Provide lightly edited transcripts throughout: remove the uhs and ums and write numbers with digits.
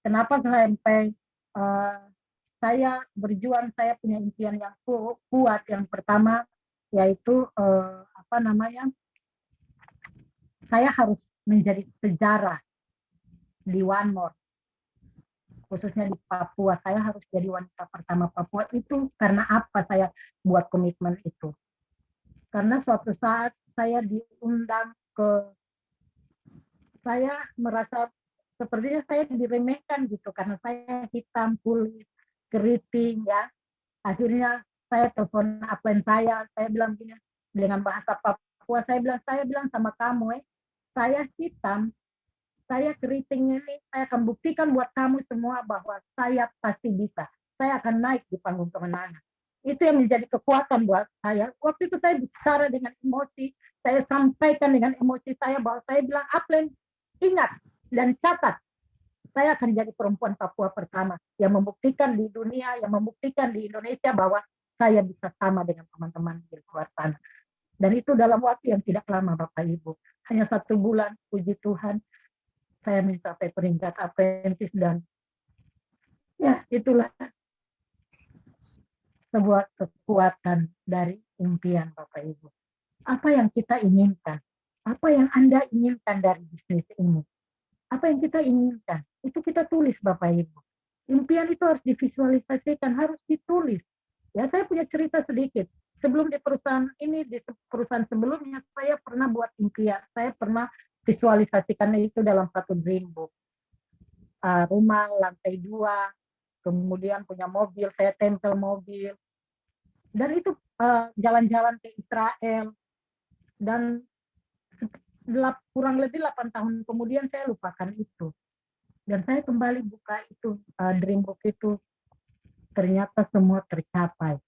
Kenapa sampai saya berjuang, saya punya impian yang kuat. Yang pertama yaitu saya harus menjadi sejarah di One More, khususnya di Papua. Saya harus jadi wanita pertama Papua. Itu karena apa saya buat komitmen itu? Karena suatu saat saya diundang saya merasa sepertinya saya diremehkan gitu, karena saya hitam, kulit, keriting ya. Akhirnya saya telepon upline saya bilang gini dengan bahasa Papua, saya bilang sama kamu, saya hitam, saya keriting ini, saya akan buktikan buat kamu semua bahwa saya pasti bisa. Saya akan naik di panggung kemenangan. Itu yang menjadi kekuatan buat saya. Waktu itu saya bicara dengan emosi, saya sampaikan dengan emosi saya bahwa saya bilang, upline, ingat dan catat, saya akan jadi perempuan Papua pertama yang membuktikan di dunia, yang membuktikan di Indonesia bahwa saya bisa sama dengan teman-teman di luar sana. Dan itu dalam waktu yang tidak lama, Bapak Ibu. Hanya 1 bulan, puji Tuhan, saya mencapai peringkat apprentice, dan ya itulah sebuah kekuatan dari impian, Bapak Ibu. Apa yang kita inginkan? Apa yang Anda inginkan dari bisnis ini? Apa yang kita inginkan? Itu kita tulis, Bapak Ibu. Impian itu harus divisualisasikan, harus ditulis. Ya, saya punya cerita sedikit. Sebelum di perusahaan ini, di perusahaan sebelumnya, saya pernah buat impian. Saya pernah visualisasikan itu dalam satu dream book. Rumah lantai 2, kemudian punya mobil, saya tempel mobil. Dan itu jalan-jalan ke Israel. Dan kurang lebih 8 tahun kemudian saya lupakan itu. Dan saya kembali buka itu, dream book itu, ternyata semua tercapai.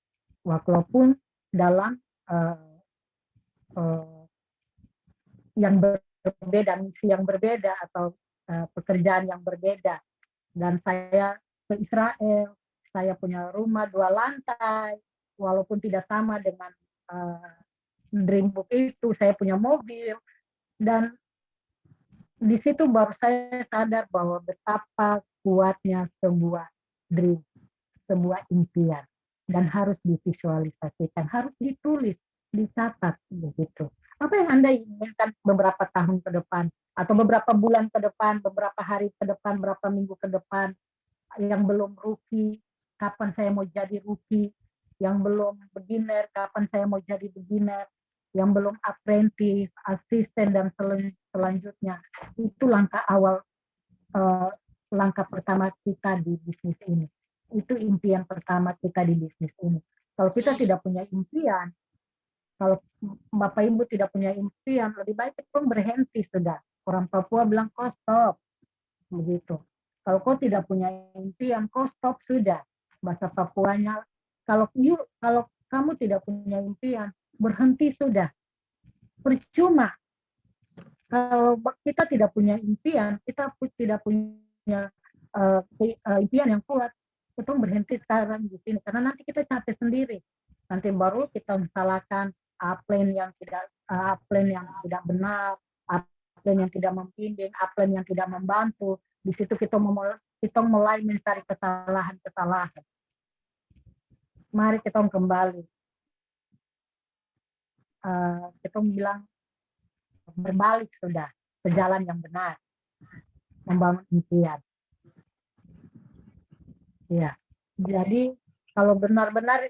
Walaupun dalam yang berbeda, misi yang berbeda, atau pekerjaan yang berbeda. Dan saya ke Israel, saya punya rumah 2 lantai, walaupun tidak sama dengan dream book itu, saya punya mobil. Dan di situ baru saya sadar bahwa betapa kuatnya sebuah dream, sebuah impian, dan harus divisualisasikan, harus ditulis, dicatat begitu. Apa yang Anda inginkan beberapa tahun ke depan, atau beberapa bulan ke depan, beberapa hari ke depan, beberapa minggu ke depan? Yang belum rookie, kapan saya mau jadi rookie? Yang belum beginner, kapan saya mau jadi beginner? Yang belum apprentice, asisten, dan selanjutnya. Itu langkah awal, langkah pertama kita di bisnis ini. Itu impian pertama kita di bisnis ini. Kalau kita tidak punya impian, kalau Bapak Ibu tidak punya impian, lebih baik itu berhenti sudah. Orang Papua bilang, kau stop. Begitu. Kalau kau tidak punya impian, kau stop sudah. Bahasa Papuanya, kalau kamu tidak punya impian, berhenti sudah. Percuma. Kalau kita tidak punya impian, kita tidak punya impian yang kuat, kita berhenti sekarang di sini, karena nanti kita capek sendiri. Nanti baru kita salahkan upline yang tidak benar, upline yang tidak membimbing, upline yang tidak membantu. Di situ kita mulai mencari kesalahan-kesalahan. Mari kita kembali. Kita bilang berbalik sudah ke jalan yang benar, membangun impian. Ya, jadi kalau benar-benar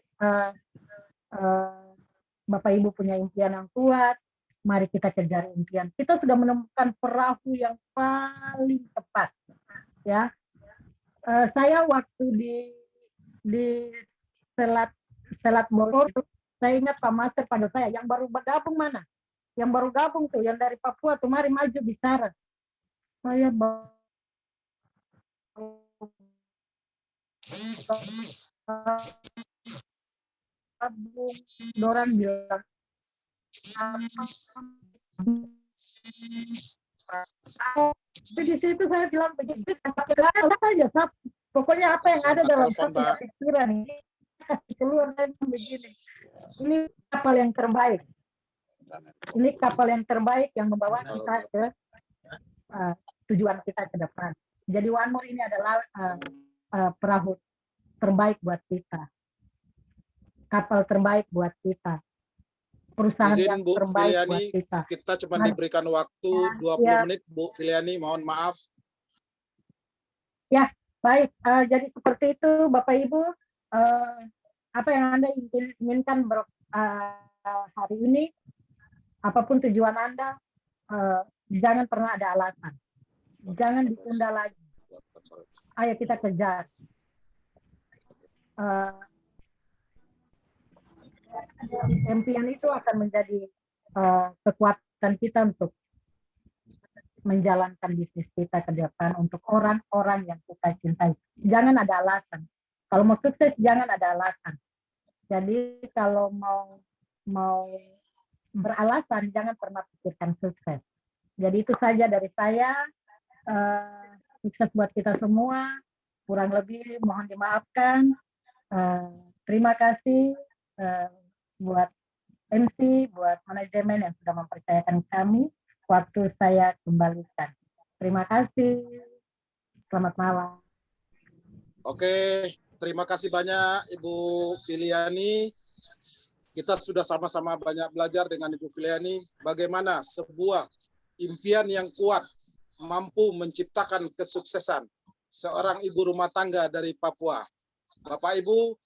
Bapak Ibu punya impian yang kuat, mari kita kejar impian. Kita sudah menemukan perahu yang paling tepat. Ya, saya waktu di Selat Bogor, saya ingat Pak Master pada saya, yang baru bergabung mana? Yang baru gabung tuh, yang dari Papua tuh, mari maju bicara. Saya baru gabung, Doran bilang, di situ saya bilang begitu, saja, pokoknya apa yang ada dalam pikiran ini keluar, saya begini. Ini kapal yang terbaik. Ini kapal yang terbaik yang membawa kita ke tujuan kita ke depan. Jadi One More ini adalah perahu terbaik buat kita, kapal terbaik buat kita, perusahaan yang Izin Bu terbaik buat Filiani, kita. kita cuma Nah, diberikan waktu 20 ya, menit Bu Filiani, mohon maaf. ya baik. Jadi seperti itu Bapak Ibu, apa yang Anda inginkan hari ini, apapun tujuan Anda, jangan pernah ada alasan, jangan ditunda lagi. Ayo kita kejar. Impian itu akan menjadi kekuatan kita untuk menjalankan bisnis kita ke depan untuk orang-orang yang kita cintai. Jangan ada alasan. Kalau mau sukses, jangan ada alasan. Jadi kalau mau beralasan, jangan pernah pikirkan sukses. Jadi itu saja dari saya. Sukses buat kita semua. Kurang lebih mohon dimaafkan. Terima kasih buat MC, buat manajemen yang sudah mempercayakan kami. Waktu saya kembalikan. Terima kasih. Selamat malam. Oke, terima kasih banyak Ibu Filiani. Kita sudah sama-sama banyak belajar dengan Ibu Filiani bagaimana sebuah impian yang kuat mampu menciptakan kesuksesan seorang ibu rumah tangga dari Papua. Bapak Ibu,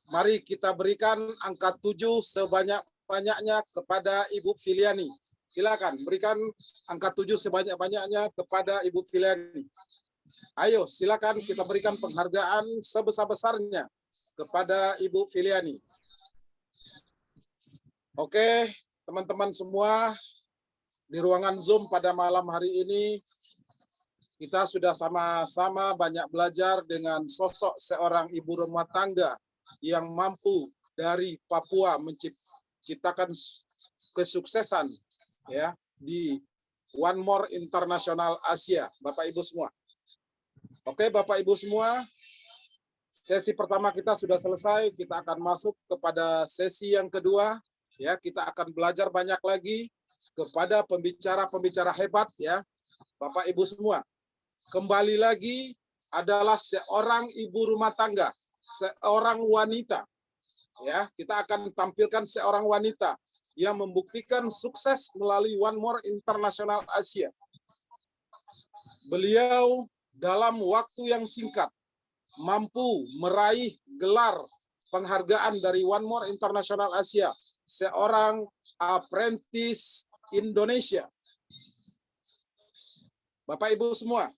mari kita berikan angka 7 sebanyak-banyaknya kepada Ibu Filiani. Silakan berikan angka 7 sebanyak-banyaknya kepada Ibu Filiani. Ayo, silakan kita berikan penghargaan sebesar-besarnya kepada Ibu Filiani. Oke, teman-teman semua, di ruangan Zoom pada malam hari ini, kita sudah sama-sama banyak belajar dengan sosok seorang ibu rumah tangga yang mampu dari Papua menciptakan kesuksesan ya di One More International Asia, Bapak Ibu semua. Oke, Bapak Ibu semua, sesi pertama kita sudah selesai. Kita akan masuk kepada sesi yang kedua. Ya, kita akan belajar banyak lagi kepada pembicara-pembicara hebat ya, Bapak Ibu semua. Kembali lagi adalah seorang ibu rumah tangga, seorang wanita. Ya, kita akan tampilkan seorang wanita yang membuktikan sukses melalui One More International Asia. Beliau dalam waktu yang singkat mampu meraih gelar penghargaan dari One More International Asia, seorang apprentice Indonesia. Bapak Ibu semua,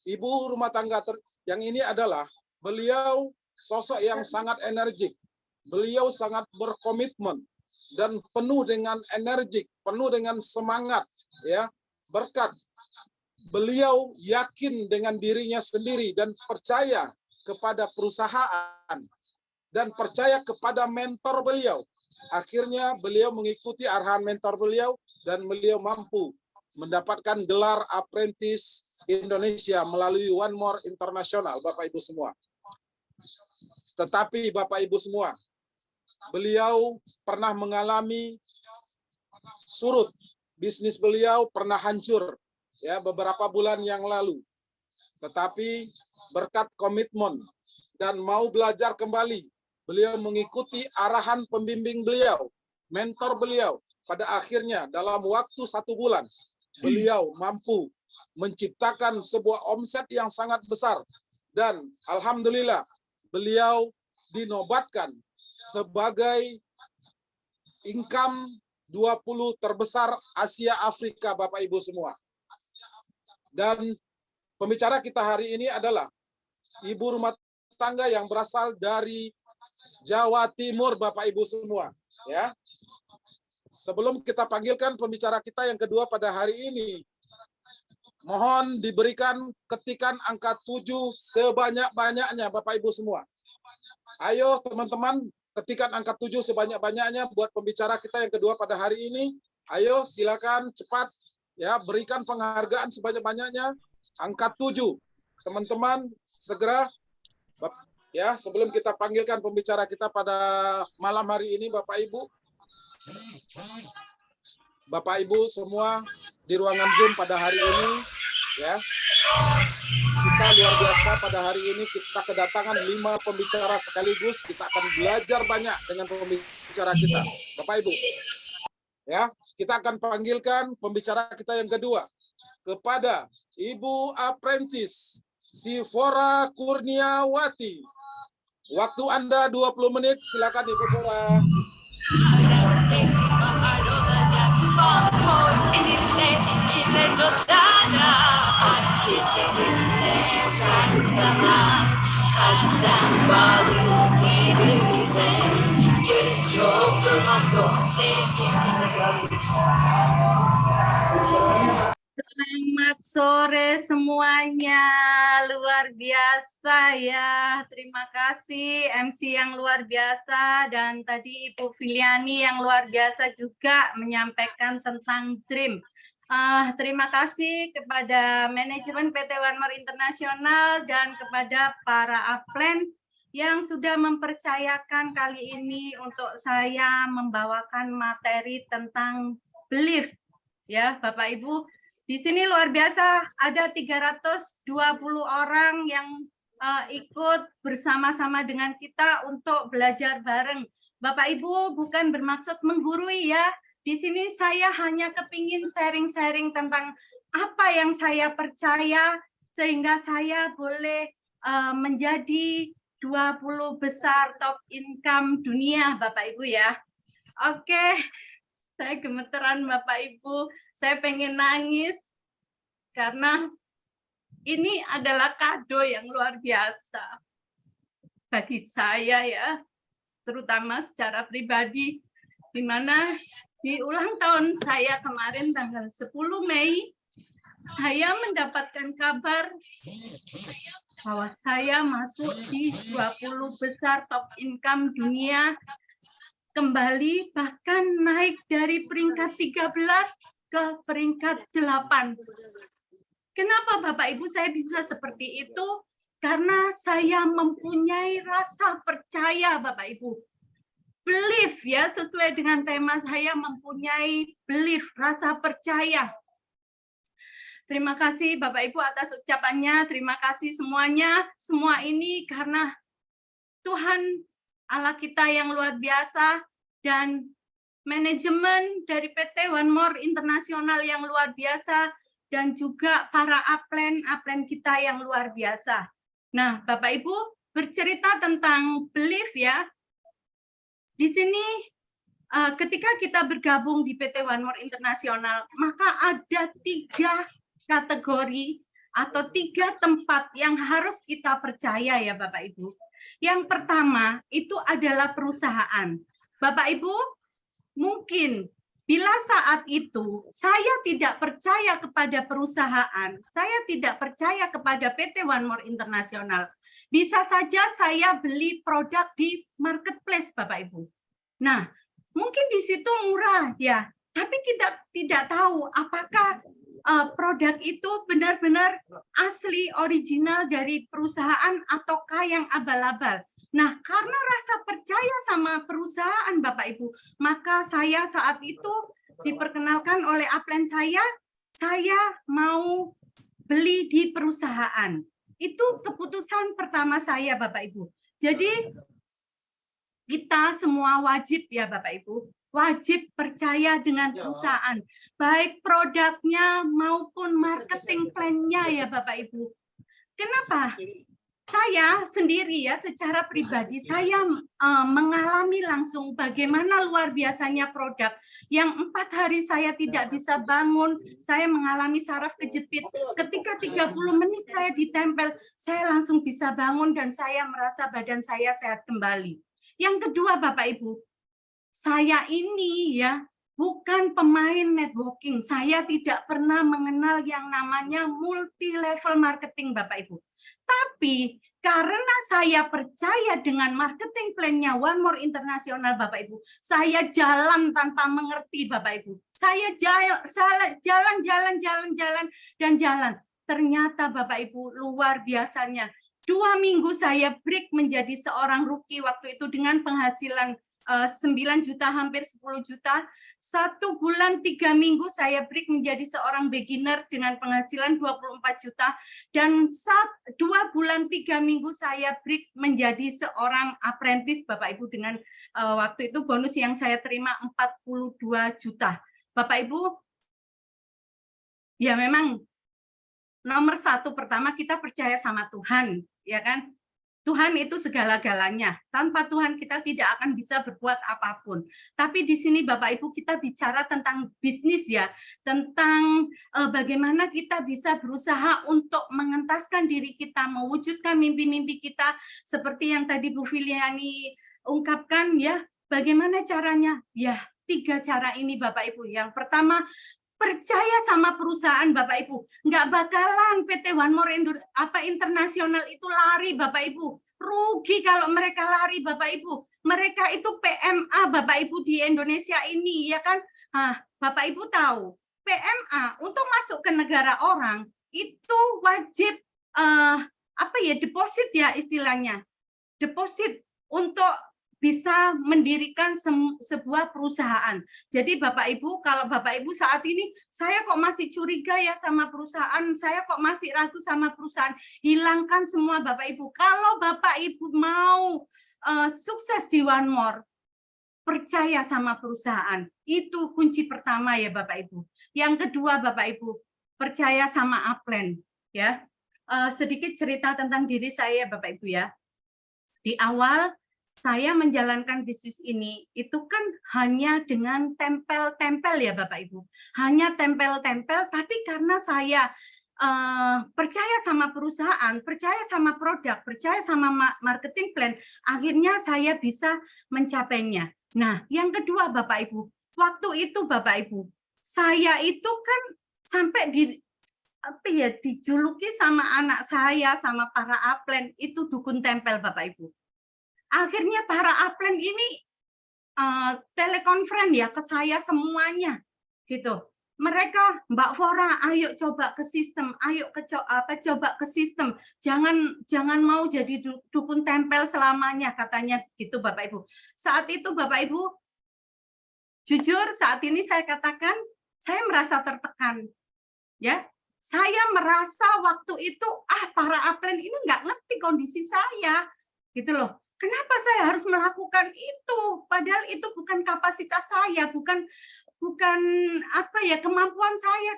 ibu rumah tangga yang ini adalah beliau sosok yang sangat energik. Beliau sangat berkomitmen dan penuh dengan energik, penuh dengan semangat ya. Berkat beliau yakin dengan dirinya sendiri dan percaya kepada perusahaan dan percaya kepada mentor beliau. Akhirnya beliau mengikuti arahan mentor beliau dan beliau mampu mendapatkan gelar apprentice Indonesia melalui One More International, Bapak Ibu semua. Tetapi Bapak Ibu semua, beliau pernah mengalami surut, bisnis beliau pernah hancur ya beberapa bulan yang lalu. Tetapi berkat komitmen dan mau belajar kembali, beliau mengikuti arahan pembimbing beliau, mentor beliau. Pada akhirnya dalam waktu 1 bulan, beliau mampu menciptakan sebuah omset yang sangat besar. Dan alhamdulillah, beliau dinobatkan sebagai income 20 terbesar Asia Afrika, Bapak Ibu semua. Dan pembicara kita hari ini adalah ibu rumah tangga yang berasal dari Jawa Timur, Bapak Ibu semua. Ya. Sebelum kita panggilkan pembicara kita yang kedua pada hari ini, mohon diberikan ketikan angka 7 sebanyak-banyaknya, Bapak Ibu semua. Ayo teman-teman, ketikan angka 7 sebanyak-banyaknya buat pembicara kita yang kedua pada hari ini. Ayo silakan cepat ya, berikan penghargaan sebanyak-banyaknya. Angka 7. Teman-teman segera ya, sebelum kita panggilkan pembicara kita pada malam hari ini, Bapak Ibu. Bapak Ibu semua di ruangan Zoom pada hari ini ya. Kita luar biasa pada hari ini, kita kedatangan 5 pembicara sekaligus. Kita akan belajar banyak dengan pembicara kita, Bapak Ibu. Ya, kita akan panggilkan pembicara kita yang kedua kepada Ibu Apprentice Sifora Kurniawati. Waktu Anda 20 menit, silakan Ibu Fora. Selamat sore semuanya, luar biasa ya. Terima kasih MC yang luar biasa dan tadi Ibu Filiani yang luar biasa juga menyampaikan tentang dream. Terima kasih kepada manajemen PT One More International dan kepada para upline yang sudah mempercayakan kali ini untuk saya membawakan materi tentang belief. Ya, Bapak Ibu, di sini luar biasa ada 320 orang yang ikut bersama-sama dengan kita untuk belajar bareng. Bapak Ibu bukan bermaksud menggurui ya. Di sini saya hanya kepingin sharing-sharing tentang apa yang saya percaya sehingga saya boleh menjadi 20 besar top income dunia Bapak Ibu ya. Oke, saya gemeteran Bapak Ibu, saya pengen nangis karena ini adalah kado yang luar biasa bagi saya ya, terutama secara pribadi, di mana di ulang tahun saya kemarin tanggal 10 Mei, saya mendapatkan kabar bahwa saya masuk di 20 besar top income dunia kembali, bahkan naik dari peringkat 13 ke peringkat 8. Kenapa Bapak Ibu saya bisa seperti itu? Karena saya mempunyai rasa percaya Bapak Ibu. Belief ya, sesuai dengan tema saya mempunyai belief, rasa percaya. Terima kasih Bapak Ibu atas ucapannya, terima kasih semuanya. Semua ini karena Tuhan Allah kita yang luar biasa dan manajemen dari PT One More International yang luar biasa dan juga para upline kita yang luar biasa. Nah, Bapak Ibu bercerita tentang belief ya. Di sini ketika kita bergabung di PT One More International, maka ada 3 kategori atau 3 tempat yang harus kita percaya ya Bapak Ibu. Yang pertama itu adalah perusahaan. Bapak Ibu, mungkin bila saat itu saya tidak percaya kepada perusahaan, saya tidak percaya kepada PT One More International, bisa saja saya beli produk di marketplace Bapak Ibu. Nah, mungkin di situ murah ya, tapi kita tidak tahu apakah produk itu benar-benar asli original dari perusahaan ataukah yang abal-abal. Nah, karena rasa percaya sama perusahaan Bapak Ibu, maka saya saat itu diperkenalkan oleh upline saya mau beli di perusahaan. Itu keputusan pertama saya Bapak Ibu. Jadi kita semua wajib ya Bapak Ibu, wajib percaya dengan perusahaan, baik produknya maupun marketing plan-nya ya Bapak Ibu. Kenapa? Saya sendiri ya secara pribadi saya mengalami langsung bagaimana luar biasanya produk yang 4 hari saya tidak bisa bangun, saya mengalami saraf kejepit. Ketika 30 menit saya ditempel, saya langsung bisa bangun dan saya merasa badan saya sehat kembali. Yang kedua Bapak Ibu, saya ini ya bukan pemain networking. Saya tidak pernah mengenal yang namanya multi level marketing Bapak Ibu. Tapi karena saya percaya dengan marketing plan-nya One More International Bapak Ibu, saya jalan tanpa mengerti Bapak Ibu. Saya jalan. Ternyata Bapak Ibu luar biasanya. 2 minggu saya break menjadi seorang rookie waktu itu dengan penghasilan 9 juta, hampir 10 juta. 1 bulan 3 minggu saya break menjadi seorang beginner dengan penghasilan 24 juta. Dan 2 bulan 3 minggu saya break menjadi seorang apprentice, Bapak Ibu, dengan waktu itu bonus yang saya terima 42 juta. Bapak Ibu, ya memang nomor 1 pertama kita percaya sama Tuhan, ya kan? Tuhan itu segala-galanya. Tanpa Tuhan kita tidak akan bisa berbuat apapun. Tapi di sini Bapak Ibu kita bicara tentang bisnis ya, tentang bagaimana kita bisa berusaha untuk mengentaskan diri kita, mewujudkan mimpi-mimpi kita seperti yang tadi Bu Filiani ungkapkan ya. Bagaimana caranya? Ya, 3 cara ini Bapak Ibu. Yang pertama, percaya sama perusahaan Bapak Ibu. Nggak bakalan PT One More Internasional itu lari Bapak Ibu. Rugi kalau mereka lari Bapak Ibu. Mereka itu PMA Bapak Ibu di Indonesia ini ya kan. Nah, Bapak Ibu tahu PMA untuk masuk ke negara orang itu wajib deposit ya istilahnya. Deposit untuk bisa mendirikan sebuah perusahaan. Jadi Bapak Ibu, kalau Bapak Ibu saat ini, saya kok masih curiga ya sama perusahaan, saya kok masih ragu sama perusahaan, hilangkan semua Bapak Ibu. Kalau Bapak Ibu mau sukses di One More, percaya sama perusahaan. Itu kunci pertama ya Bapak Ibu. Yang kedua Bapak Ibu, percaya sama upline. Ya. Sedikit cerita tentang diri saya Bapak Ibu ya. Di awal, saya menjalankan bisnis ini itu kan hanya dengan tempel-tempel ya Bapak Ibu. Hanya tempel-tempel, tapi karena saya percaya sama perusahaan, percaya sama produk, percaya sama marketing plan, akhirnya saya bisa mencapainya. Nah, yang kedua Bapak Ibu, waktu itu Bapak Ibu, saya itu kan sampai dijuluki sama anak saya, sama para upline itu dukun tempel Bapak Ibu. Akhirnya para upline ini telekonferen ya ke saya semuanya gitu. Mereka, Mbak Fora, ayo coba ke sistem, ayo coba ke sistem. Jangan mau jadi dukun tempel selamanya katanya gitu Bapak Ibu. Saat itu Bapak Ibu, jujur saat ini saya katakan saya merasa tertekan. Ya. Saya merasa waktu itu para upline ini nggak ngerti kondisi saya. Gitu loh. Kenapa saya harus melakukan itu? Padahal itu bukan kapasitas saya, bukan kemampuan saya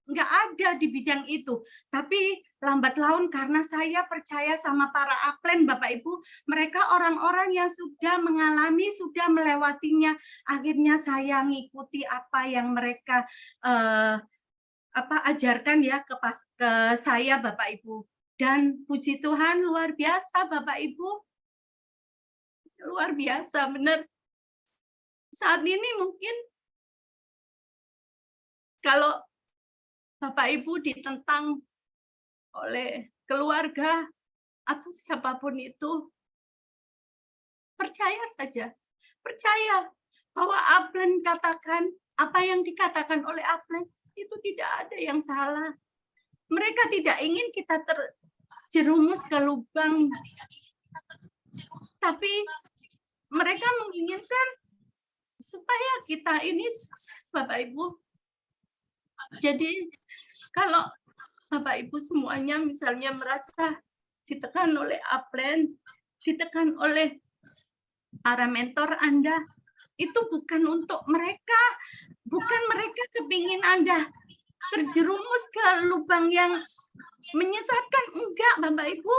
nggak ada di bidang itu. Tapi lambat laun karena saya percaya sama para upline Bapak Ibu, mereka orang-orang yang sudah mengalami, sudah melewatinya. Akhirnya saya ngikuti apa yang mereka ajarkan ya ke saya Bapak Ibu. Dan puji Tuhan luar biasa Bapak Ibu. Luar biasa, benar. Saat ini mungkin kalau Bapak Ibu ditentang oleh keluarga atau siapapun itu, percaya saja. Percaya bahwa upline katakan, apa yang dikatakan oleh upline itu tidak ada yang salah. Mereka tidak ingin kita terjerumus ke lubang, tapi mereka menginginkan supaya kita ini sukses Bapak Ibu. Jadi kalau Bapak Ibu semuanya misalnya merasa ditekan oleh upline, ditekan oleh para mentor Anda, itu bukan untuk mereka, bukan mereka kepingin Anda terjerumus ke lubang yang menyesatkan, enggak Bapak Ibu,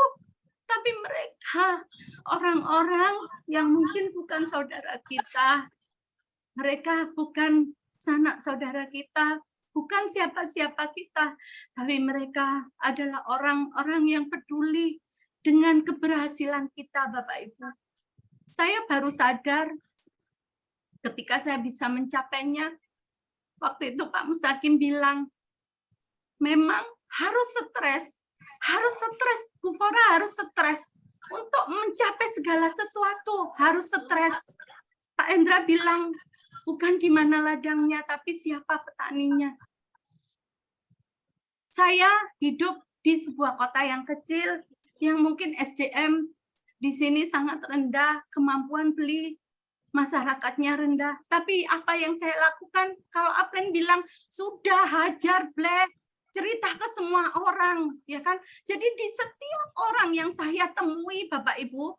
tapi mereka orang-orang yang mungkin bukan saudara kita, mereka bukan sanak saudara kita, bukan siapa-siapa kita, tapi mereka adalah orang-orang yang peduli dengan keberhasilan kita Bapak Ibu. Saya baru sadar ketika saya bisa mencapainya, waktu itu Pak Mustaqim bilang, memang harus stres, Bu Fora harus stres untuk mencapai segala sesuatu, harus stres. Pak Endra bilang, bukan di mana ladangnya, tapi siapa petaninya. Saya hidup di sebuah kota yang kecil, yang mungkin SDM di sini sangat rendah, kemampuan beli masyarakatnya rendah. Tapi apa yang saya lakukan? Kalau Aplen bilang, sudah hajar Black, cerita ke semua orang, ya kan? Jadi di setiap orang yang saya temui, Bapak Ibu,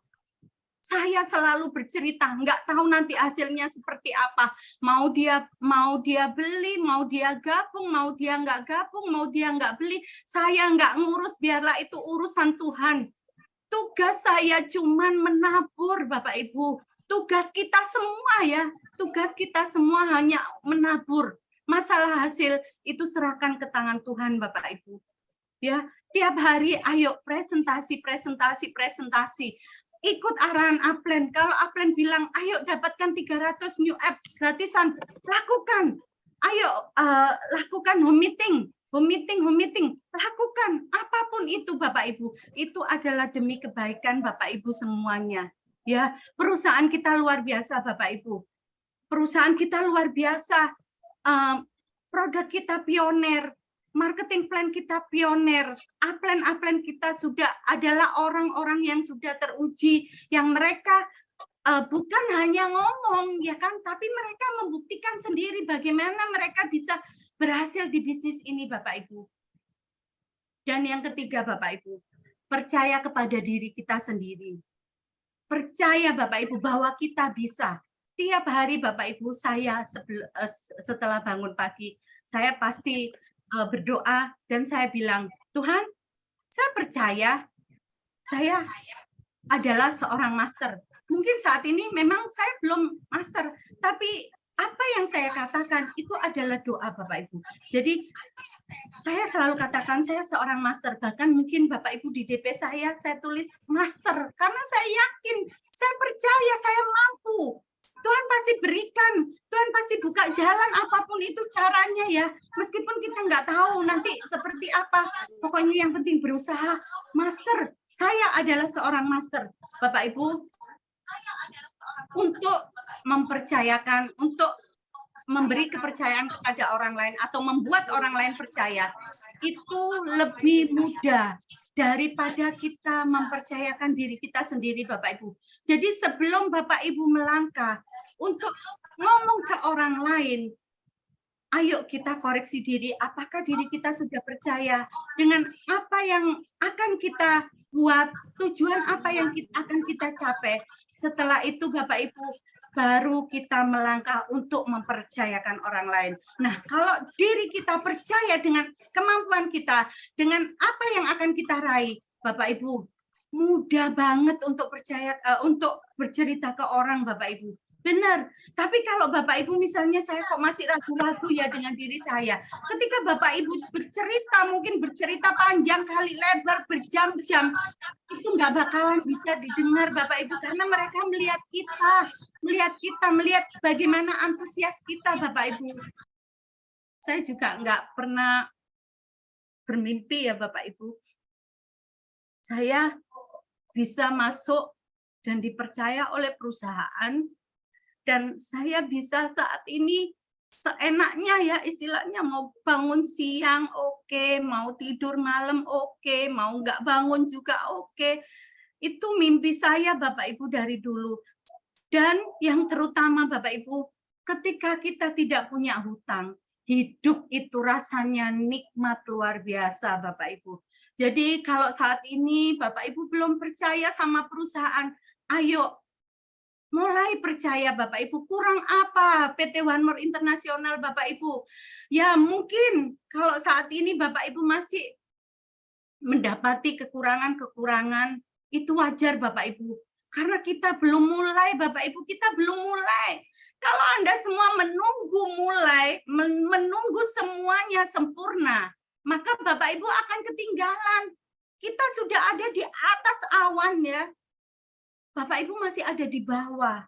saya selalu bercerita, nggak tahu nanti hasilnya seperti apa. Mau dia beli, mau dia gabung, mau dia nggak gabung, mau dia nggak beli, saya nggak ngurus, biarlah itu urusan Tuhan. Tugas saya cuman menabur, Bapak Ibu. Tugas kita semua ya, tugas kita semua hanya menabur. Masalah hasil itu serahkan ke tangan Tuhan, Bapak Ibu. Ya, tiap hari ayo presentasi. Ikut arahan Aplen. Kalau Aplen bilang, ayo dapatkan 300 new apps gratisan, lakukan. Ayo lakukan home meeting, lakukan. Apapun itu Bapak Ibu, itu adalah demi kebaikan Bapak Ibu semuanya. Ya, perusahaan kita luar biasa Bapak Ibu. Perusahaan kita luar biasa. Produk kita pioner. Marketing plan kita pioner, Aplen kita sudah adalah orang-orang yang sudah teruji, yang mereka bukan hanya ngomong, ya kan, tapi mereka membuktikan sendiri bagaimana mereka bisa berhasil di bisnis ini, Bapak Ibu. Dan yang ketiga, Bapak Ibu, percaya kepada diri kita sendiri. Percaya, Bapak Ibu, bahwa kita bisa. Tiap hari, Bapak Ibu, saya setelah bangun pagi, saya pasti berdoa dan saya bilang, Tuhan, saya percaya saya adalah seorang master. Mungkin saat ini memang saya belum master, tapi apa yang saya katakan itu adalah doa Bapak Ibu. Jadi saya selalu katakan saya seorang master, bahkan mungkin Bapak Ibu di DP saya tulis master, karena saya yakin, saya percaya saya mampu. Tuhan pasti berikan, Tuhan pasti buka jalan apapun itu caranya ya. Meskipun kita nggak tahu nanti seperti apa, pokoknya yang penting berusaha. Master, saya adalah seorang master, Bapak Ibu, untuk mempercayakan, untuk memberi kepercayaan kepada orang lain atau membuat orang lain percaya, itu lebih mudah daripada kita mempercayakan diri kita sendiri, Bapak Ibu. Jadi sebelum Bapak Ibu melangkah untuk ngomong ke orang lain, ayo kita koreksi diri, apakah diri kita sudah percaya dengan apa yang akan kita buat, tujuan apa yang akan kita capai. Setelah itu Bapak Ibu, baru kita melangkah untuk mempercayakan orang lain. Nah, kalau diri kita percaya dengan kemampuan kita, dengan apa yang akan kita raih, Bapak Ibu, mudah banget untuk percaya, untuk bercerita ke orang, Bapak Ibu. Benar. Tapi kalau Bapak Ibu misalnya saya kok masih ragu-ragu ya dengan diri saya. Ketika Bapak Ibu bercerita, mungkin bercerita panjang kali lebar berjam-jam, itu nggak bakalan bisa didengar Bapak Ibu karena mereka melihat bagaimana antusias kita Bapak Ibu. Saya juga nggak pernah bermimpi ya Bapak Ibu. Saya bisa masuk dan dipercaya oleh perusahaan. Dan saya bisa saat ini seenaknya ya istilahnya mau bangun siang oke, mau tidur malam oke, mau nggak bangun juga oke. Itu mimpi saya Bapak Ibu dari dulu. Dan yang terutama Bapak Ibu, ketika kita tidak punya hutang, hidup itu rasanya nikmat luar biasa Bapak Ibu. Jadi kalau saat ini Bapak Ibu belum percaya sama perusahaan, ayo mulai percaya Bapak Ibu. Kurang apa PT One More Internasional Bapak Ibu? Ya mungkin kalau saat ini Bapak Ibu masih mendapati kekurangan-kekurangan, itu wajar Bapak Ibu. Karena kita belum mulai Bapak Ibu, kita belum mulai. Kalau Anda semua menunggu semuanya sempurna, maka Bapak Ibu akan ketinggalan. Kita sudah ada di atas awan ya. Bapak Ibu masih ada di bawah.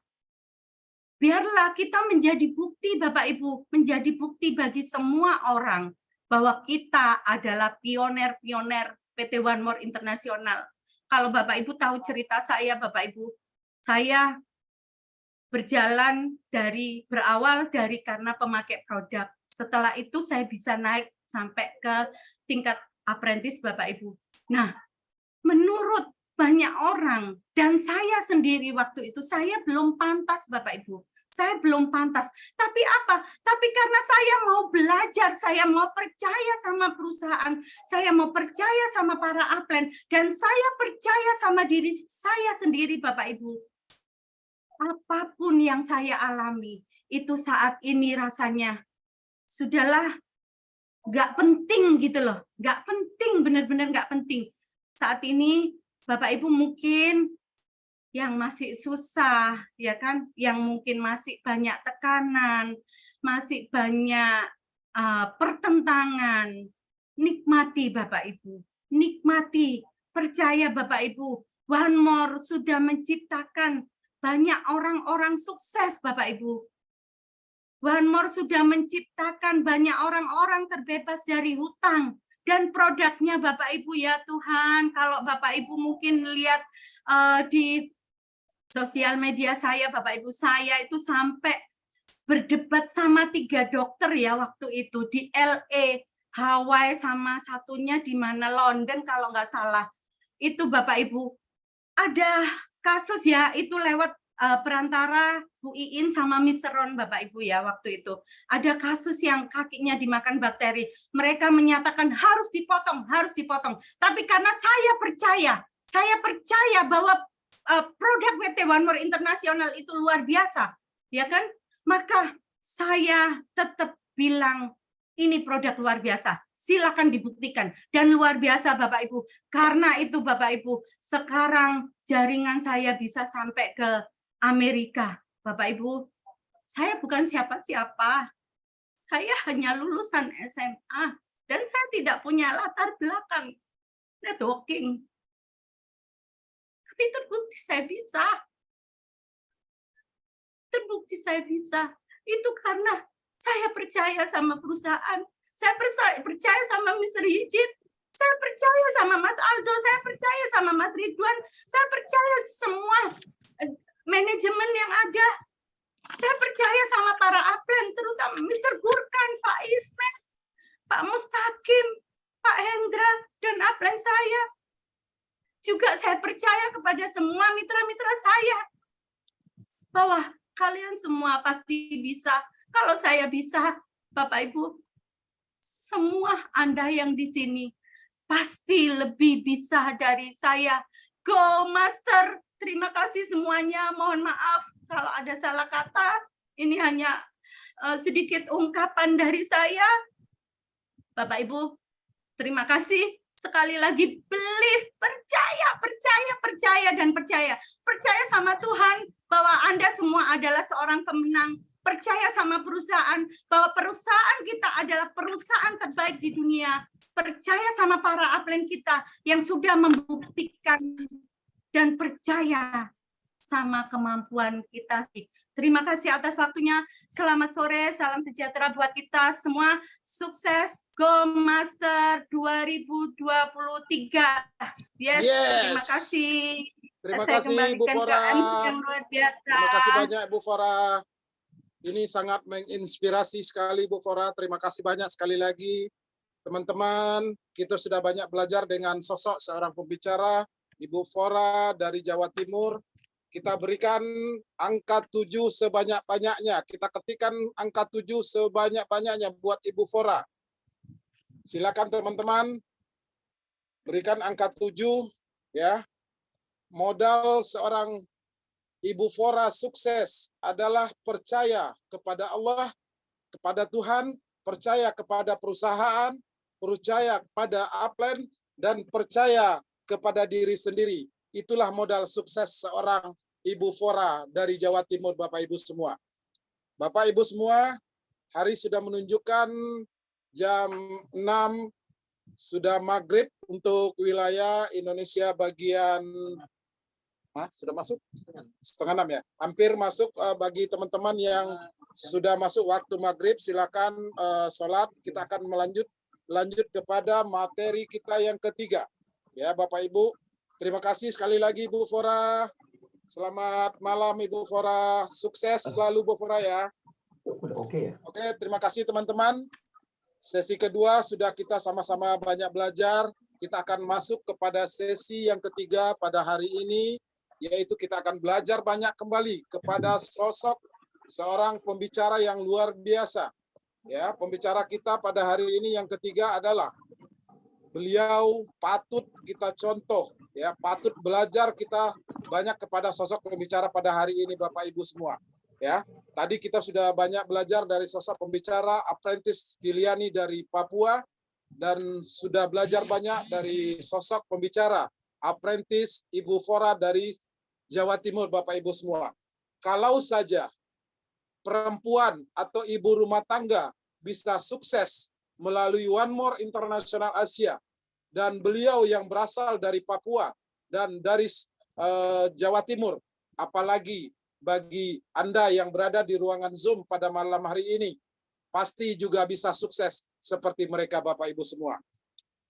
Biarlah kita menjadi bukti Bapak Ibu, menjadi bukti bagi semua orang bahwa kita adalah pioner-pioner PT One More Internasional. Kalau Bapak Ibu tahu cerita saya Bapak Ibu, saya berjalan berawal dari karena pemakai produk. Setelah itu saya bisa naik sampai ke tingkat apprentice Bapak Ibu. Nah, menurut banyak orang, dan saya sendiri waktu itu, saya belum pantas Bapak Ibu. Saya belum pantas. Tapi apa? Tapi karena saya mau belajar, saya mau percaya sama perusahaan, saya mau percaya sama para upline, dan saya percaya sama diri saya sendiri Bapak Ibu. Apapun yang saya alami, itu saat ini rasanya, sudahlah, nggak penting gitu loh. Nggak penting, benar-benar nggak penting. Saat ini, Bapak Ibu mungkin yang masih susah, ya kan, yang mungkin masih banyak tekanan, masih banyak pertentangan, nikmati Bapak Ibu, nikmati, percaya Bapak Ibu, One More sudah menciptakan banyak orang-orang sukses Bapak Ibu. One More sudah menciptakan banyak orang-orang terbebas dari hutang. Dan produknya Bapak Ibu ya Tuhan, kalau Bapak Ibu mungkin lihat di sosial media saya, Bapak Ibu, saya itu sampai berdebat sama 3 dokter ya waktu itu di LA, Hawaii, sama satunya di mana London kalau nggak salah. Itu Bapak Ibu, ada kasus ya, itu lewat perantara Bu Iin sama Mr. Ron Bapak Ibu ya waktu itu. Ada kasus yang kakinya dimakan bakteri. Mereka menyatakan harus dipotong, harus dipotong. Tapi karena saya percaya bahwa produk PT One More International itu luar biasa, ya kan? Maka saya tetap bilang ini produk luar biasa. Silakan dibuktikan dan luar biasa Bapak Ibu. Karena itu Bapak Ibu, sekarang jaringan saya bisa sampai ke Amerika. Bapak Ibu, saya bukan siapa-siapa. Saya hanya lulusan SMA dan saya tidak punya latar belakang networking. Tapi terbukti saya bisa. Terbukti saya bisa. Itu karena saya percaya sama perusahaan. Saya percaya sama Mr. Hijit. Saya percaya sama Mas Aldo. Saya percaya sama Mas Ridwan. Saya percaya semua manajemen yang ada. Saya percaya sama para upline, terutama Mr. Gurkan, Pak Ismet, Pak Mustaqim, Pak Hendra, dan upline saya. Juga saya percaya kepada semua mitra-mitra saya bahwa kalian semua pasti bisa. Kalau saya bisa, Bapak Ibu, semua Anda yang di sini pasti lebih bisa dari saya. Go Master! Terima kasih semuanya. Mohon maaf kalau ada salah kata. Ini hanya sedikit ungkapan dari saya. Bapak Ibu, terima kasih. Sekali lagi, believe, percaya, dan percaya. Percaya sama Tuhan bahwa Anda semua adalah seorang pemenang. Percaya sama perusahaan, bahwa perusahaan kita adalah perusahaan terbaik di dunia. Percaya sama para upline kita yang sudah membuktikan, dan percaya sama kemampuan kita. Terima kasih atas waktunya. Selamat sore, salam sejahtera buat kita semua. Sukses Go Master 2023. Yes. Terima kasih. Terima kasih Bu Fora. Yang luar biasa. Terima kasih banyak Bu Fora. Ini sangat menginspirasi sekali Bu Fora. Terima kasih banyak sekali lagi. Teman-teman, kita sudah banyak belajar dengan sosok seorang pembicara, Ibu Fora dari Jawa Timur. Kita berikan angka 7 sebanyak-banyaknya. Kita ketikkan angka 7 sebanyak-banyaknya buat Ibu Fora. Silakan teman-teman, berikan angka 7 ya. Modal seorang Ibu Fora sukses adalah percaya kepada Allah, kepada Tuhan, percaya kepada perusahaan, percaya kepada upline, dan percaya kepada diri sendiri. Itulah modal sukses seorang Ibu Fora dari Jawa Timur, Bapak Ibu semua. Bapak Ibu semua, hari sudah menunjukkan jam 6, sudah maghrib untuk wilayah Indonesia bagian sudah masuk setengah 6 ya, hampir masuk. Bagi teman-teman yang sudah masuk waktu maghrib, silakan sholat. Kita akan lanjut kepada materi kita yang ketiga ya Bapak Ibu. Terima kasih sekali lagi Bu Fora. Selamat malam Ibu Fora, sukses selalu Bu Fora ya. Oke, terima kasih teman-teman. Sesi kedua sudah kita sama-sama banyak belajar. kita akan masuk kepada sesi yang ketiga pada hari ini, yaitu kita akan belajar banyak kembali kepada sosok seorang pembicara yang luar biasa. Ya, pembicara kita pada hari ini yang ketiga adalah beliau patut kita contoh, ya, patut belajar kita banyak kepada sosok pembicara pada hari ini, Bapak Ibu semua. Ya, tadi kita sudah banyak belajar dari sosok pembicara Apprentice Filiani dari Papua, dan sudah belajar banyak dari sosok pembicara Apprentice Ibu Fora dari Jawa Timur, Bapak Ibu semua. Kalau saja perempuan atau ibu rumah tangga bisa sukses melalui One More International Asia, dan beliau yang berasal dari Papua dan dari Jawa Timur, apalagi bagi Anda yang berada di ruangan Zoom pada malam hari ini, pasti juga bisa sukses seperti mereka, Bapak Ibu semua.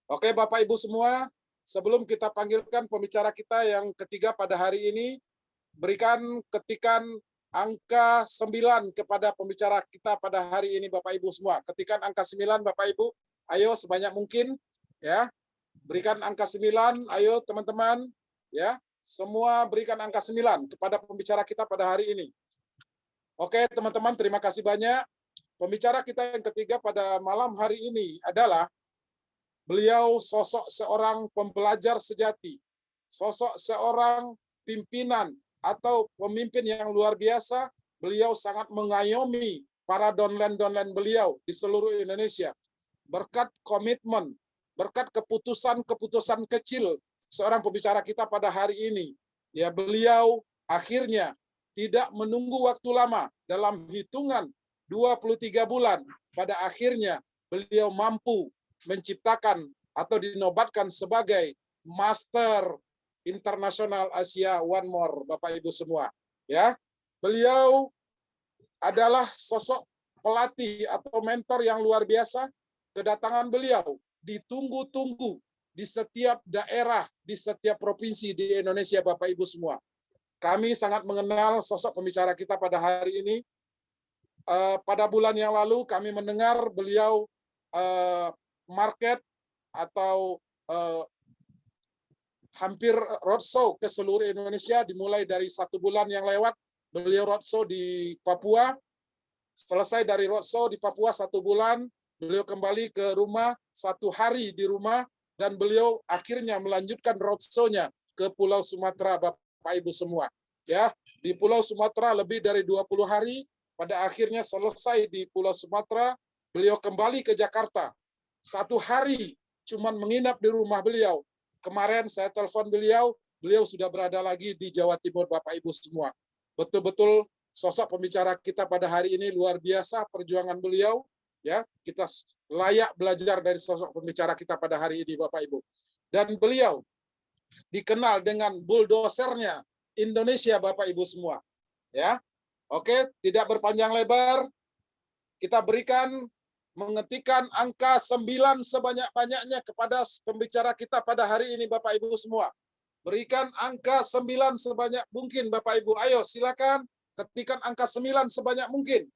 Oke, Bapak Ibu semua, sebelum kita panggilkan pembicara kita yang ketiga pada hari ini, ketikan angka 9 kepada pembicara kita pada hari ini, Bapak Ibu semua. Ketikan angka 9, Bapak Ibu. Ayo sebanyak mungkin, ya. Berikan angka 9, ayo teman-teman, ya. Semua berikan angka 9 kepada pembicara kita pada hari ini. Oke, teman-teman, terima kasih banyak. Pembicara kita yang ketiga pada malam hari ini adalah beliau sosok seorang pembelajar sejati, sosok seorang pimpinan atau pemimpin yang luar biasa. Beliau sangat mengayomi para downline beliau di seluruh Indonesia. Berkat komitmen, berkat keputusan-keputusan kecil seorang pembicara kita pada hari ini, ya, beliau akhirnya tidak menunggu waktu lama, dalam hitungan 23 bulan, pada akhirnya beliau mampu menciptakan atau dinobatkan sebagai Master Internasional Asia One More, Bapak Ibu semua. Ya, beliau adalah sosok pelatih atau mentor yang luar biasa. Kedatangan beliau ditunggu-tunggu di setiap daerah, di setiap provinsi di Indonesia, Bapak Ibu semua. Kami sangat mengenal sosok pembicara kita pada hari ini. Pada bulan yang lalu kami mendengar beliau market atau hampir roadshow ke seluruh Indonesia, dimulai dari 1 bulan yang lewat. Beliau roadshow di Papua. Selesai dari roadshow di Papua 1 bulan, beliau kembali ke rumah 1 hari di rumah, dan beliau akhirnya melanjutkan roadshow-nya ke Pulau Sumatera, Bapak Ibu semua. Ya, di Pulau Sumatera lebih dari 20 hari. Pada akhirnya selesai di Pulau Sumatera, beliau kembali ke Jakarta. 1 hari cuman menginap di rumah beliau. Kemarin saya telepon beliau, beliau sudah berada lagi di Jawa Timur, Bapak Ibu semua. Betul-betul sosok pembicara kita pada hari ini luar biasa perjuangan beliau. Ya, kita layak belajar dari sosok pembicara kita pada hari ini, Bapak Ibu. Dan beliau dikenal dengan bulldosernya Indonesia, Bapak Ibu semua. Ya, oke, tidak berpanjang lebar, kita berikan mengetikkan angka 9 sebanyak-banyaknya kepada pembicara kita pada hari ini, Bapak Ibu semua. Berikan angka 9 sebanyak mungkin, Bapak Ibu. Ayo silakan ketikkan angka 9 sebanyak mungkin.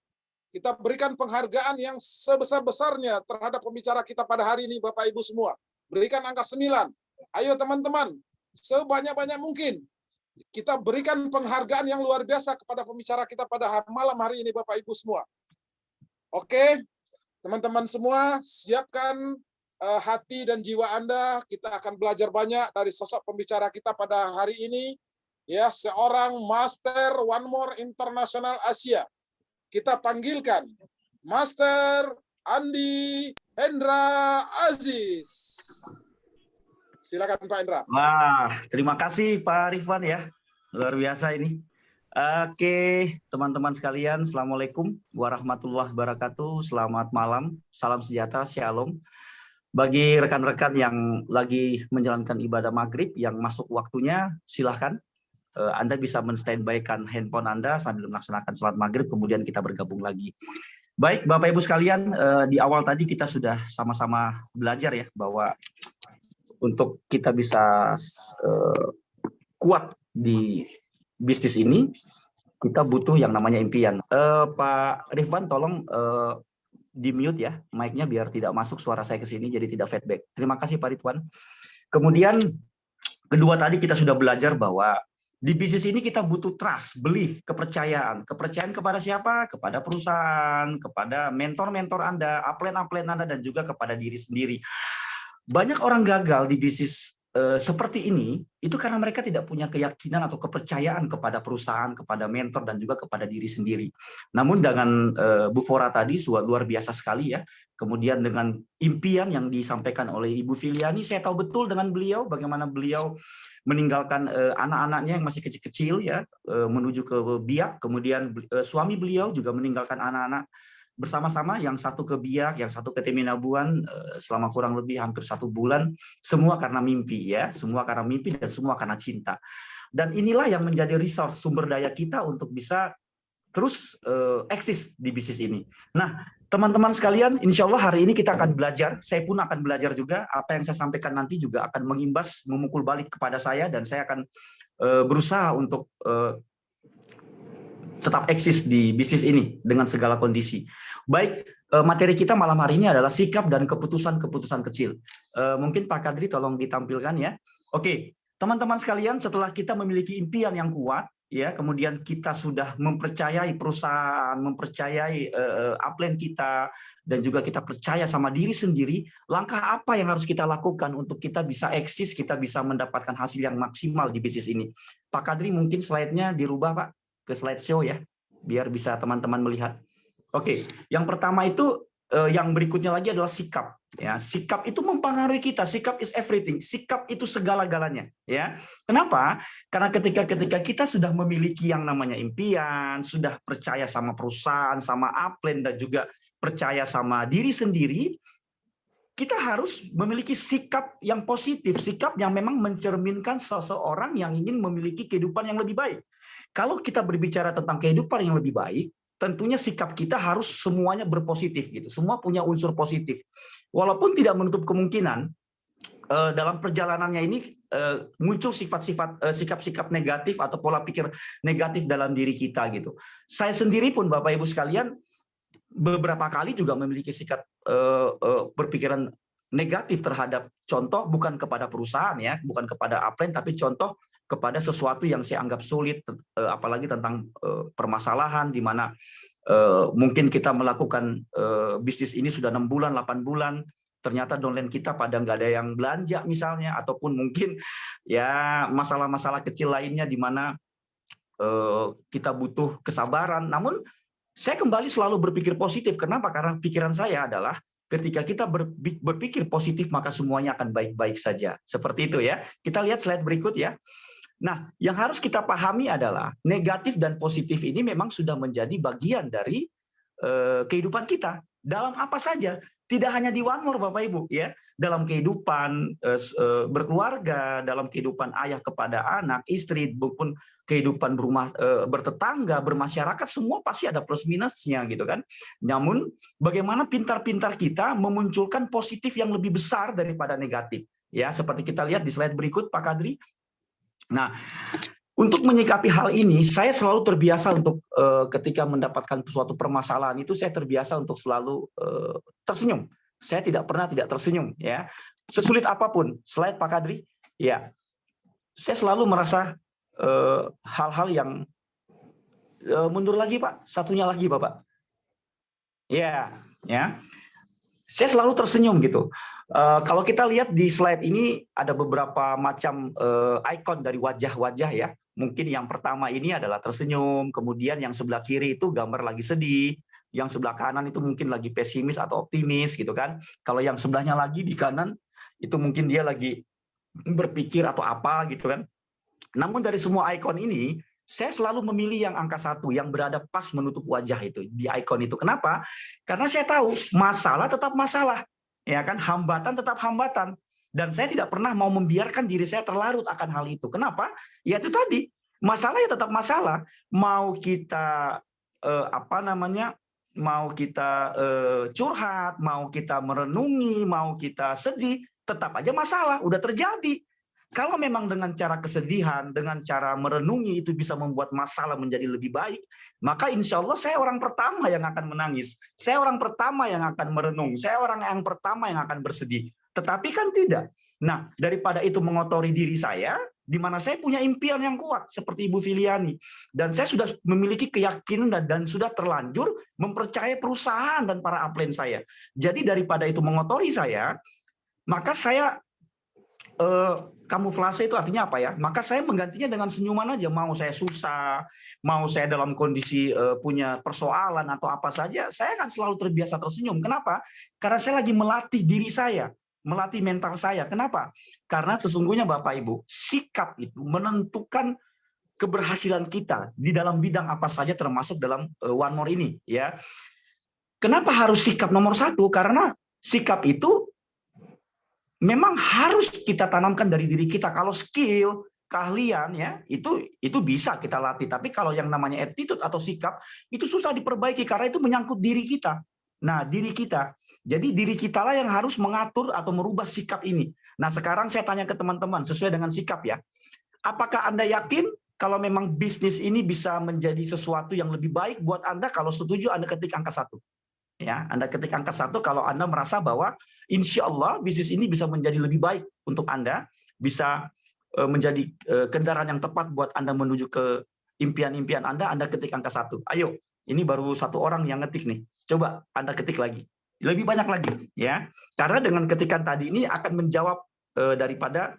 Kita berikan penghargaan yang sebesar-besarnya terhadap pembicara kita pada hari ini, Bapak Ibu semua. Berikan angka 9. Ayo teman-teman, sebanyak-banyak mungkin. Kita berikan penghargaan yang luar biasa kepada pembicara kita pada malam hari ini, Bapak Ibu semua. Oke, teman-teman semua, siapkan hati dan jiwa Anda. Kita akan belajar banyak dari sosok pembicara kita pada hari ini. Ya, seorang Master One More International Asia. Kita panggilkan Master Andi Hendra Aziz. Silakan Pak Hendra. Wah, terima kasih Pak Rifwan ya. Luar biasa ini. Oke, teman-teman sekalian, Assalamualaikum warahmatullahi wabarakatuh. Selamat malam, salam sejahtera, shalom. Bagi rekan-rekan yang lagi menjalankan ibadah maghrib, yang masuk waktunya, silahkan. Anda bisa men-standby-kan handphone Anda sambil melaksanakan sholat maghrib, kemudian kita bergabung lagi. Baik, Bapak Ibu sekalian, di awal tadi kita sudah sama-sama belajar ya, bahwa untuk kita bisa kuat di bisnis ini, kita butuh yang namanya impian. Pak Rifwan, tolong di mute ya, mic-nya biar tidak masuk suara saya ke sini, jadi tidak feedback. Terima kasih Pak Rifwan. Kemudian kedua tadi kita sudah belajar bahwa di bisnis ini kita butuh trust, belief, kepercayaan. Kepercayaan kepada siapa? Kepada perusahaan, kepada mentor-mentor Anda, upline-upline Anda, dan juga kepada diri sendiri. Banyak orang gagal di bisnis seperti ini, itu karena mereka tidak punya keyakinan atau kepercayaan kepada perusahaan, kepada mentor, dan juga kepada diri sendiri. Namun dengan Bu Fora tadi, luar biasa sekali ya. Kemudian dengan impian yang disampaikan oleh Ibu Filiani, saya tahu betul dengan beliau, bagaimana beliau meninggalkan anak-anaknya yang masih kecil-kecil ya, menuju ke Biak. Kemudian suami beliau juga meninggalkan anak-anak bersama-sama, yang satu ke Biak, yang satu ke Teminabuan, selama kurang lebih hampir 1 bulan, semua karena mimpi ya, semua karena mimpi dan semua karena cinta. Dan inilah yang menjadi resource, sumber daya kita untuk bisa terus eksis di bisnis ini. Nah, teman-teman sekalian, insya Allah hari ini kita akan belajar, saya pun akan belajar juga, apa yang saya sampaikan nanti juga akan mengimbas, memukul balik kepada saya, dan saya akan berusaha untuk tetap eksis di bisnis ini dengan segala kondisi. Baik, materi kita malam hari ini adalah sikap dan keputusan-keputusan kecil. Mungkin Pak Kadri tolong ditampilkan ya. Oke, teman-teman sekalian, setelah kita memiliki impian yang kuat, ya, kemudian kita sudah mempercayai perusahaan, mempercayai upline kita, dan juga kita percaya sama diri sendiri, langkah apa yang harus kita lakukan untuk kita bisa eksis, kita bisa mendapatkan hasil yang maksimal di bisnis ini. Pak Kadri, mungkin slide-nya dirubah Pak ke slideshow ya, biar bisa teman-teman melihat. Oke, yang pertama itu, yang berikutnya lagi adalah sikap. Ya, sikap itu mempengaruhi kita. Sikap is everything. Sikap itu segala-galanya. Ya, kenapa? Karena ketika kita sudah memiliki yang namanya impian, sudah percaya sama perusahaan, sama upline, dan juga percaya sama diri sendiri, kita harus memiliki sikap yang positif, sikap yang memang mencerminkan seseorang yang ingin memiliki kehidupan yang lebih baik. Kalau kita berbicara tentang kehidupan yang lebih baik, tentunya sikap kita harus semuanya berpositif gitu. Semua punya unsur positif. Walaupun tidak menutup kemungkinan dalam perjalanannya ini muncul sikap-sikap negatif atau pola pikir negatif dalam diri kita gitu. Saya sendiri pun Bapak Ibu sekalian beberapa kali juga memiliki sikap berpikiran negatif terhadap, contoh bukan kepada perusahaan ya, bukan kepada upline, tapi contoh kepada sesuatu yang saya anggap sulit, apalagi tentang permasalahan di mana mungkin kita melakukan bisnis ini sudah 6 bulan, 8 bulan, ternyata downline kita pada nggak ada yang belanja misalnya, ataupun mungkin ya masalah-masalah kecil lainnya di mana kita butuh kesabaran. Namun saya kembali selalu berpikir positif. Kenapa? Karena pikiran saya adalah ketika kita berpikir positif, maka semuanya akan baik-baik saja. Seperti itu ya. Kita lihat slide berikut ya. Nah, yang harus kita pahami adalah negatif dan positif ini memang sudah menjadi bagian dari kehidupan kita. Dalam apa saja, tidak hanya di one more Bapak Ibu ya. Dalam kehidupan berkeluarga, dalam kehidupan ayah kepada anak, istri, maupun kehidupan rumah bertetangga, bermasyarakat, semua pasti ada plus minusnya gitu kan. Namun bagaimana pintar-pintar kita memunculkan positif yang lebih besar daripada negatif. Ya, seperti kita lihat di slide berikut Pak Kadri. Nah, untuk menyikapi hal ini, saya selalu terbiasa untuk ketika mendapatkan suatu permasalahan itu, saya terbiasa untuk selalu tersenyum. Saya tidak pernah tidak tersenyum, ya. Sesulit apapun, slide Pak Kadri, ya. Saya selalu merasa hal-hal yang mundur lagi Pak, satunya lagi Bapak. Ya, ya. Saya selalu tersenyum gitu. Kalau kita lihat di slide ini ada beberapa macam ikon dari wajah-wajah ya. Mungkin yang pertama ini adalah tersenyum, kemudian yang sebelah kiri itu gambar lagi sedih, yang sebelah kanan itu mungkin lagi pesimis atau optimis gitu kan. Kalau yang sebelahnya lagi di kanan itu mungkin dia lagi berpikir atau apa gitu kan. Namun dari semua ikon ini, saya selalu memilih yang angka 1 yang berada pas menutup wajah itu di ikon itu. Kenapa? Karena saya tahu masalah tetap masalah, ya kan, hambatan tetap hambatan, dan saya tidak pernah mau membiarkan diri saya terlarut akan hal itu. Kenapa? Ya itu tadi, masalah ya tetap masalah. Mau kita mau kita curhat, mau kita merenungi, mau kita sedih, tetap aja masalah udah terjadi. Kalau memang dengan cara kesedihan, dengan cara merenungi itu bisa membuat masalah menjadi lebih baik, maka insya Allah saya orang pertama yang akan menangis. Saya orang pertama yang akan merenung. Saya orang yang pertama yang akan bersedih. Tetapi kan tidak. Nah, daripada itu mengotori diri saya, di mana saya punya impian yang kuat seperti Ibu Filiani, dan saya sudah memiliki keyakinan dan sudah terlanjur mempercayai perusahaan dan para upline saya. Jadi daripada itu mengotori saya, maka saya kamuflase itu artinya apa ya? Maka saya menggantinya dengan senyuman aja. Mau saya susah, mau saya dalam kondisi punya persoalan atau apa saja, saya akan selalu terbiasa tersenyum. Kenapa? Karena saya lagi melatih diri saya, melatih mental saya. Kenapa? Karena sesungguhnya Bapak Ibu, sikap itu menentukan keberhasilan kita di dalam bidang apa saja, termasuk dalam One More ini. Ya, kenapa harus sikap nomor satu? Karena sikap itu memang harus kita tanamkan dari diri kita. Kalau skill, keahlian ya, itu bisa kita latih. Tapi kalau yang namanya attitude atau sikap, itu susah diperbaiki karena itu menyangkut diri kita. Nah, diri kita. Jadi diri kita lah yang harus mengatur atau merubah sikap ini. Nah, sekarang saya tanya ke teman-teman sesuai dengan sikap ya. Apakah Anda yakin kalau memang bisnis ini bisa menjadi sesuatu yang lebih baik buat Anda? Kalau setuju, Anda ketik angka 1. Ya, Anda ketik angka 1 kalau Anda merasa bahwa insya Allah bisnis ini bisa menjadi lebih baik untuk Anda, bisa menjadi kendaraan yang tepat buat Anda menuju ke impian-impian Anda ketik angka 1. Ayo, ini baru 1 orang yang ngetik nih. Coba Anda ketik lagi. Lebih banyak lagi ya. Karena dengan ketikan tadi ini akan menjawab daripada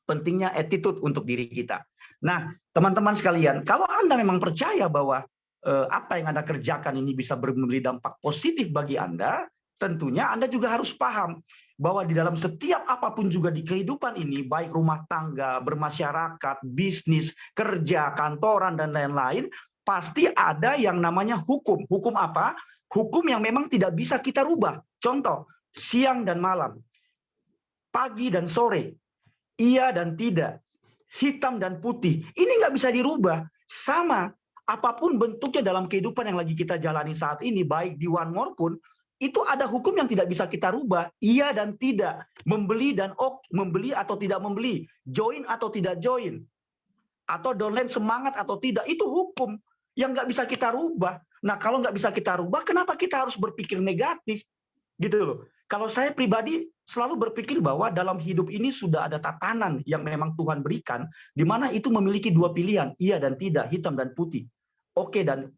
pentingnya attitude untuk diri kita. Nah, teman-teman sekalian, kalau Anda memang percaya bahwa apa yang Anda kerjakan ini bisa memberi dampak positif bagi Anda, tentunya Anda juga harus paham bahwa di dalam setiap apapun juga di kehidupan ini, baik rumah tangga, bermasyarakat, bisnis, kerja, kantoran, dan lain-lain, pasti ada yang namanya hukum. Hukum apa? Hukum yang memang tidak bisa kita rubah. Contoh, siang dan malam, pagi dan sore, iya dan tidak, hitam dan putih. Ini nggak bisa dirubah. Sama, apapun bentuknya dalam kehidupan yang lagi kita jalani saat ini, baik di One More pun, itu ada hukum yang tidak bisa kita rubah. Iya dan tidak, membeli atau tidak membeli, join atau tidak join, atau downline semangat atau tidak, itu hukum yang nggak bisa kita rubah. Nah, kalau nggak bisa kita rubah, kenapa kita harus berpikir negatif? Gitu loh. Kalau saya pribadi selalu berpikir bahwa dalam hidup ini sudah ada tatanan yang memang Tuhan berikan, di mana itu memiliki 2 pilihan, iya dan tidak, hitam dan putih. Oke dan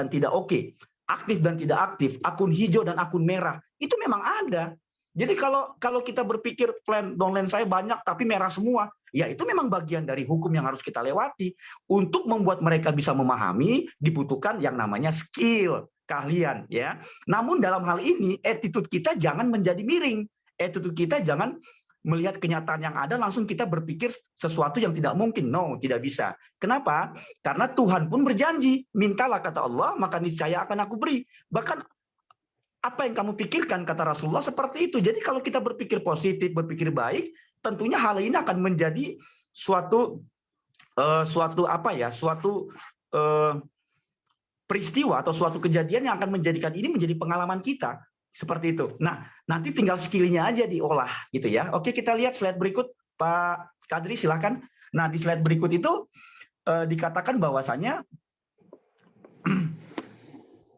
tidak oke, aktif dan tidak aktif, akun hijau dan akun merah, itu memang ada. Jadi kalau kita berpikir plan downline saya banyak tapi merah semua, ya itu memang bagian dari hukum yang harus kita lewati. Untuk membuat mereka bisa memahami, dibutuhkan yang namanya skill, keahlian ya. Namun dalam hal ini attitude kita jangan menjadi miring. Attitude kita jangan melihat kenyataan yang ada langsung kita berpikir sesuatu yang tidak mungkin. No, tidak bisa. Kenapa? Karena Tuhan pun berjanji, mintalah kata Allah, maka niscaya akan aku beri. Bahkan apa yang kamu pikirkan, kata Rasulullah, seperti itu. Jadi kalau kita berpikir positif, berpikir baik, tentunya hal ini akan menjadi suatu peristiwa atau suatu kejadian yang akan menjadikan ini menjadi pengalaman kita. Seperti itu. Nah, nanti tinggal skill-nya aja diolah gitu ya. Oke, kita lihat slide berikut, Pak Kadri, silakan. Nah, di slide berikut itu dikatakan bahwasanya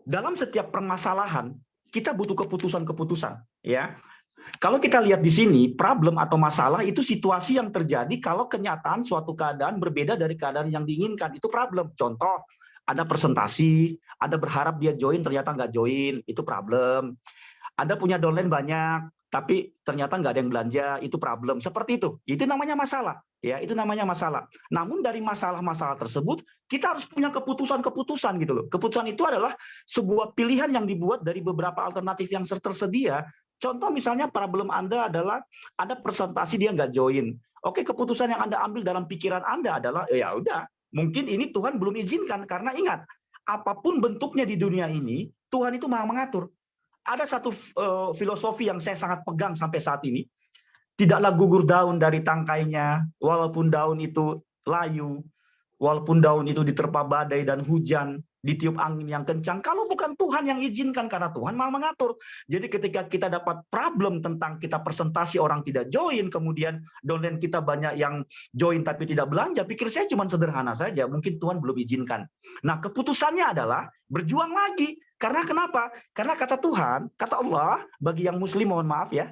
dalam setiap permasalahan kita butuh keputusan-keputusan ya. Kalau kita lihat di sini, problem atau masalah itu situasi yang terjadi kalau kenyataan suatu keadaan berbeda dari keadaan yang diinginkan. Itu problem. Contoh, ada presentasi, ada berharap dia join, ternyata nggak join, itu problem. Ada punya downline banyak, tapi ternyata nggak ada yang belanja, itu problem. Seperti itu namanya masalah. Ya, itu namanya masalah. Namun dari masalah-masalah tersebut, kita harus punya keputusan-keputusan gitu loh. Keputusan itu adalah sebuah pilihan yang dibuat dari beberapa alternatif yang tersedia. Contoh misalnya problem Anda adalah ada presentasi dia nggak join. Oke, keputusan yang Anda ambil dalam pikiran Anda adalah ya udah, mungkin ini Tuhan belum izinkan, karena ingat, apapun bentuknya di dunia ini, Tuhan itu Maha mengatur. Ada satu filosofi yang saya sangat pegang sampai saat ini. Tidaklah gugur daun dari tangkainya, walaupun daun itu layu, walaupun daun itu diterpa badai dan hujan, ditiup angin yang kencang, kalau bukan Tuhan yang izinkan, karena Tuhan Maha mengatur. Jadi ketika kita dapat problem tentang kita presentasi orang tidak join, kemudian downline kita banyak yang join tapi tidak belanja, pikir saya cuma sederhana saja, mungkin Tuhan belum izinkan. Nah, keputusannya adalah berjuang lagi. Karena kenapa? Karena kata Tuhan, kata Allah, bagi yang muslim mohon maaf ya,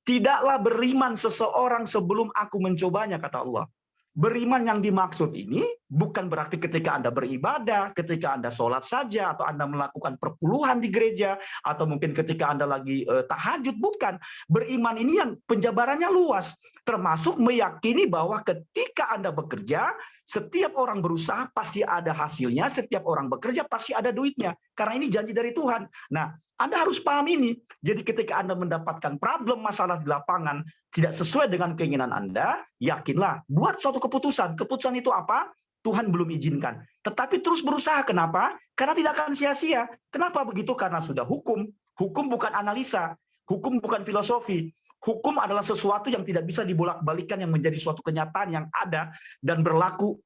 Tidaklah beriman seseorang sebelum aku mencobanya, kata Allah. Beriman yang dimaksud ini bukan berarti ketika Anda beribadah, ketika Anda sholat saja, atau Anda melakukan perpuluhan di gereja, atau mungkin ketika Anda lagi tahajud, bukan. Beriman ini yang penjabarannya luas, termasuk meyakini bahwa ketika Anda bekerja, setiap orang berusaha pasti ada hasilnya, setiap orang bekerja pasti ada duitnya, karena ini janji dari Tuhan. Nah, Anda harus paham ini. Jadi ketika Anda mendapatkan problem masalah di lapangan, tidak sesuai dengan keinginan Anda, yakinlah, buat suatu keputusan. Keputusan itu apa? Tuhan belum izinkan. Tetapi terus berusaha. Kenapa? Karena tidak akan sia-sia. Kenapa begitu? Karena sudah hukum. Hukum bukan analisa. Hukum bukan filosofi. Hukum adalah sesuatu yang tidak bisa dibolak-balikan, yang menjadi suatu kenyataan yang ada dan berlaku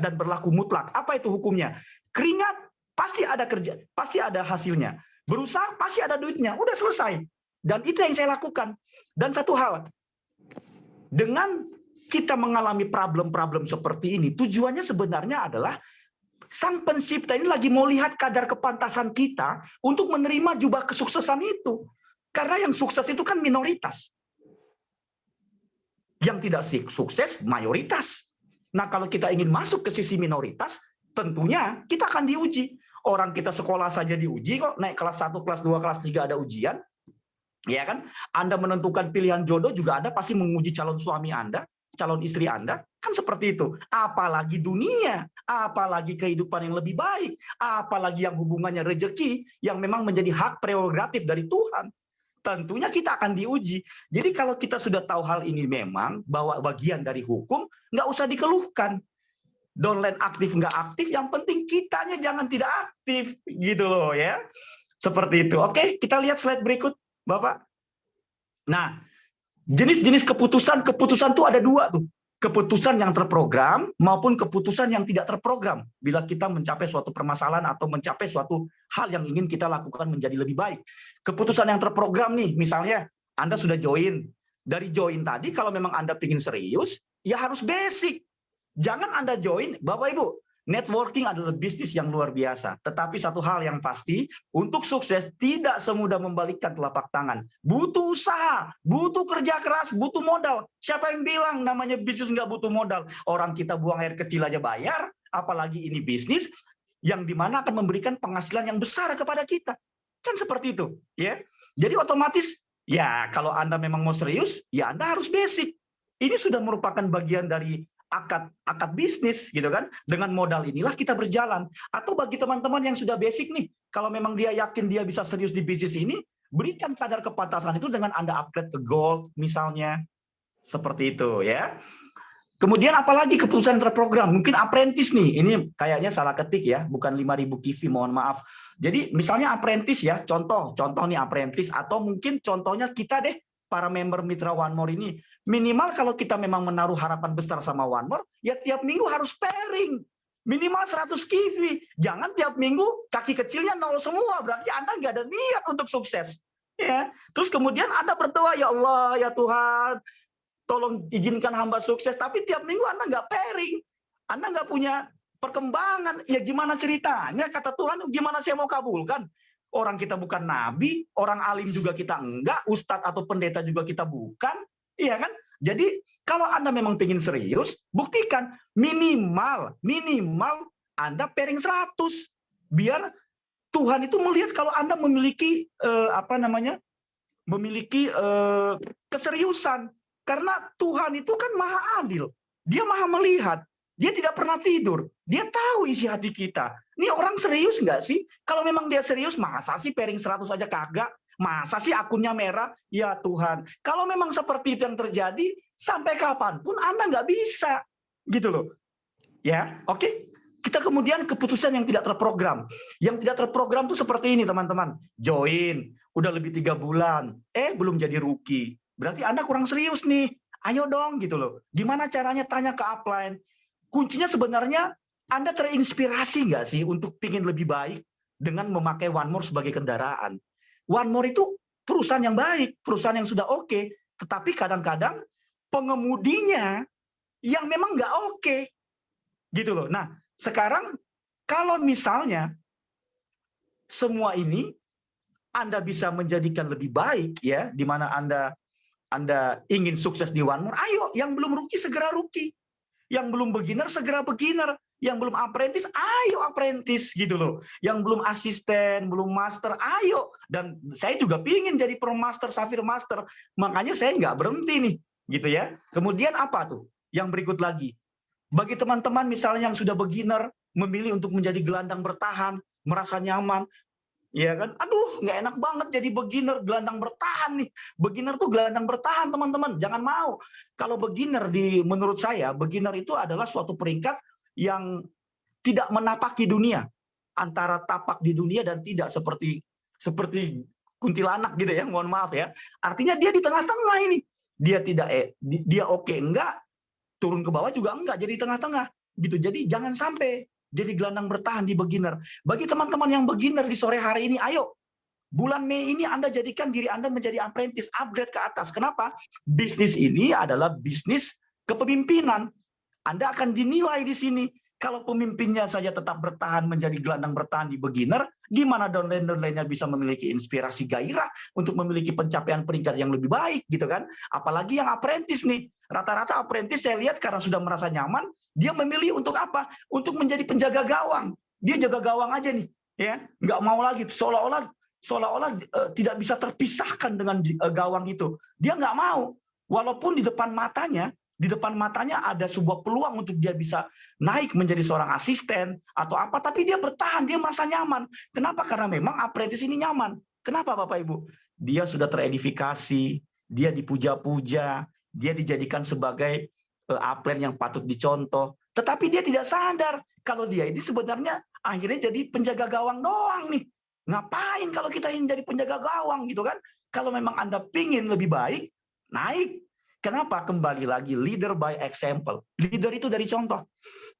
dan berlaku mutlak. Apa itu hukumnya? Keringat pasti ada kerja, pasti ada hasilnya. Berusaha pasti ada duitnya. Udah selesai. Dan itu yang saya lakukan. Dan satu hal, dengan kita mengalami problem-problem seperti ini, tujuannya sebenarnya adalah Sang Pencipta ini lagi mau lihat kadar kepantasan kita untuk menerima jubah kesuksesan itu. Karena yang sukses itu kan minoritas. Yang tidak sukses mayoritas. Nah, kalau kita ingin masuk ke sisi minoritas, tentunya kita akan diuji. Orang kita sekolah saja diuji kok, naik kelas 1, kelas 2, kelas 3 ada ujian. Ya kan? Anda menentukan pilihan jodoh juga Anda pasti menguji calon suami Anda, calon istri Anda, kan seperti itu. Apalagi dunia, apalagi kehidupan yang lebih baik, apalagi yang hubungannya rezeki yang memang menjadi hak prerogatif dari Tuhan. Tentunya kita akan diuji. Jadi kalau kita sudah tahu hal ini memang bahwa bagian dari hukum, nggak usah dikeluhkan. Downline aktif nggak aktif, yang penting kitanya jangan tidak aktif, gitu loh ya. Seperti itu. Oke, kita lihat slide berikut, Bapak. Nah, jenis-jenis keputusan itu ada dua tuh. Keputusan yang terprogram maupun keputusan yang tidak terprogram. Bila kita mencapai suatu permasalahan atau mencapai suatu hal yang ingin kita lakukan menjadi lebih baik. Keputusan yang terprogram nih, misalnya Anda sudah join. Dari join tadi, kalau memang Anda ingin serius, ya harus basic. Jangan Anda join, Bapak Ibu, networking adalah bisnis yang luar biasa. Tetapi satu hal yang pasti, untuk sukses tidak semudah membalikkan telapak tangan. Butuh usaha, butuh kerja keras, butuh modal. Siapa yang bilang namanya bisnis nggak butuh modal? Orang kita buang air kecil aja bayar, apalagi ini bisnis yang dimana akan memberikan penghasilan yang besar kepada kita. Kan seperti itu, ya. Jadi otomatis, ya kalau Anda memang mau serius, ya Anda harus basic. Ini sudah merupakan bagian dari akad bisnis gitu kan. Dengan modal inilah kita berjalan. Atau bagi teman-teman yang sudah basic nih, kalau memang dia yakin dia bisa serius di bisnis ini, berikan kadar kepantasan itu dengan Anda upgrade ke gold misalnya. Seperti itu ya. Kemudian apalagi keputusan terprogram, mungkin apprentice nih. Ini kayaknya salah ketik ya, bukan 5.000 kivi, mohon maaf. Jadi misalnya apprentice ya, contoh nih apprentice, atau mungkin contohnya kita deh, para member Mitra One More ini. Minimal kalau kita memang menaruh harapan besar sama One More, ya tiap minggu harus pairing. Minimal 100 kivi. Jangan tiap minggu kaki kecilnya 0 semua, berarti Anda nggak ada niat untuk sukses. Ya. Terus kemudian Anda berdoa, ya Allah, ya Tuhan, tolong izinkan hamba sukses, tapi tiap minggu Anda nggak pairing. Anda nggak punya perkembangan. Ya gimana ceritanya? Kata Tuhan, gimana saya mau kabulkan? Orang kita bukan nabi, orang alim juga kita enggak, ustadz atau pendeta juga kita bukan. Iya kan? Jadi kalau Anda memang pengen serius, buktikan minimal Anda pairing 100. Biar Tuhan itu melihat kalau Anda memiliki keseriusan. Karena Tuhan itu kan maha adil. Dia maha melihat. Dia tidak pernah tidur. Dia tahu isi hati kita. Ini orang serius nggak sih? Kalau memang dia serius, masa sih pairing 100 aja kagak? Masa sih akunnya merah? Ya Tuhan, kalau memang seperti itu yang terjadi, sampai kapanpun Anda nggak bisa. Gitu loh. Ya, oke. Kita kemudian keputusan yang tidak terprogram. Yang tidak terprogram itu seperti ini, teman-teman. Join, udah lebih 3 bulan. Belum jadi rookie. Berarti Anda kurang serius nih. Ayo dong, gitu loh. Gimana caranya? Tanya ke upline. Kuncinya sebenarnya, Anda terinspirasi nggak sih untuk pingin lebih baik dengan memakai One More sebagai kendaraan? One More itu perusahaan yang baik, perusahaan yang sudah oke, tetapi kadang-kadang pengemudinya yang memang nggak oke, gitu loh. Nah, sekarang kalau misalnya semua ini Anda bisa menjadikan lebih baik, ya, di mana Anda ingin sukses di One More, ayo, yang belum rookie segera rookie. Yang belum beginner segera beginner, yang belum apprentice ayo apprentice gitu loh. Yang belum asisten, belum master, ayo. Dan saya juga pingin jadi pro master, Sapphire master. Makanya saya nggak berhenti nih, gitu ya. Kemudian apa tuh? Yang berikut lagi. Bagi teman-teman misalnya yang sudah beginner, memilih untuk menjadi gelandang bertahan, merasa nyaman, ya kan? Aduh, nggak enak banget jadi beginner, gelandang bertahan nih. Beginner tuh gelandang bertahan, teman-teman. Jangan mau. Kalau beginner, menurut saya, beginner itu adalah suatu peringkat yang tidak menapaki dunia. Antara tapak di dunia dan tidak, seperti kuntilanak gitu ya, mohon maaf ya. Artinya dia di tengah-tengah ini. Dia dia oke enggak, turun ke bawah juga enggak, jadi tengah-tengah gitu. Jadi jangan sampai jadi gelandang bertahan di beginner. Bagi teman-teman yang beginner di sore hari ini, ayo, bulan Mei ini Anda jadikan diri Anda menjadi apprentice, upgrade ke atas. Kenapa? Bisnis ini adalah bisnis kepemimpinan. Anda akan dinilai di sini. Kalau pemimpinnya saja tetap bertahan menjadi gelandang bertahan di beginner, gimana downline-downline-nya bisa memiliki inspirasi gairah untuk memiliki pencapaian peringkat yang lebih baik, gitu kan? Apalagi yang apprentice nih. Rata-rata apprentice saya lihat karena sudah merasa nyaman, dia memilih untuk apa? Untuk menjadi penjaga gawang. Dia jaga gawang aja nih, ya, nggak mau lagi, seolah-olah tidak bisa terpisahkan dengan gawang itu. Dia nggak mau, walaupun di depan matanya ada sebuah peluang untuk dia bisa naik menjadi seorang asisten atau apa, tapi dia bertahan, dia merasa nyaman. Kenapa? Karena memang apprentice ini nyaman. Kenapa Bapak Ibu? Dia sudah teredifikasi, dia dipuja-puja, dia dijadikan sebagai upline yang patut dicontoh, tetapi dia tidak sadar kalau dia ini sebenarnya akhirnya jadi penjaga gawang doang nih. Ngapain kalau kita ingin jadi penjaga gawang gitu kan? Kalau memang Anda pingin lebih baik, naik. Kenapa? Kembali lagi, leader by example. Leader itu dari contoh.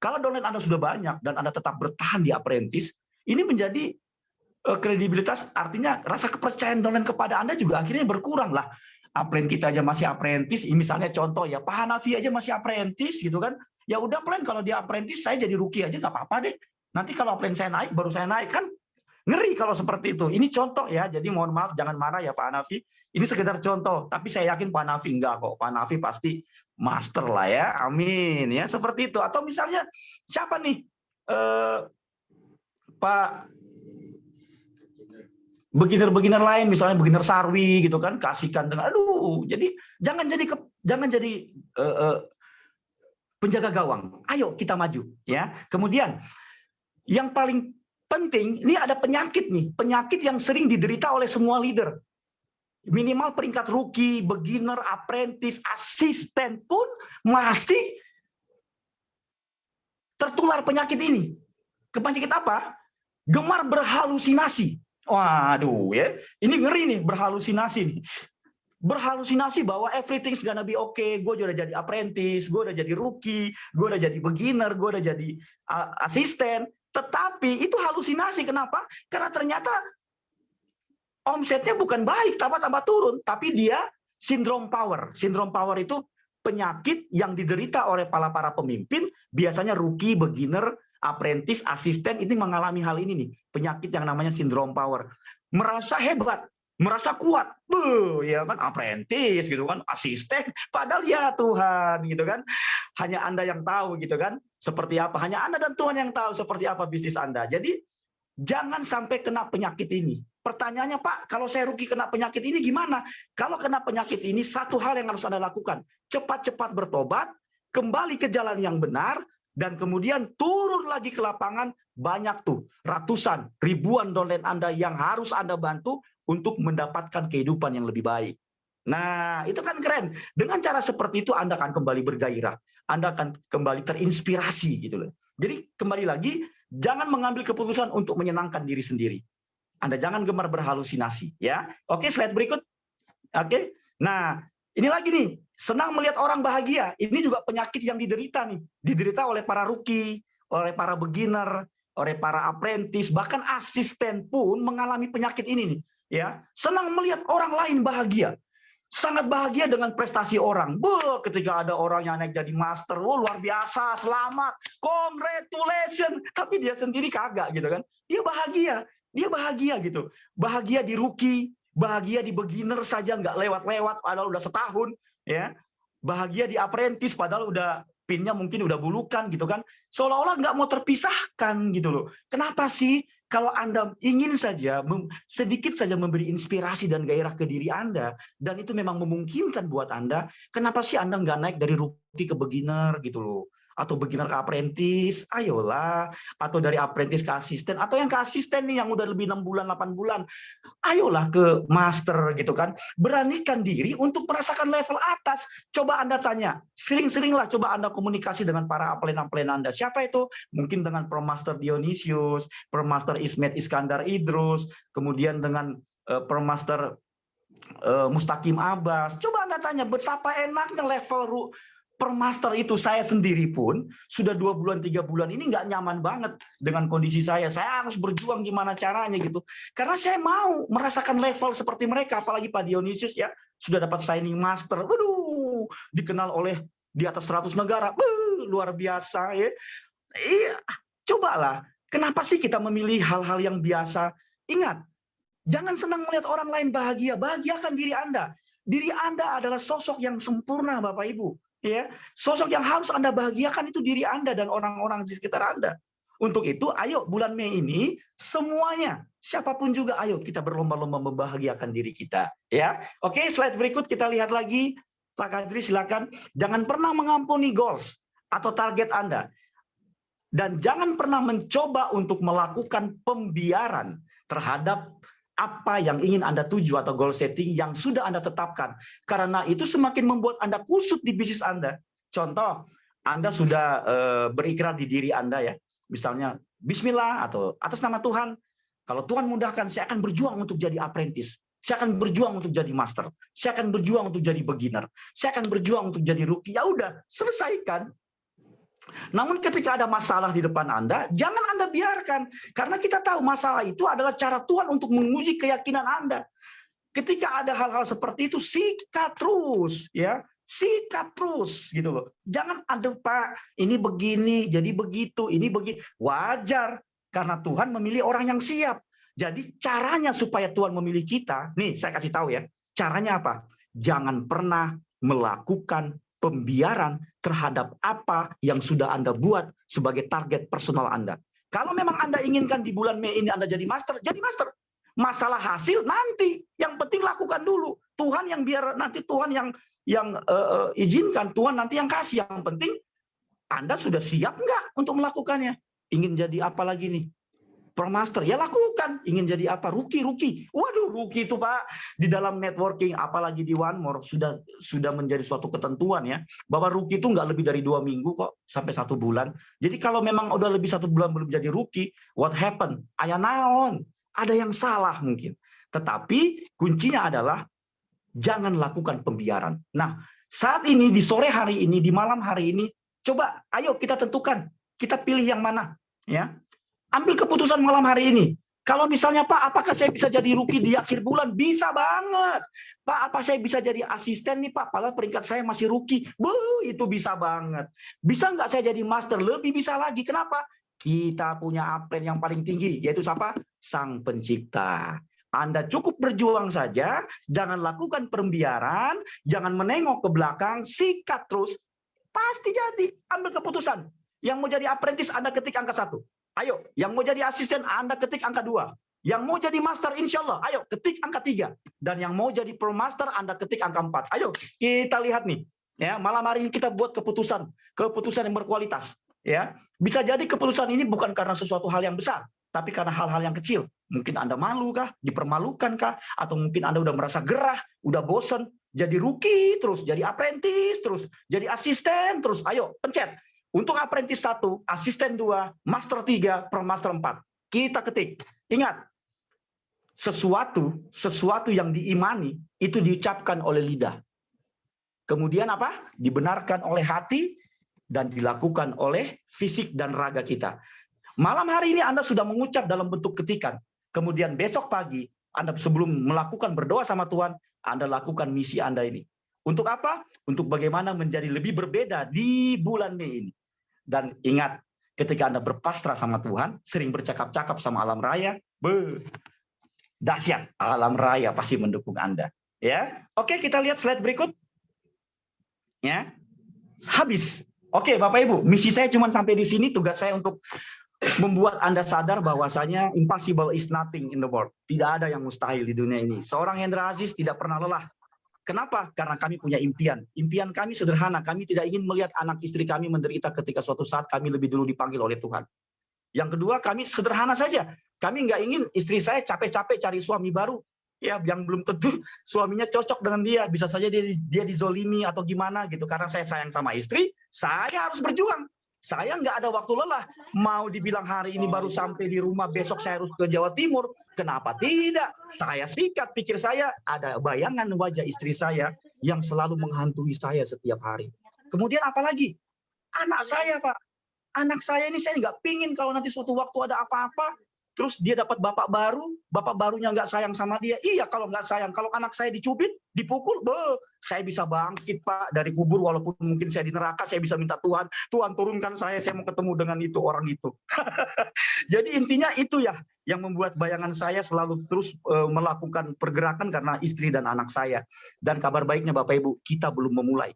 Kalau downline Anda sudah banyak dan Anda tetap bertahan di apprentice, ini menjadi kredibilitas, artinya rasa kepercayaan downline kepada Anda juga akhirnya berkurang lah. Upline kita aja masih apprentice, misalnya contoh ya, Pak Hanafi aja masih apprentice gitu kan. Ya udah plan, kalau dia apprentice saya jadi rookie aja nggak apa-apa deh. Nanti kalau upline saya naik, baru saya naik kan. Ngeri kalau seperti itu. Ini contoh ya, jadi mohon maaf, jangan marah ya Pak Hanafi. Ini sekedar contoh, tapi saya yakin Pak Hanafi enggak kok. Pak Hanafi pasti master lah ya, amin ya, seperti itu. Atau misalnya siapa nih, Pak beginner lain, misalnya beginner Sarwi gitu kan, kasihkan dengan, aduh, jadi jangan jadi penjaga gawang. Ayo kita maju ya. Kemudian yang paling penting, ini ada penyakit nih, penyakit yang sering diderita oleh semua leader. Minimal peringkat rookie, beginner, apprentice, asisten pun masih tertular penyakit ini. Penyakit apa? Gemar berhalusinasi. Waduh ya, ini ngeri nih, berhalusinasi nih. Berhalusinasi bahwa everything's gonna be okay, gue udah jadi apprentice, gue udah jadi rookie, gue udah jadi beginner, gue udah jadi asisten. Tetapi itu halusinasi, kenapa? Karena ternyata omsetnya bukan baik, tambah turun, tapi dia sindrom power. Sindrom power itu penyakit yang diderita oleh para pemimpin, biasanya rookie, beginner, apprentice, asisten, ini mengalami hal ini nih, penyakit yang namanya sindrom power. Merasa hebat, merasa kuat, ya kan, apprentice gitu kan, asisten, padahal ya Tuhan gitu kan, hanya Anda yang tahu gitu kan, seperti apa, hanya Anda dan Tuhan yang tahu seperti apa bisnis Anda. Jadi jangan sampai kena penyakit ini. Pertanyaannya, Pak, kalau saya rookie kena penyakit ini gimana? Kalau kena penyakit ini, satu hal yang harus Anda lakukan, cepat-cepat bertobat, kembali ke jalan yang benar, dan kemudian turun lagi ke lapangan. Banyak tuh, ratusan, ribuan downline Anda yang harus Anda bantu untuk mendapatkan kehidupan yang lebih baik. Nah, itu kan keren. Dengan cara seperti itu Anda akan kembali bergairah. Anda akan kembali terinspirasi gitu loh. Jadi kembali lagi, jangan mengambil keputusan untuk menyenangkan diri sendiri. Anda jangan gemar berhalusinasi ya. Oke, slide berikut. Oke. Nah, ini lagi nih, senang melihat orang bahagia. Ini juga penyakit yang diderita nih. Diderita oleh para rookie, oleh para beginner, oleh para apprentice, bahkan asisten pun mengalami penyakit ini nih. Ya, senang melihat orang lain bahagia. Sangat bahagia dengan prestasi orang. Ketika ada orang yang naik jadi master, luar biasa, selamat, congratulations. Tapi dia sendiri kagak gitu kan. Dia bahagia. Dia bahagia gitu. Bahagia di rookie, bahagia di beginner saja nggak lewat-lewat padahal udah setahun, ya. Bahagia di apprentice padahal udah pinnya mungkin udah bulukan gitu kan. Seolah-olah nggak mau terpisahkan gitu loh. Kenapa sih? Kalau Anda ingin saja sedikit saja memberi inspirasi dan gairah ke diri Anda, dan itu memang memungkinkan buat Anda, kenapa sih Anda nggak naik dari rookie ke beginner gitu loh? Atau beginner ke apprentice, ayolah. Atau dari apprentice ke asisten, atau yang ke asisten nih yang udah lebih 6 bulan, 8 bulan, ayolah ke master gitu kan. Beranikan diri untuk merasakan level atas. Coba Anda tanya, sering-seringlah coba Anda komunikasi dengan para upline Anda. Siapa itu? Mungkin dengan Promaster Dionysius, Promaster Ismet Iskandar Idrus, kemudian dengan Promaster Mustaqim Abbas. Coba Anda tanya, betapa enaknya level Permaster itu. Saya sendiri pun sudah 2 bulan 3 bulan ini nggak nyaman banget dengan kondisi saya. Saya harus berjuang gimana caranya gitu. Karena saya mau merasakan level seperti mereka. Apalagi Pak Dionysius ya sudah dapat signing master. Waduh, dikenal oleh di atas 100 negara. Luar biasa ya. Iya, cobalah. Kenapa sih kita memilih hal-hal yang biasa? Ingat, jangan senang melihat orang lain bahagia. Bahagiakan diri Anda. Diri Anda adalah sosok yang sempurna, Bapak Ibu. Ya, sosok yang harus Anda bahagiakan itu diri Anda dan orang-orang di sekitar Anda. Untuk itu, ayo bulan Mei ini semuanya, siapapun juga, ayo kita berlomba-lomba membahagiakan diri kita. Ya, oke, slide berikut kita lihat lagi, Pak Kadri silakan. Jangan pernah mengampuni goals atau target Anda, dan jangan pernah mencoba untuk melakukan pembiaran terhadap apa yang ingin Anda tuju atau goal setting yang sudah Anda tetapkan. Karena itu semakin membuat Anda kusut di bisnis Anda. Contoh, Anda sudah berikrar di diri Anda ya. Misalnya, bismillah atau atas nama Tuhan, kalau Tuhan mudahkan, saya akan berjuang untuk jadi apprentice. Saya akan berjuang untuk jadi master. Saya akan berjuang untuk jadi beginner. Saya akan berjuang untuk jadi rookie. Ya udah, selesaikan. Namun ketika ada masalah di depan Anda, jangan Anda biarkan. Karena kita tahu masalah itu adalah cara Tuhan untuk menguji keyakinan Anda. Ketika ada hal-hal seperti itu, sikat terus. Ya, sikat terus gitu loh. Jangan, aduh Pak, ini begini, jadi begitu, ini begini. Wajar, karena Tuhan memilih orang yang siap. Jadi caranya supaya Tuhan memilih kita, nih saya kasih tahu ya, caranya apa? Jangan pernah melakukan pembiaran terhadap apa yang sudah Anda buat sebagai target personal Anda. Kalau memang Anda inginkan di bulan Mei ini Anda jadi master, jadi master. Masalah hasil nanti, yang penting lakukan dulu. Tuhan yang biar nanti Tuhan yang izinkan, Tuhan nanti yang kasih. Yang penting Anda sudah siap nggak untuk melakukannya? Ingin jadi apa lagi nih? Permaster, ya lakukan. Ingin jadi apa? Rookie. Waduh, rookie itu Pak, di dalam networking, apalagi di One More, sudah menjadi suatu ketentuan ya, bahwa rookie itu nggak lebih dari 2 minggu kok, sampai 1 bulan. Jadi kalau memang udah lebih 1 bulan belum jadi rookie, what happened? Aya naon? Ada yang salah mungkin. Tetapi kuncinya adalah, jangan lakukan pembiaran. Nah, saat ini, di sore hari ini, di malam hari ini, coba, ayo kita tentukan, kita pilih yang mana. Ya. Ambil keputusan malam hari ini. Kalau misalnya, Pak, apakah saya bisa jadi rookie di akhir bulan? Bisa banget. Pak, apa saya bisa jadi asisten nih, Pak? Padahal peringkat saya masih rookie. Itu bisa banget. Bisa nggak saya jadi master? Lebih bisa lagi. Kenapa? Kita punya upline yang paling tinggi, yaitu siapa? Sang Pencipta. Anda cukup berjuang saja, jangan lakukan pembiaran, jangan menengok ke belakang, sikat terus. Pasti jadi. Ambil keputusan. Yang mau jadi apprentice, Anda ketik angka 1. Ayo, yang mau jadi asisten, Anda ketik angka 2. Yang mau jadi master, insya Allah, ayo ketik angka 3. Dan yang mau jadi pro master, Anda ketik angka 4. Ayo, kita lihat nih. Ya, malam hari ini kita buat keputusan yang berkualitas. Ya, bisa jadi keputusan ini bukan karena sesuatu hal yang besar, tapi karena hal-hal yang kecil. Mungkin Anda malu kah, dipermalukan kah, atau mungkin Anda udah merasa gerah, udah bosen, jadi rookie, terus jadi apprentice, terus jadi asisten, terus ayo pencet. Untuk apprentice 1, asisten 2, master 3, permaster 4. Kita ketik. Ingat, sesuatu yang diimani itu diucapkan oleh lidah. Kemudian apa? Dibenarkan oleh hati dan dilakukan oleh fisik dan raga kita. Malam hari ini Anda sudah mengucap dalam bentuk ketikan. Kemudian besok pagi, Anda sebelum melakukan berdoa sama Tuhan, Anda lakukan misi Anda ini. Untuk apa? Untuk bagaimana menjadi lebih berbeda di bulan Mei ini. Dan ingat, ketika Anda berpasrah sama Tuhan, sering bercakap-cakap sama alam raya, dahsyat, alam raya pasti mendukung Anda. Ya, oke, kita lihat slide berikut. Ya, habis. Oke, Bapak Ibu, misi saya cuma sampai di sini. Tugas saya untuk membuat Anda sadar bahwasanya impossible is nothing in the world. Tidak ada yang mustahil di dunia ini. Seorang Hendra Aziz tidak pernah lelah. Kenapa? Karena kami punya impian. Impian kami sederhana. Kami tidak ingin melihat anak istri kami menderita ketika suatu saat kami lebih dulu dipanggil oleh Tuhan. Yang kedua, kami sederhana saja. Kami nggak ingin istri saya capek-capek cari suami baru. Ya, yang belum tentu suaminya cocok dengan dia. Bisa saja dia dizolimi atau gimana gitu. Karena saya sayang sama istri, saya harus berjuang. Saya nggak ada waktu lelah. Mau dibilang hari ini baru sampai di rumah, besok saya harus ke Jawa Timur. Kenapa tidak? Saya sikat, pikir saya ada bayangan wajah istri saya yang selalu menghantui saya setiap hari. Kemudian apalagi? Anak saya, Pak. Anak saya ini saya nggak pingin kalau nanti suatu waktu ada apa-apa, terus dia dapat bapak barunya nggak sayang sama dia. Iya, kalau nggak sayang, kalau anak saya dicubit, dipukul, saya bisa bangkit, Pak, dari kubur. Walaupun mungkin saya di neraka, saya bisa minta Tuhan turunkan saya mau ketemu dengan itu orang itu. Jadi intinya itu ya, yang membuat bayangan saya selalu terus melakukan pergerakan karena istri dan anak saya. Dan kabar baiknya Bapak Ibu, kita belum memulai.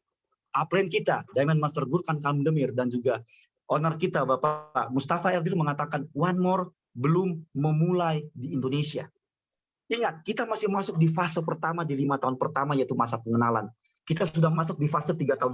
Upline kita, Diamond Master Gurkan Kamdemir, dan juga owner kita Bapak Mustafa Erdil mengatakan one more belum memulai di Indonesia. Ingat, kita masih masuk di fase pertama di 5 tahun pertama, yaitu masa pengenalan. Kita sudah masuk di fase 3,5 tahun.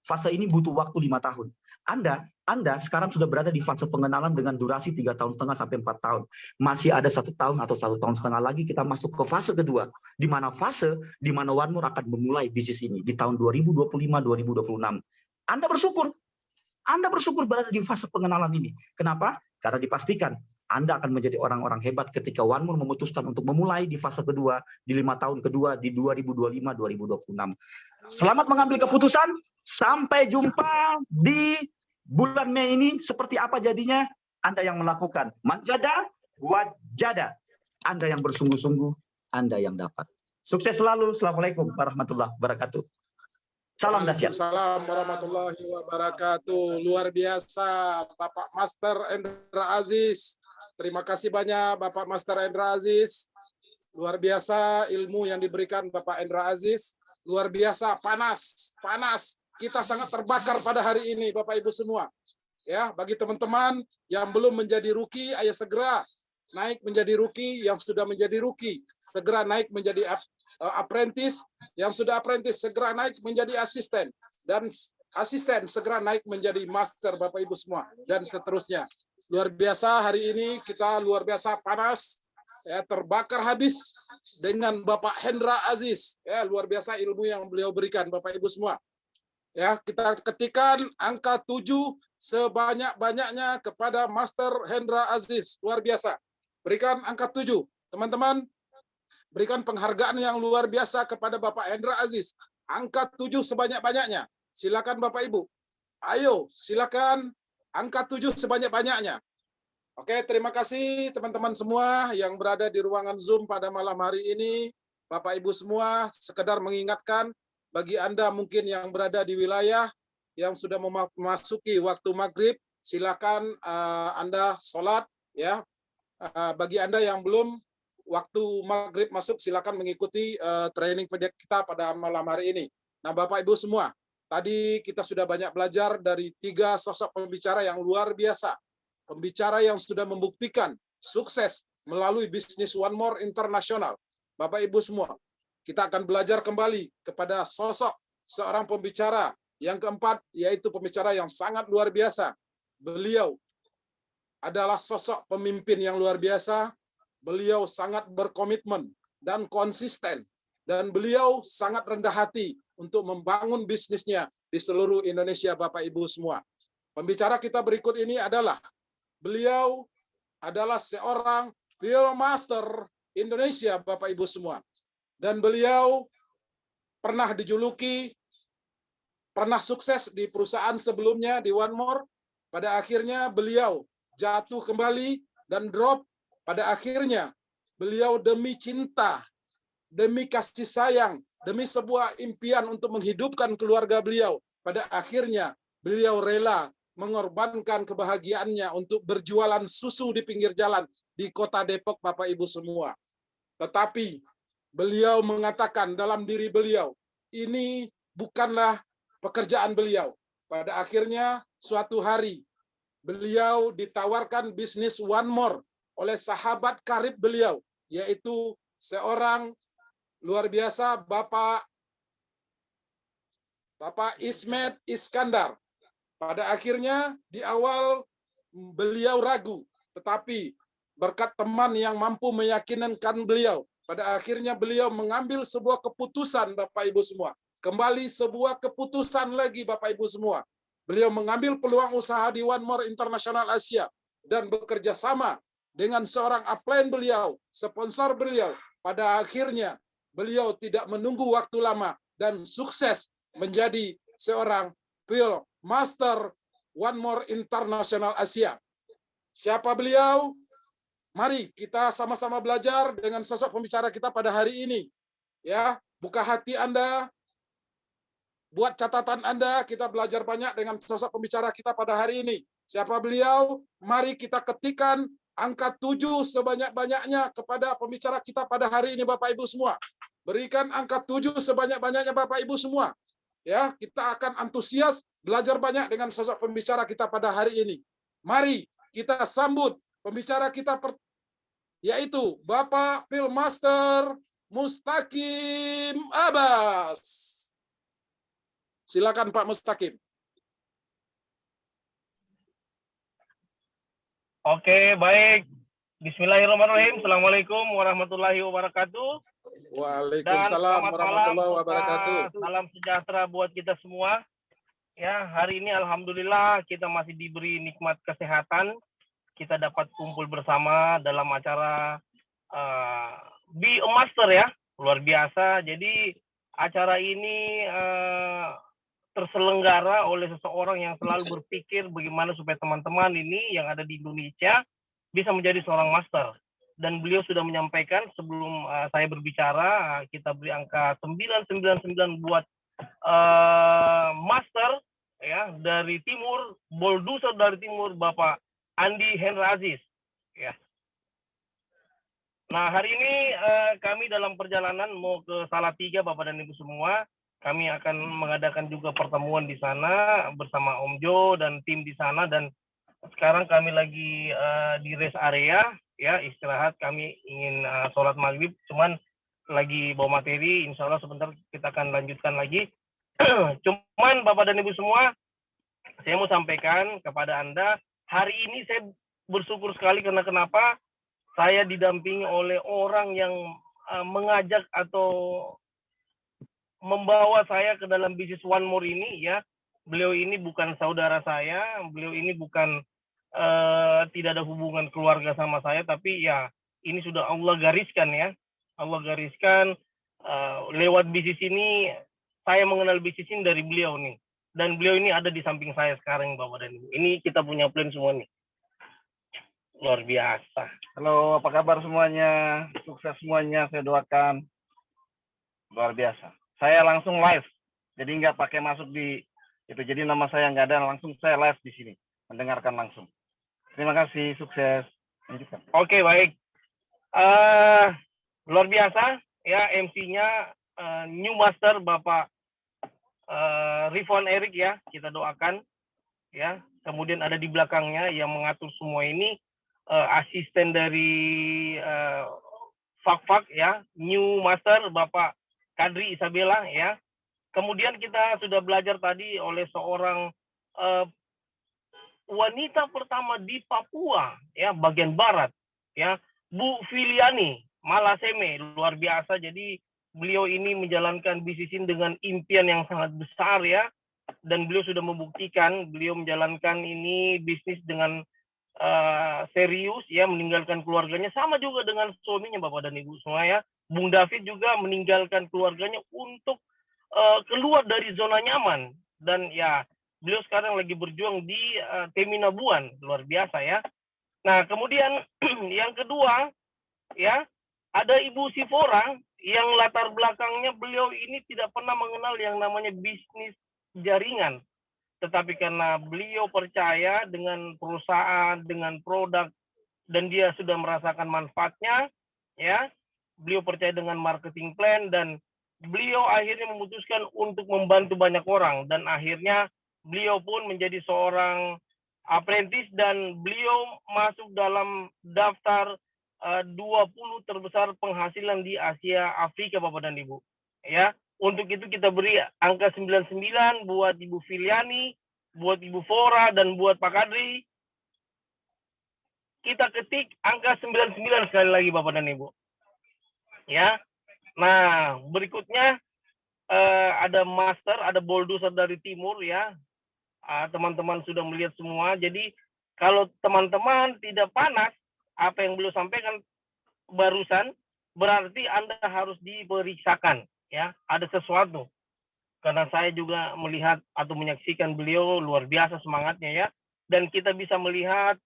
Fase ini butuh waktu 5 tahun. Anda sekarang sudah berada di fase pengenalan dengan durasi 3,5 tahun sampai 4 tahun. Masih ada 1 tahun atau 1,5 tahun lagi kita masuk ke fase kedua, di mana One More akan memulai bisnis ini di tahun 2025-2026. Anda bersyukur berada di fase pengenalan ini. Kenapa? Karena dipastikan Anda akan menjadi orang-orang hebat ketika One More memutuskan untuk memulai di fase kedua, di 5 tahun kedua, di 2025-2026. Selamat mengambil keputusan. Sampai jumpa di bulan Mei ini. Seperti apa jadinya? Anda yang melakukan. Manjada, wajada. Anda yang bersungguh-sungguh, Anda yang dapat. Sukses selalu. Assalamualaikum warahmatullahi wabarakatuh. Salam dahsyat. Waalaikumsalam warahmatullahi wabarakatuh. Luar biasa Bapak Master Hendra Aziz. Terima kasih banyak Bapak Master Hendra Aziz. Luar biasa ilmu yang diberikan Bapak Hendra Aziz. Luar biasa, panas. Kita sangat terbakar pada hari ini Bapak Ibu semua. Ya, bagi teman-teman yang belum menjadi rookie, ayo segera naik menjadi rookie. Yang sudah menjadi rookie, segera naik menjadi apprentice. Yang sudah apprentice, segera naik menjadi asisten. Dan asisten segera naik menjadi master Bapak Ibu semua. Dan seterusnya. Luar biasa hari ini kita luar biasa panas. Ya, terbakar habis dengan Bapak Hendra Aziz. Ya, luar biasa ilmu yang beliau berikan Bapak Ibu semua. Ya, kita ketikan angka 7 sebanyak-banyaknya kepada Master Hendra Aziz. Luar biasa. Berikan angka 7. Teman-teman, berikan penghargaan yang luar biasa kepada Bapak Hendra Aziz. Angka 7 sebanyak-banyaknya. Silakan Bapak Ibu. Ayo, silakan angka 7 sebanyak-banyaknya. Oke, terima kasih teman-teman semua yang berada di ruangan Zoom pada malam hari ini. Bapak Ibu semua, sekedar mengingatkan bagi Anda mungkin yang berada di wilayah yang sudah memasuki waktu maghrib, silakan Anda sholat. Ya. Bagi Anda yang belum, waktu maghrib masuk, silakan mengikuti training kita pada malam hari ini. Nah, Bapak Ibu semua, tadi kita sudah banyak belajar dari 3 sosok pembicara yang luar biasa. Pembicara yang sudah membuktikan sukses melalui bisnis One More Internasional. Bapak Ibu semua, kita akan belajar kembali kepada sosok seorang pembicara yang keempat, yaitu pembicara yang sangat luar biasa. Beliau adalah sosok pemimpin yang luar biasa. Beliau sangat berkomitmen dan konsisten. Dan beliau sangat rendah hati untuk membangun bisnisnya di seluruh Indonesia, Bapak Ibu semua. Pembicara kita berikut ini adalah beliau adalah seorang Film Master Indonesia, Bapak Ibu semua. Dan beliau pernah dijuluki, pernah sukses di perusahaan sebelumnya di One More. Pada akhirnya beliau jatuh kembali dan drop. Pada akhirnya beliau demi cinta, demi kasih sayang, demi sebuah impian untuk menghidupkan keluarga beliau. Pada akhirnya beliau rela mengorbankan kebahagiaannya untuk berjualan susu di pinggir jalan di kota Depok, Bapak Ibu semua. Tetapi beliau mengatakan dalam diri beliau, ini bukanlah pekerjaan beliau. Pada akhirnya suatu hari beliau ditawarkan bisnis one more oleh sahabat karib beliau, yaitu seorang luar biasa Bapak Ismet Iskandar. Pada akhirnya di awal beliau ragu, tetapi berkat teman yang mampu meyakinkan beliau, pada akhirnya beliau mengambil sebuah keputusan, Bapak Ibu semua. Kembali sebuah keputusan lagi, Bapak Ibu semua. Beliau mengambil peluang usaha di One More International Asia dan bekerja sama dengan seorang upline beliau, sponsor beliau. Pada akhirnya beliau tidak menunggu waktu lama dan sukses menjadi seorang Pil Master One More International Asia. Siapa beliau? Mari kita sama-sama belajar dengan sosok pembicara kita pada hari ini. Ya, buka hati Anda, buat catatan Anda, kita belajar banyak dengan sosok pembicara kita pada hari ini. Siapa beliau? Mari kita ketikkan angka 7 sebanyak-banyaknya kepada pembicara kita pada hari ini, Bapak Ibu semua. Berikan angka 7 sebanyak-banyaknya, Bapak Ibu semua. Ya, kita akan antusias belajar banyak dengan sosok pembicara kita pada hari ini. Mari kita sambut pembicara kita yaitu Bapak Pil Master Mustaqim Abbas. Silakan Pak Mustaqim. Oke, baik. Bismillahirrahmanirrahim. Assalamualaikum warahmatullahi wabarakatuh. Waalaikumsalam warahmatullahi wabarakatuh. Salam sejahtera buat kita semua. Ya, hari ini alhamdulillah kita masih diberi nikmat kesehatan. Kita dapat kumpul bersama dalam acara Be a Master ya, luar biasa. Jadi acara ini terselenggara oleh seseorang yang selalu berpikir bagaimana supaya teman-teman ini yang ada di Indonesia bisa menjadi seorang master. Dan beliau sudah menyampaikan sebelum saya berbicara, kita beri angka 999 buat master ya dari timur, bulldozer dari timur, Bapak Andi Hendra Aziz. Ya. Nah, hari ini kami dalam perjalanan mau ke Salatiga, Bapak dan Ibu semua. Kami akan mengadakan juga pertemuan di sana bersama Om Jo dan tim di sana. Dan sekarang kami lagi di rest area, ya istirahat. Kami ingin sholat maghrib, cuman lagi bawa materi. Insya Allah sebentar kita akan lanjutkan lagi. Cuman Bapak dan Ibu semua, saya mau sampaikan kepada Anda, hari ini saya bersyukur sekali karena kenapa? Saya didampingi oleh orang yang mengajak atau membawa saya ke dalam bisnis One More ini ya. Beliau ini bukan saudara saya, beliau ini bukan tidak ada hubungan keluarga sama saya, tapi ya ini sudah Allah gariskan ya. Allah gariskan lewat bisnis ini, saya mengenal bisnis ini dari beliau nih. Dan beliau ini ada di samping saya sekarang, Bapak dan Ibu. Ini kita punya plan semua nih. Luar biasa. Halo, apa kabar semuanya? Sukses semuanya, saya doakan. Luar biasa. Saya langsung live, jadi nggak pakai masuk di itu. Jadi nama saya nggak ada, langsung saya live di sini, mendengarkan langsung. Terima kasih, sukses. Lanjutkan. Oke, baik. Luar biasa, ya MC-nya New Master Bapak Rifwan Erik ya, kita doakan. Ya, kemudian ada di belakangnya yang mengatur semua ini asisten dari Fak ya, New Master Bapak Kadri Isabella ya. Kemudian kita sudah belajar tadi oleh seorang wanita pertama di Papua ya, bagian barat ya, Bu Filiani Malaseme, luar biasa. Jadi beliau ini menjalankan bisnis ini dengan impian yang sangat besar ya, dan beliau sudah membuktikan beliau menjalankan ini bisnis dengan serius ya, meninggalkan keluarganya, sama juga dengan suaminya Bapak dan Ibu semua ya. Bung David juga meninggalkan keluarganya untuk keluar dari zona nyaman, dan ya beliau sekarang lagi berjuang di Teminabuan, luar biasa ya. Nah, kemudian yang kedua ya, ada Ibu Sifora yang latar belakangnya beliau ini tidak pernah mengenal yang namanya bisnis jaringan. tetapi karena beliau percaya dengan perusahaan, dengan produk, dan dia sudah merasakan manfaatnya, ya, beliau percaya dengan marketing plan, dan beliau akhirnya memutuskan untuk membantu banyak orang, dan akhirnya beliau pun menjadi seorang apprentice, dan beliau masuk dalam daftar 20 terbesar penghasilan di Asia Afrika, Bapak dan Ibu. Ya, untuk itu kita beri angka 99 buat Ibu Filiani, buat Ibu Fora, dan buat Pak Kadri. Kita ketik angka 99 sekali lagi, Bapak dan Ibu. Ya. Nah, berikutnya ada master, ada bulldozer dari timur, ya. Teman-teman sudah melihat semua. Jadi kalau teman-teman tidak panas apa yang beliau sampaikan barusan, berarti Anda harus diperiksakan, ya. Ada sesuatu. Karena saya juga melihat atau menyaksikan beliau luar biasa semangatnya, ya. Dan kita bisa melihat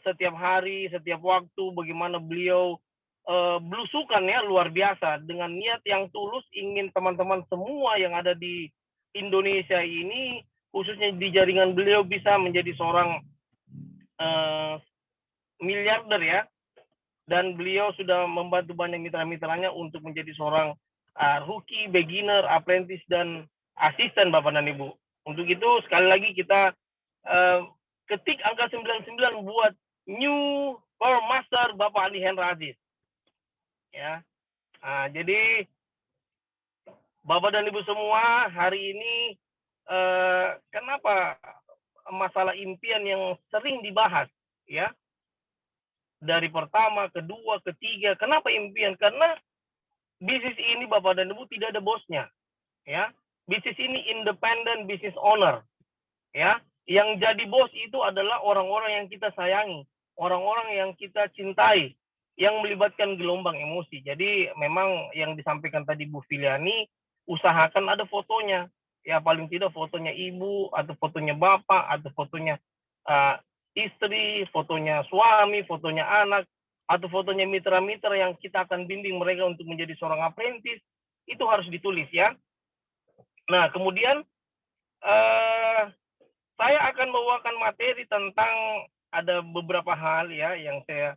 setiap hari, setiap waktu bagaimana beliau belusukan, ya, luar biasa dengan niat yang tulus ingin teman-teman semua yang ada di Indonesia ini, khususnya di jaringan beliau, bisa menjadi seorang miliarder, ya. Dan beliau sudah membantu banyak mitra-mitranya untuk menjadi seorang rookie, beginner, apprentice, dan asisten, Bapak dan Ibu. Untuk itu sekali lagi kita ketik angka 99 buat new Power Master Bapak Andi Hendra Aziz. Ya. Jadi Bapak dan Ibu semua, hari ini kenapa masalah impian yang sering dibahas, ya? Dari pertama, kedua, ketiga, kenapa impian? Karena bisnis ini, Bapak dan Ibu, tidak ada bosnya, ya. Bisnis ini independent business owner, ya. Yang jadi bos itu adalah orang-orang yang kita sayangi, orang-orang yang kita cintai, yang melibatkan gelombang emosi. Jadi memang yang disampaikan tadi Bu Filiani, usahakan ada fotonya, ya, paling tidak fotonya ibu, atau fotonya bapak, atau fotonya istri, fotonya suami, fotonya anak, atau fotonya mitra-mitra yang kita akan bimbing mereka untuk menjadi seorang apprentice, itu harus ditulis, ya. Nah, kemudian saya akan membawakan materi tentang ada beberapa hal, ya, yang saya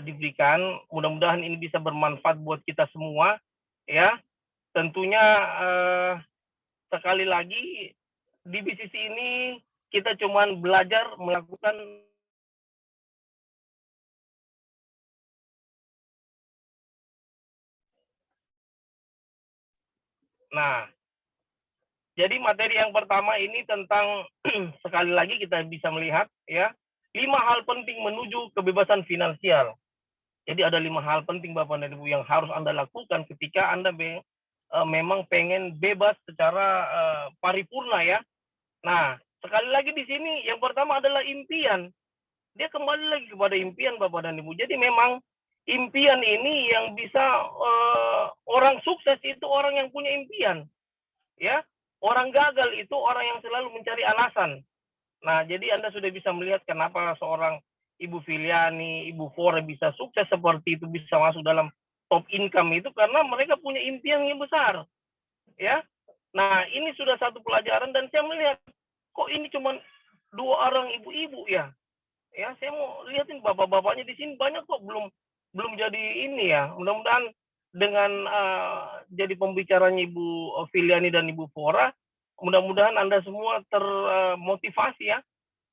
diberikan. Mudah-mudahan ini bisa bermanfaat buat kita semua, ya. Tentunya sekali lagi di bisnis ini kita cuman belajar melakukan jadi materi yang pertama ini tentang sekali lagi kita bisa melihat, ya, 5 hal penting menuju kebebasan finansial. Jadi ada 5 hal penting, Bapak dan Ibu, yang harus Anda lakukan ketika Anda memang pengen bebas secara paripurna, ya. Nah, sekali lagi di sini yang pertama adalah impian. Dia kembali lagi kepada impian, Bapak dan Ibu. Jadi memang impian ini yang bisa orang sukses itu orang yang punya impian, ya. Orang gagal itu orang yang selalu mencari alasan. Nah, jadi Anda sudah bisa melihat kenapa seorang Ibu Filiani, Ibu Fora bisa sukses seperti itu, bisa masuk dalam top income itu karena mereka punya impian yang besar, ya. Nah, ini sudah satu pelajaran, dan saya melihat kok ini cuma 2 orang ibu-ibu, ya. Ya, saya mau lihatin bapak-bapaknya di sini banyak kok belum jadi ini, ya. Mudah-mudahan dengan jadi pembicaranya Ibu Filiani dan Ibu Fora, mudah-mudahan Anda semua termotivasi, ya.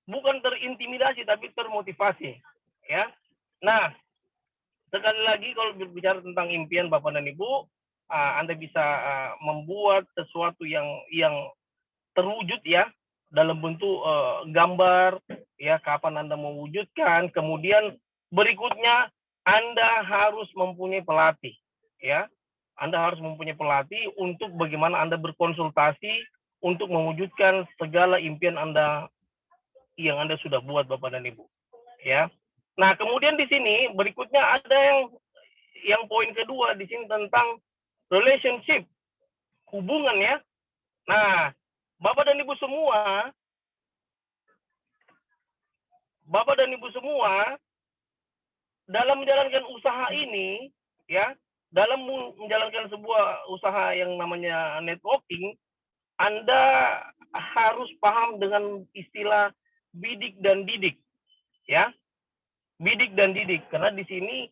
Bukan terintimidasi tapi termotivasi, ya. Nah, sekali lagi kalau berbicara tentang impian Bapak dan Ibu, Anda bisa membuat sesuatu yang terwujud, ya, dalam bentuk gambar, ya, kapan Anda mewujudkan. Kemudian berikutnya Anda harus mempunyai pelatih, ya. Anda harus mempunyai pelatih untuk bagaimana Anda berkonsultasi untuk mewujudkan segala impian Anda yang Anda sudah buat, Bapak dan Ibu, ya. Nah, kemudian di sini berikutnya ada yang poin kedua di sini tentang relationship, hubungan, ya. Nah, Bapak dan Ibu semua, dalam menjalankan usaha ini, ya, dalam menjalankan sebuah usaha yang namanya networking, Anda harus paham dengan istilah bidik dan didik, ya. Bidik dan didik, karena di sini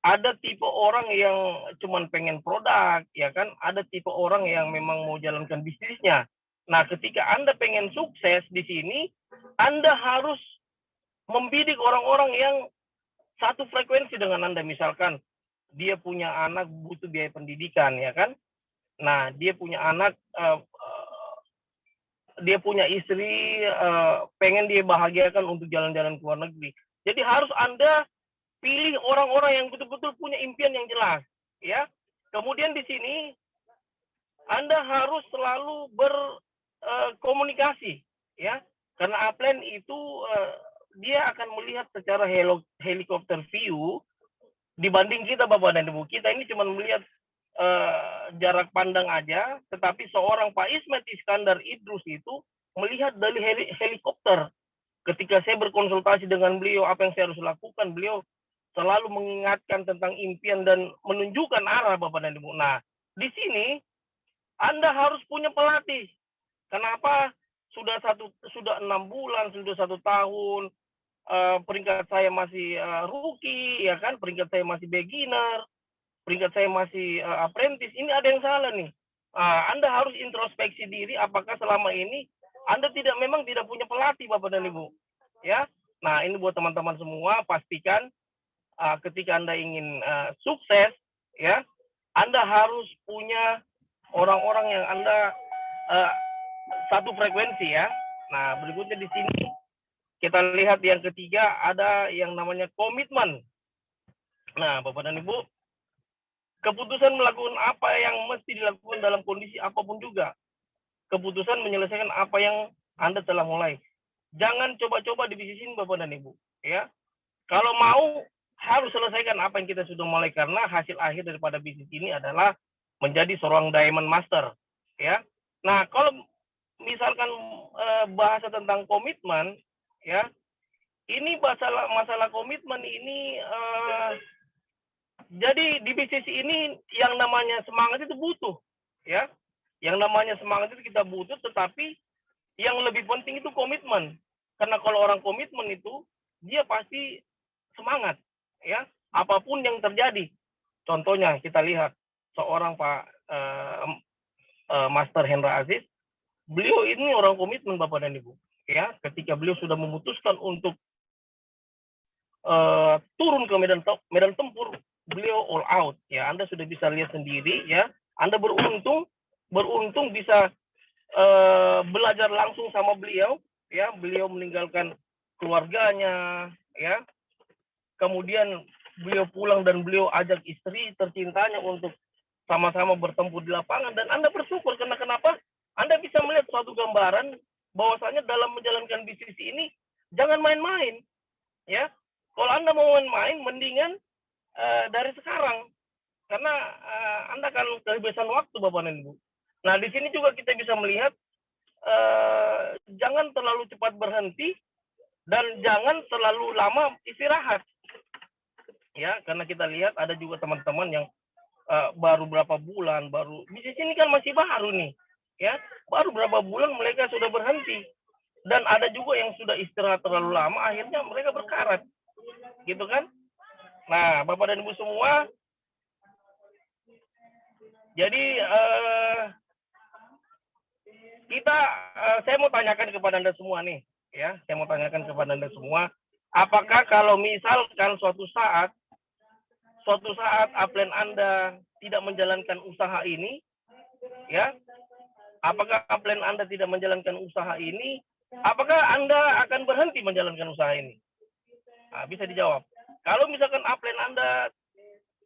ada tipe orang yang cuman pengen produk, ya kan? Ada tipe orang yang memang mau jalankan bisnisnya. Nah, ketika Anda pengen sukses di sini, Anda harus membidik orang-orang yang satu frekuensi dengan Anda. Misalkan dia punya anak butuh biaya pendidikan, ya kan? Nah, dia punya anak, dia punya istri, pengen dia bahagiakan untuk jalan-jalan ke luar negeri. Jadi harus Anda pilih orang-orang yang betul-betul punya impian yang jelas, ya. Kemudian di sini Anda harus selalu berkomunikasi, ya. Karena upline itu dia akan melihat secara helikopter view dibanding kita, Bapak dan Ibu. Kita ini cuma melihat jarak pandang aja, tetapi seorang Pak Ismet Iskandar Idrus itu melihat dari helikopter. Ketika saya berkonsultasi dengan beliau, apa yang saya harus lakukan, beliau selalu mengingatkan tentang impian dan menunjukkan arah, Bapak dan Ibu. Nah, di sini Anda harus punya pelatih. Kenapa? Sudah 6 bulan, sudah 1 tahun, peringkat saya masih rookie, ya kan? Peringkat saya masih beginner, peringkat saya masih apprentice. Ini ada yang salah nih. Anda harus introspeksi diri. Apakah selama ini Anda memang tidak punya pelatih, Bapak dan Ibu? Ya. Nah, ini buat teman-teman semua. Pastikan ketika Anda ingin sukses, ya, Anda harus punya orang-orang yang Anda satu frekuensi, ya. Nah, berikutnya di sini kita lihat yang ketiga ada yang namanya komitmen. Nah, Bapak dan Ibu, keputusan melakukan apa yang mesti dilakukan dalam kondisi apapun juga. Keputusan menyelesaikan apa yang Anda telah mulai. Jangan coba-coba di bisnis ini, Bapak dan Ibu, ya. Kalau mau harus selesaikan apa yang kita sudah mulai, karena hasil akhir daripada bisnis ini adalah menjadi seorang diamond master, ya. Nah, kalau misalkan bahasa tentang komitmen, ya, ini masalah komitmen ini jadi di bisnis ini yang namanya semangat itu butuh, ya. Yang namanya semangat itu kita butuh, tetapi yang lebih penting itu komitmen. Karena kalau orang komitmen itu dia pasti semangat, ya. Apapun yang terjadi. Contohnya kita lihat seorang Pak Master Hendra Aziz, beliau ini orang komitmen, Bapak dan Ibu, ya. Ketika beliau sudah memutuskan untuk turun ke medan tempur, beliau all out, ya. Anda sudah bisa lihat sendiri, ya. Anda beruntung bisa belajar langsung sama beliau, ya. Beliau meninggalkan keluarganya, ya. Kemudian beliau pulang dan beliau ajak istri tercintanya untuk sama-sama bertempur di lapangan, dan Anda bersyukur karena kenapa? Anda bisa melihat suatu gambaran bahwasanya dalam menjalankan bisnis ini jangan main-main, ya. Kalau Anda mau main-main, mendingan dari sekarang, karena Anda akan kehabisan waktu, Bapak dan Ibu. Nah, di sini juga kita bisa melihat jangan terlalu cepat berhenti dan jangan terlalu lama istirahat, ya. Karena kita lihat ada juga teman-teman yang baru berapa bulan, bisnis ini kan masih baru nih, ya. Baru berapa bulan mereka sudah berhenti, dan ada juga yang sudah istirahat terlalu lama, akhirnya mereka berkarat, gitu kan. Nah, Bapak dan Ibu semua, jadi saya mau tanyakan kepada Anda semua nih, ya. Saya mau tanyakan kepada Anda semua, apakah kalau misalkan suatu saat upline Anda tidak menjalankan usaha ini, ya, apakah upline Anda tidak menjalankan usaha ini, apakah Anda akan berhenti menjalankan usaha ini? Nah, bisa dijawab. Kalau misalkan upline Anda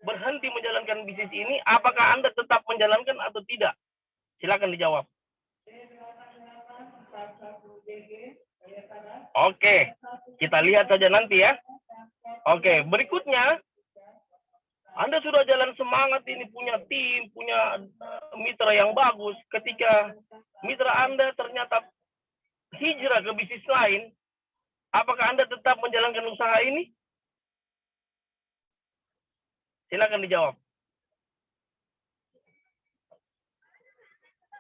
berhenti menjalankan bisnis ini, apakah Anda tetap menjalankan atau tidak? Silakan dijawab. Oke, kita lihat saja nanti, ya. Oke, berikutnya, Anda sudah jalan semangat ini, punya tim, punya mitra yang bagus. Ketika mitra Anda ternyata hijrah ke bisnis lain, apakah Anda tetap menjalankan usaha ini? Silakan dijawab.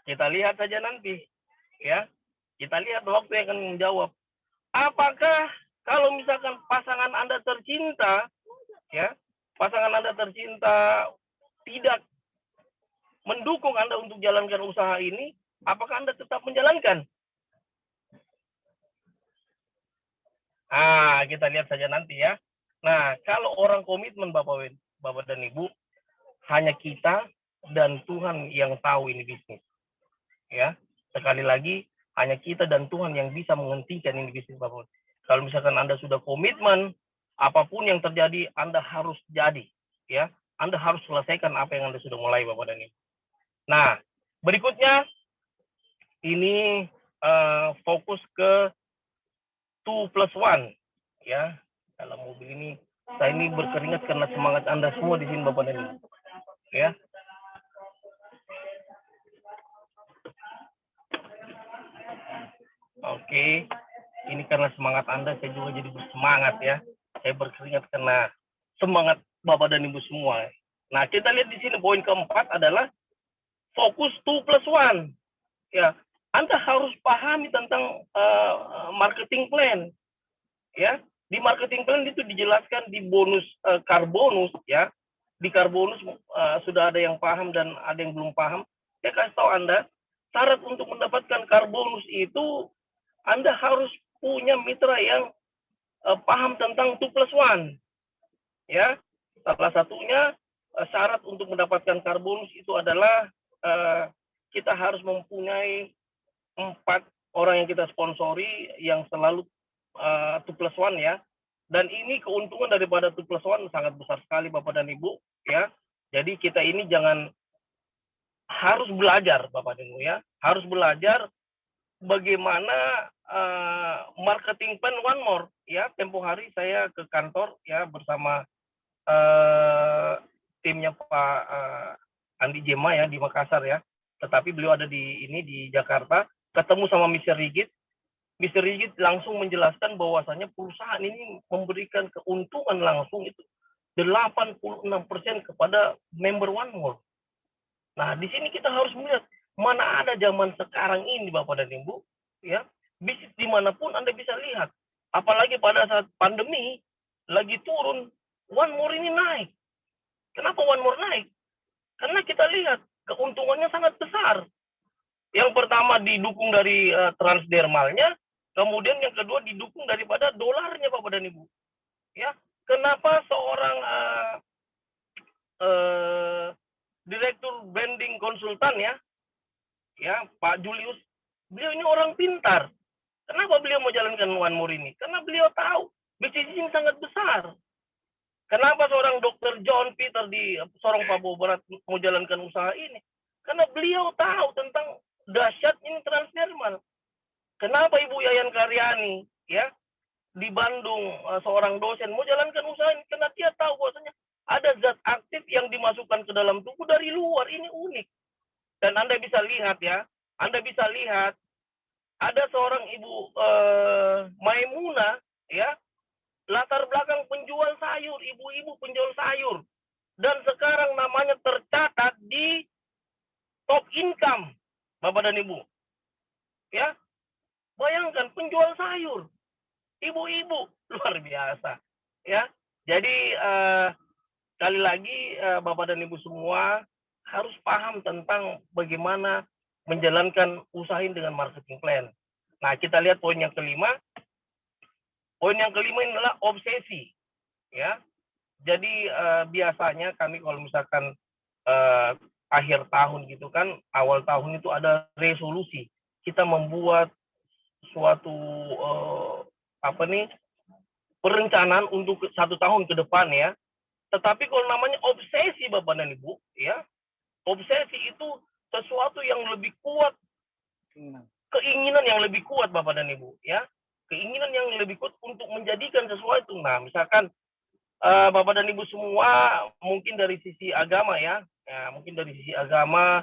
Kita lihat saja nanti. Ya, kita lihat waktu yang akan menjawab. Apakah kalau misalkan pasangan Anda tercinta, ya, pasangan Anda tercinta tidak mendukung Anda untuk jalankan usaha ini, apakah Anda tetap menjalankan? Nah, kita lihat saja nanti ya. Nah, kalau orang komitmen Bapak dan Ibu, hanya kita dan Tuhan yang tahu ini bisnis. Ya, sekali lagi hanya kita dan Tuhan yang bisa menghentikan ini bisnis Bapak. Kalau misalkan Anda sudah komitmen, apapun yang terjadi Anda harus jadi, ya. Anda harus selesaikan apa yang Anda sudah mulai Bapak dan Ibu. Nah, berikutnya ini fokus ke 2+1, ya. Dalam mobil ini saya ini berkeringat karena semangat Anda semua di sini Bapak dan Ibu, ya. Oke, ini karena semangat Anda, saya juga jadi bersemangat ya. Saya berkeringat karena semangat Bapak dan Ibu semua. Nah, kita lihat di sini poin keempat adalah fokus 2+1. Ya, Anda harus pahami tentang marketing plan. Ya, di marketing plan itu dijelaskan di bonus car bonus ya. Di car bonus sudah ada yang paham dan ada yang belum paham. Saya kasih tahu Anda, syarat untuk mendapatkan car bonus itu Anda harus punya mitra yang paham tentang 2+1. Ya, salah satunya syarat untuk mendapatkan car bonus itu adalah kita harus mempunyai 4 orang yang kita sponsori yang selalu 2+1 ya. Dan ini keuntungan daripada 2+1 sangat besar sekali Bapak dan Ibu ya. Jadi kita ini jangan harus belajar Bapak dan Ibu ya. Harus belajar bagaimana marketing plan one more ya. Tempo hari saya ke kantor ya bersama timnya Pak Andi Jema ya di Makassar ya. Tetapi beliau ada di Jakarta, ketemu sama Mr. Rigid. Mr. Rigid langsung menjelaskan bahwasannya perusahaan ini memberikan keuntungan langsung itu 86% kepada member one more. Nah, di sini kita harus melihat mana ada zaman sekarang ini Bapak dan Ibu, ya, bisnis dimanapun Anda bisa lihat. Apalagi pada saat pandemi, lagi turun, one more ini naik. Kenapa one more naik? Karena kita lihat, keuntungannya sangat besar. Yang pertama didukung dari transdermalnya, kemudian yang kedua didukung daripada dolarnya Bapak dan Ibu. Ya, kenapa seorang direktur branding konsultan ya Pak Julius, beliau ini orang pintar. Kenapa beliau mau jalankan one more ini? Karena beliau tahu bisnis ini sangat besar. Kenapa seorang Dr. John Peter di Sorong Papua Barat mau jalankan usaha ini? Karena beliau tahu tentang dahsyat ini transdermal. Kenapa Ibu Yayan Karyani ya di Bandung seorang dosen mau jalankan usaha ini? Karena dia tahu bahwasanya ada zat aktif yang dimasukkan ke dalam tubuh dari luar. Ini unik. Dan Anda bisa lihat ya, Anda bisa lihat ada seorang Ibu Maimunah ya, latar belakang penjual sayur, ibu-ibu penjual sayur. Dan sekarang namanya tercatat di top income, Bapak dan Ibu. Ya, bayangkan penjual sayur, ibu-ibu, luar biasa. Ya, jadi sekali lagi Bapak dan Ibu semua harus paham tentang bagaimana menjalankan usaha ini dengan marketing plan. Nah, kita lihat poin yang kelima. Poin yang kelima ini adalah obsesi. Ya, jadi biasanya kami kalau misalkan akhir tahun gitu kan, awal tahun itu ada resolusi. Kita membuat suatu perencanaan untuk 1 tahun ke depan ya. Tetapi kalau namanya obsesi Bapak dan Ibu, ya, obsesi itu sesuatu yang lebih kuat, keinginan yang lebih kuat Bapak dan Ibu, ya, keinginan yang lebih kuat untuk menjadikan sesuatu. Nah, misalkan Bapak dan Ibu semua mungkin dari sisi agama ya, mungkin dari sisi agama,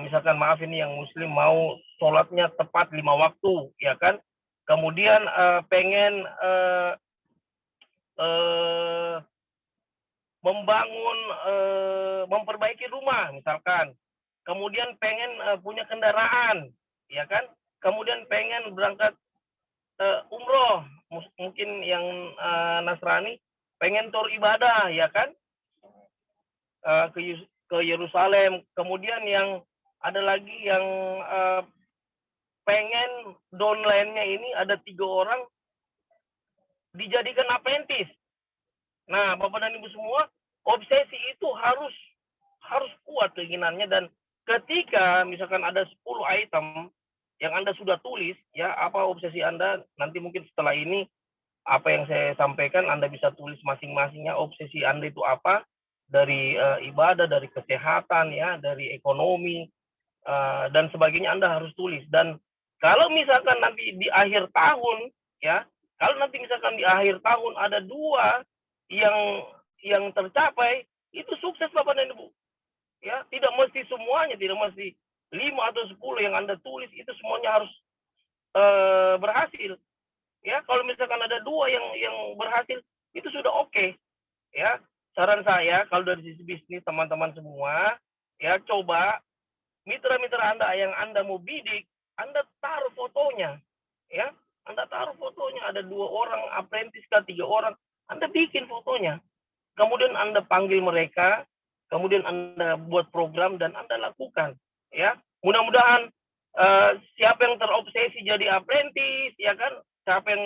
misalkan maaf ini yang Muslim mau sholatnya tepat 5 waktu, ya kan? Kemudian pengen membangun, memperbaiki rumah misalkan, kemudian pengen punya kendaraan, ya kan? kemudian pengen berangkat umroh, mungkin yang Nasrani pengen tur ibadah, ya kan, ke Yerusalem. Kemudian yang ada lagi yang pengen downline-nya ini ada 3 orang dijadikan apprentice. Nah, Bapak dan Ibu semua, obsesi itu harus kuat keinginannya, dan ketika misalkan ada 10 item yang Anda sudah tulis, ya, apa obsesi Anda, nanti mungkin setelah ini apa yang saya sampaikan Anda bisa tulis masing-masingnya obsesi Anda itu apa, dari ibadah, dari kesehatan, ya, dari ekonomi, dan sebagainya Anda harus tulis. Dan kalau misalkan nanti di akhir tahun, ya, kalau nanti misalkan di akhir tahun ada 2 yang tercapai, itu sukses Bapak dan Ibu. Ya, tidak mesti semuanya, tidak mesti 5 atau 10 yang Anda tulis itu semuanya harus berhasil. Ya, kalau misalkan ada 2 yang berhasil, itu sudah oke. Ya, saran saya kalau dari sisi bisnis teman-teman semua, ya, coba mitra-mitra Anda yang Anda mau bidik, Anda taruh fotonya. Ya, Anda taruh fotonya, ada 2 orang apprentice kah, 3 orang, Anda bikin fotonya. Kemudian Anda panggil mereka, kemudian Anda buat program dan Anda lakukan, ya. Mudah-mudahan siapa yang terobsesi jadi apprentice, ya kan, siapa yang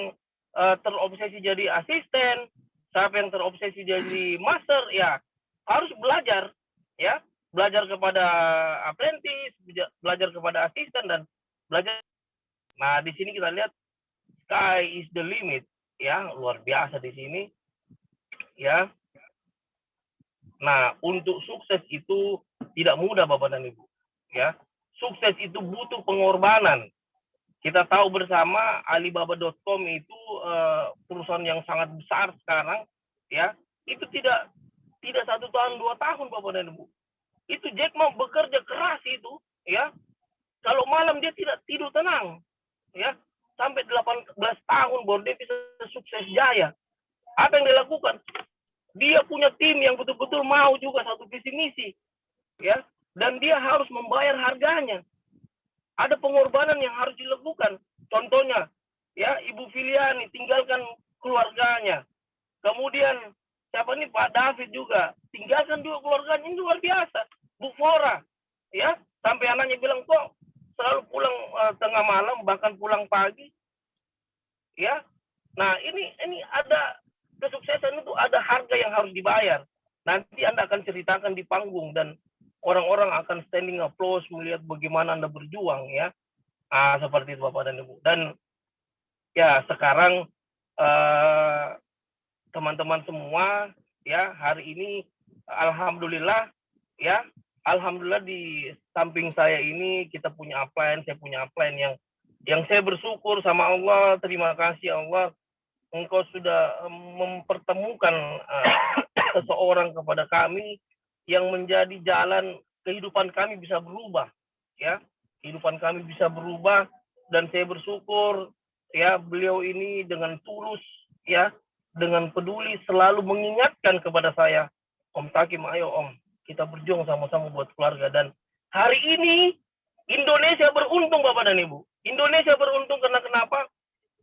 terobsesi jadi asisten, siapa yang terobsesi jadi master, ya harus belajar, ya, belajar kepada apprentice, belajar kepada asisten, dan belajar. Nah, di sini kita lihat sky is the limit, ya, luar biasa di sini, ya. Nah, untuk sukses itu tidak mudah Bapak dan Ibu, ya. Sukses itu butuh pengorbanan. Kita tahu bersama Alibaba.com itu perusahaan yang sangat besar sekarang, ya. Itu tidak 1 tahun 2 tahun Bapak dan Ibu. Itu Jack Ma bekerja keras itu, ya. Kalau malam dia tidak tidur tenang, ya. Sampai 18 tahun baru dia bisa sukses jaya. Apa yang dia lakukan? Dia punya tim yang betul-betul mau juga satu visi misi, ya, dan dia harus membayar harganya. Ada pengorbanan yang harus dilakukan. Contohnya, ya, Ibu Filiani tinggalkan keluarganya. Kemudian siapa nih, Pak David juga tinggalkan juga keluarganya, ini luar biasa. Bu Flora, ya, sampai anaknya bilang kok selalu pulang tengah malam, bahkan pulang pagi, ya. Nah, ini ada kesuksesan itu ada harga yang harus dibayar. Nanti Anda akan ceritakan di panggung dan orang-orang akan standing applause melihat bagaimana Anda berjuang, ya. Seperti itu Bapak dan Ibu. Dan ya, sekarang teman-teman semua, ya, hari ini alhamdulillah, ya, alhamdulillah di samping saya ini kita punya upline, saya punya upline yang saya bersyukur sama Allah, terima kasih Allah, Engkau sudah mempertemukan seseorang kepada kami yang menjadi jalan kehidupan kami bisa berubah, ya. Kehidupan kami bisa berubah, dan saya bersyukur, ya, beliau ini dengan tulus, ya, dengan peduli selalu mengingatkan kepada saya, Om Takim, ayo Om, kita berjuang sama-sama buat keluarga. Dan hari ini Indonesia beruntung Bapak dan Ibu. Indonesia beruntung karena kenapa?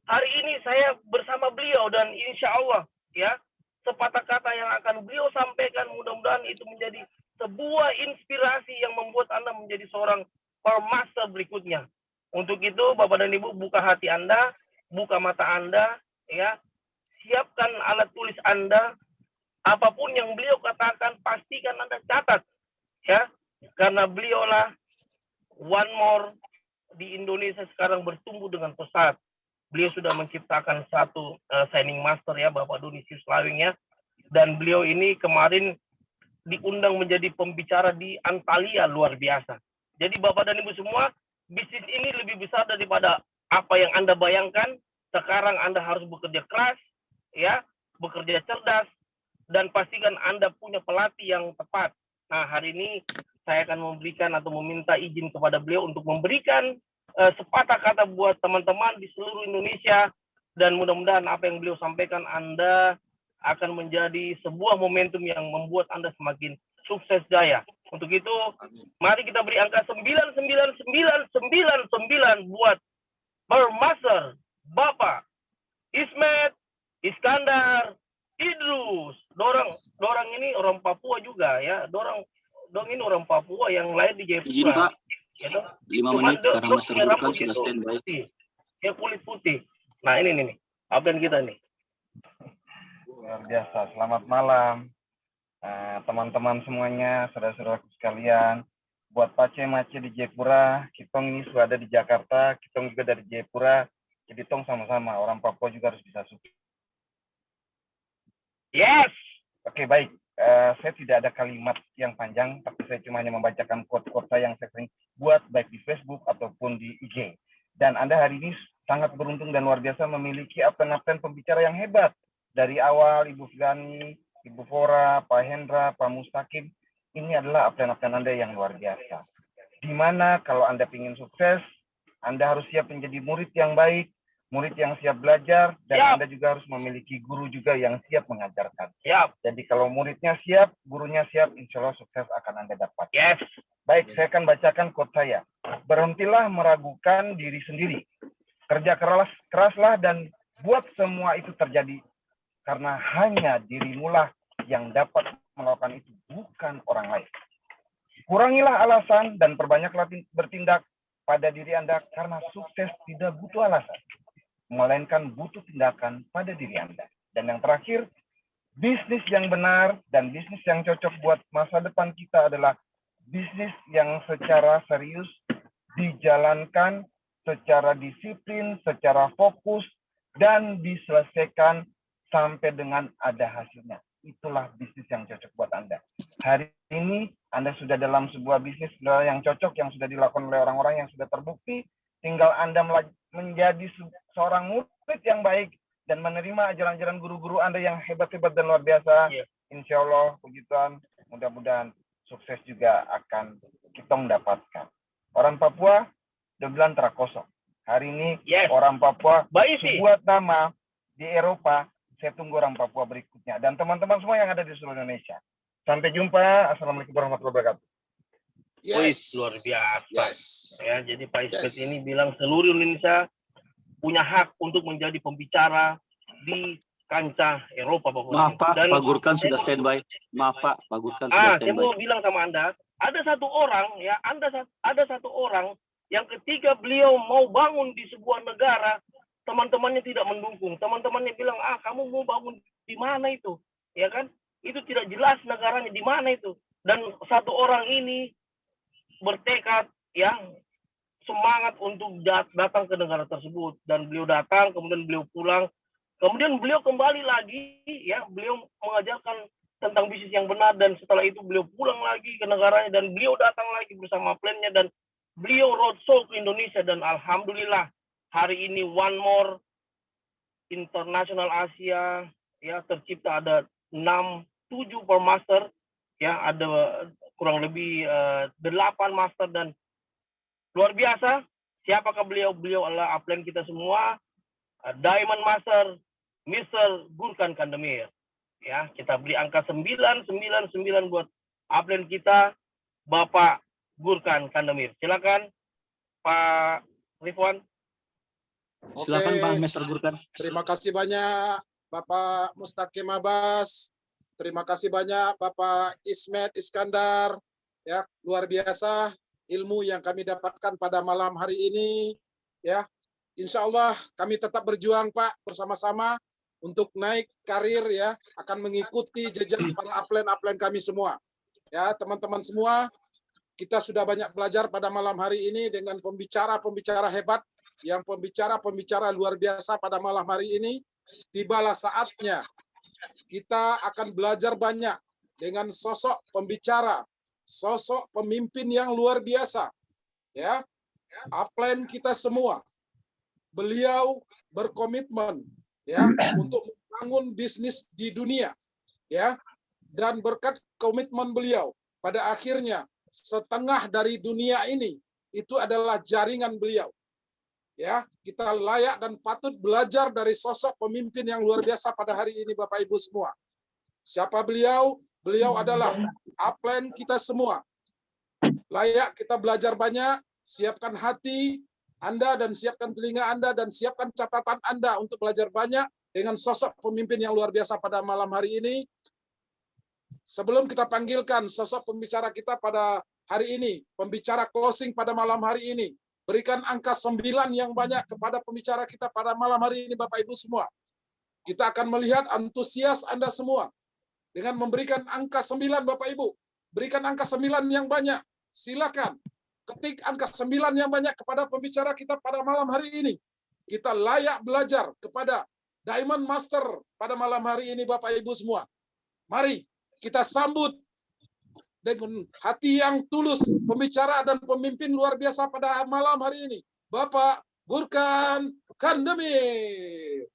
Hari ini saya bersama beliau, dan insya Allah, ya, sepatah kata yang akan beliau sampaikan mudah-mudahan itu menjadi sebuah inspirasi yang membuat Anda menjadi seorang permasa berikutnya. Untuk itu Bapak dan Ibu, buka hati Anda, buka mata Anda, ya, siapkan alat tulis Anda, apapun yang beliau katakan pastikan Anda catat, ya, karena beliaulah one more di Indonesia sekarang bertumbuh dengan pesat. Beliau sudah menciptakan satu signing master, ya, Bapak Donisius Lawing, ya. Dan beliau ini kemarin diundang menjadi pembicara di Antalya, luar biasa. Jadi Bapak dan Ibu semua, bisnis ini lebih besar daripada apa yang Anda bayangkan. Sekarang Anda harus bekerja keras, ya, bekerja cerdas, dan pastikan Anda punya pelatih yang tepat. Nah, hari ini saya akan memberikan atau meminta izin kepada beliau untuk memberikan sepatah kata buat teman-teman di seluruh Indonesia, dan mudah-mudahan apa yang beliau sampaikan Anda akan menjadi sebuah momentum yang membuat Anda semakin sukses jaya. Untuk itu, mari kita beri angka 9999 buat Bermaster Bapak Ismet Iskandar Idrus. Dorang ini orang Papua juga ya. Dorang ini orang Papua yang lahir di Izin Jayapura. Pak, 5 menit karena Master Gurkan sudah standby. Ya kulit putih. Nah ini nih, update kita nih. Luar biasa. Selamat malam teman-teman semuanya, saudara-saudaraku sekalian. Buat Pace Mace di Jayapura, Kitong ini sudah ada di Jakarta, Kitong juga dari Jayapura. Jadi tong sama-sama, orang Papua juga harus bisa sukses. Yes. Oke, baik. Saya tidak ada kalimat yang panjang, tapi saya cuma hanya membacakan quote-quote saya yang saya sering buat baik di Facebook ataupun di IG. Dan Anda hari ini sangat beruntung dan luar biasa memiliki absen-absen pembicara yang hebat. Dari awal, Ibu Filani, Ibu Fora, Pak Hendra, Pak Mustaqim, ini adalah absen-absen Anda yang luar biasa. Di mana kalau Anda ingin sukses, Anda harus siap menjadi murid yang baik, murid yang siap belajar, dan Anda juga harus memiliki guru juga yang siap mengajarkan. Jadi kalau muridnya siap, gurunya siap, insya Allah sukses akan Anda dapat. Yes. Baik, saya akan bacakan quote saya. Berhentilah meragukan diri sendiri. Kerja keraslah dan buat semua itu terjadi. Karena hanya dirimulah yang dapat melakukan itu, bukan orang lain. Kurangilah alasan dan perbanyaklah bertindak pada diri Anda karena sukses tidak butuh alasan, melainkan butuh tindakan pada diri Anda. Dan yang terakhir, bisnis yang benar dan bisnis yang cocok buat masa depan kita adalah bisnis yang secara serius dijalankan, secara disiplin, secara fokus, dan diselesaikan sampai dengan ada hasilnya. Itulah bisnis yang cocok buat Anda. Hari ini Anda sudah dalam sebuah bisnis yang cocok, yang sudah dilakukan oleh orang-orang yang sudah terbukti. Tinggal Anda menjadi seorang murid yang baik dan menerima ajaran-ajaran guru-guru Anda yang hebat-hebat dan luar biasa. Insya Allah, puji-Tuhan, mudah-mudahan sukses juga akan kita mendapatkan. Orang Papua udah bilang terakosong. Hari ini orang Papua buat nama di Eropa. Saya tunggu orang Papua berikutnya. Dan teman-teman semua yang ada di seluruh Indonesia. Sampai jumpa. Assalamualaikum warahmatullahi wabarakatuh. Yes. Luar biasa. Ya, jadi Pak Ismet ini bilang seluruh Indonesia punya hak untuk menjadi pembicara di kancah Eropa. Maaf Pak, Pak Gurkan sudah standby. Maaf Pak Gurkan sudah standby. Saya mau bilang sama Anda, ada satu orang ya, ada satu orang yang ketika beliau mau bangun di sebuah negara, teman-temannya tidak mendukung. Teman-temannya bilang, kamu mau bangun di mana itu? Ya kan? Itu tidak jelas negaranya di mana itu. Dan satu orang ini bertekad ya, semangat untuk datang ke negara tersebut. Dan beliau datang, kemudian beliau pulang. Kemudian beliau kembali lagi, ya, beliau mengajarkan tentang bisnis yang benar. Dan setelah itu beliau pulang lagi ke negaranya. Dan beliau datang lagi bersama plannya. Dan beliau roadshow ke Indonesia. Dan alhamdulillah, hari ini one more internasional Asia ya tercipta ada 6-7 per master ya, ada kurang lebih 8 master dan luar biasa. Siapakah beliau? Beliau adalah upline kita semua, Diamond Master Mr. Gurkan Kandemir. Ya, kita beri angka 999 buat upline kita Bapak Gurkan Kandemir. Silakan Pak Rifwan. Silakan Pak Master Gurkan. Terima kasih banyak Bapak Mustaqim Abbas. Terima kasih banyak Bapak Ismet Iskandar. Ya, luar biasa ilmu yang kami dapatkan pada malam hari ini. Ya, insya Allah kami tetap berjuang Pak bersama-sama untuk naik karir ya, akan mengikuti jejak para upline kami semua. Ya, teman-teman semua, kita sudah banyak belajar pada malam hari ini dengan pembicara-pembicara hebat. Yang pembicara luar biasa pada malam hari ini. Tibalah saatnya kita akan belajar banyak dengan sosok pembicara, sosok pemimpin yang luar biasa. Ya, upline kita semua. Beliau berkomitmen ya untuk membangun bisnis di dunia. Ya, dan berkat komitmen beliau, pada akhirnya setengah dari dunia ini itu adalah jaringan beliau. Ya, kita layak dan patut belajar dari sosok pemimpin yang luar biasa pada hari ini Bapak Ibu semua. Siapa beliau? Beliau adalah upline kita semua. Layak kita belajar banyak, siapkan hati, Anda dan siapkan telinga Anda dan siapkan catatan Anda untuk belajar banyak dengan sosok pemimpin yang luar biasa pada malam hari ini. Sebelum kita panggilkan sosok pembicara kita pada hari ini, pembicara closing pada malam hari ini, berikan angka 9 yang banyak kepada pembicara kita pada malam hari ini, Bapak Ibu semua. Kita akan melihat antusias Anda semua dengan memberikan angka 9, Bapak Ibu. Berikan angka 9 yang banyak. Silakan ketik angka 9 yang banyak kepada pembicara kita pada malam hari ini. Kita layak belajar kepada Diamond Master pada malam hari ini, Bapak Ibu semua. Mari kita sambut dengan hati yang tulus pembicara dan pemimpin luar biasa pada malam hari ini, Bapak Gurkan Kandemir.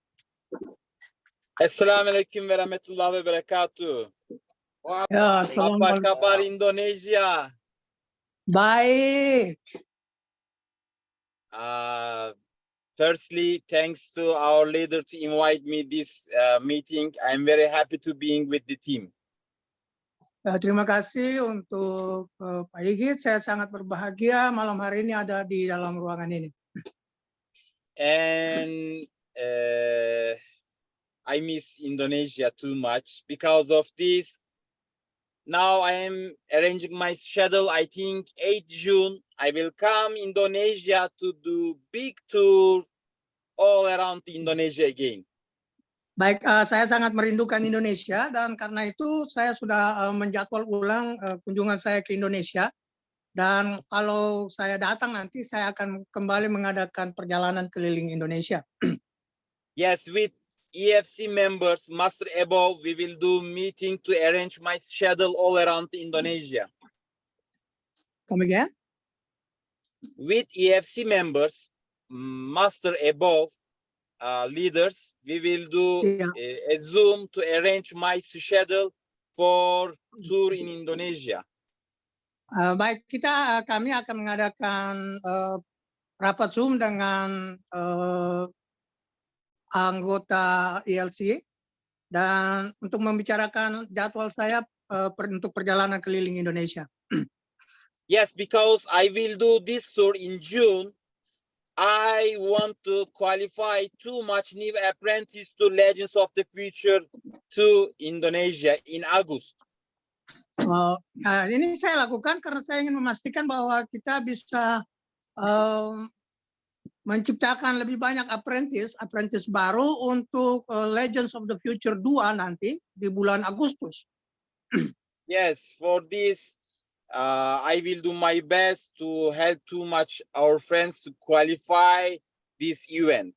Assalamualaikum warahmatullahi wabarakatuh. Ya, Apa kabar Indonesia? Baik. Firstly, thanks to our leader to invite me this meeting. I'm very happy to being with the team. Terima kasih untuk Pak Igit. Saya sangat berbahagia malam hari ini ada di dalam ruangan ini. And I miss Indonesia too much. Because of this, now I am arranging my schedule. I think 8 June, I will come Indonesia to do big tour all around Indonesia again. Baik, saya sangat merindukan Indonesia dan karena itu saya sudah menjadwal ulang kunjungan saya ke Indonesia. Dan kalau saya datang nanti saya akan kembali mengadakan perjalanan keliling Indonesia. Yes, with EFC members, Master Above, we will do meeting to arrange my schedule all around Indonesia. Come again? With EFC members, Master Above, leaders, we will do a Zoom to arrange my schedule for tour in Indonesia. Baik, kami akan mengadakan rapat Zoom dengan anggota ELC dan untuk membicarakan jadwal saya untuk perjalanan keliling Indonesia. Yes, because I will do this tour in June. I want to qualify too much new apprentice to Legends of the Future to Indonesia in August. Ini saya lakukan karena saya ingin memastikan bahwa kita bisa menciptakan lebih banyak apprentice baru untuk Legends of the Future 2 nanti di bulan Agustus. Yes, for this, I will do my best to help too much our friends to qualify this event.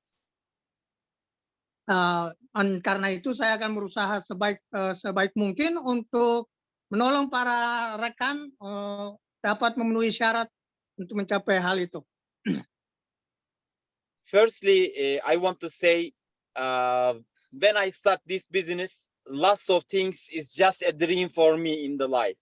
Karena itu saya akan berusaha sebaik mungkin untuk menolong para rekan dapat memenuhi syarat untuk mencapai hal itu. Firstly, I want to say, when I start this business, lots of things is just a dream for me in the life.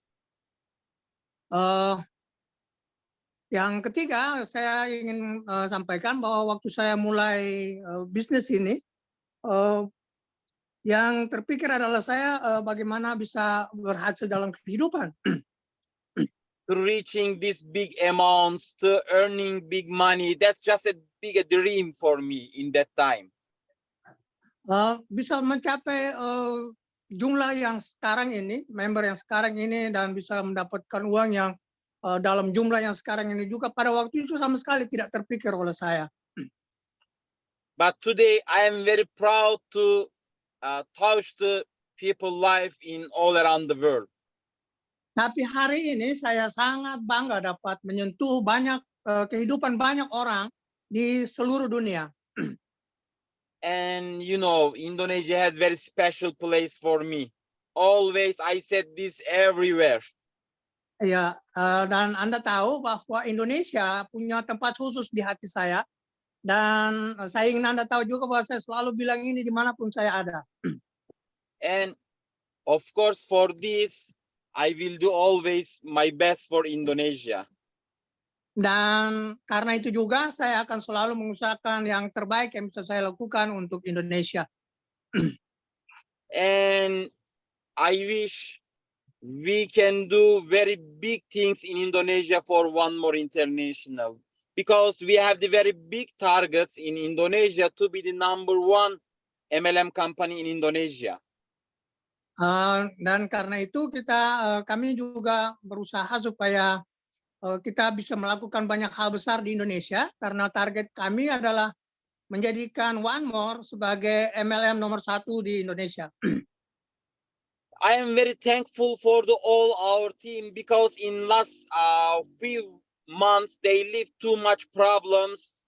Yang ketiga, saya ingin sampaikan bahwa waktu saya mulai bisnis ini, yang terpikir adalah saya bagaimana bisa berhasil dalam kehidupan. To reaching these big amounts, to earning big money, that's just a big dream for me in that time. Bisa mencapai jumlah yang sekarang ini, member yang sekarang ini, dan bisa mendapatkan uang yang dalam jumlah yang sekarang ini juga pada waktu itu sama sekali tidak terpikir oleh saya. But today I am very proud to touch the people life in all around the world. Tapi hari ini saya sangat bangga dapat menyentuh banyak kehidupan banyak orang di seluruh dunia. And you know, Indonesia has very special place for me. Always I said this everywhere. Ya, dan Anda tahu bahwa Indonesia punya tempat khusus di hati saya. Dan saya ingin Anda tahu juga bahwa saya selalu bilang ini dimanapun saya ada. And of course for this, I will do always my best for Indonesia. Dan karena itu juga saya akan selalu mengusahakan yang terbaik yang bisa saya lakukan untuk Indonesia. And I wish we can do very big things in Indonesia for one more international. because we have the very big targets in Indonesia to be the #1 MLM company in Indonesia. Dan karena itu kami juga berusaha supaya kita bisa melakukan banyak hal besar di Indonesia, karena target kami adalah menjadikan One More sebagai MLM nomor 1 di Indonesia. I am very thankful for all our team because in last few months they lived too much problems,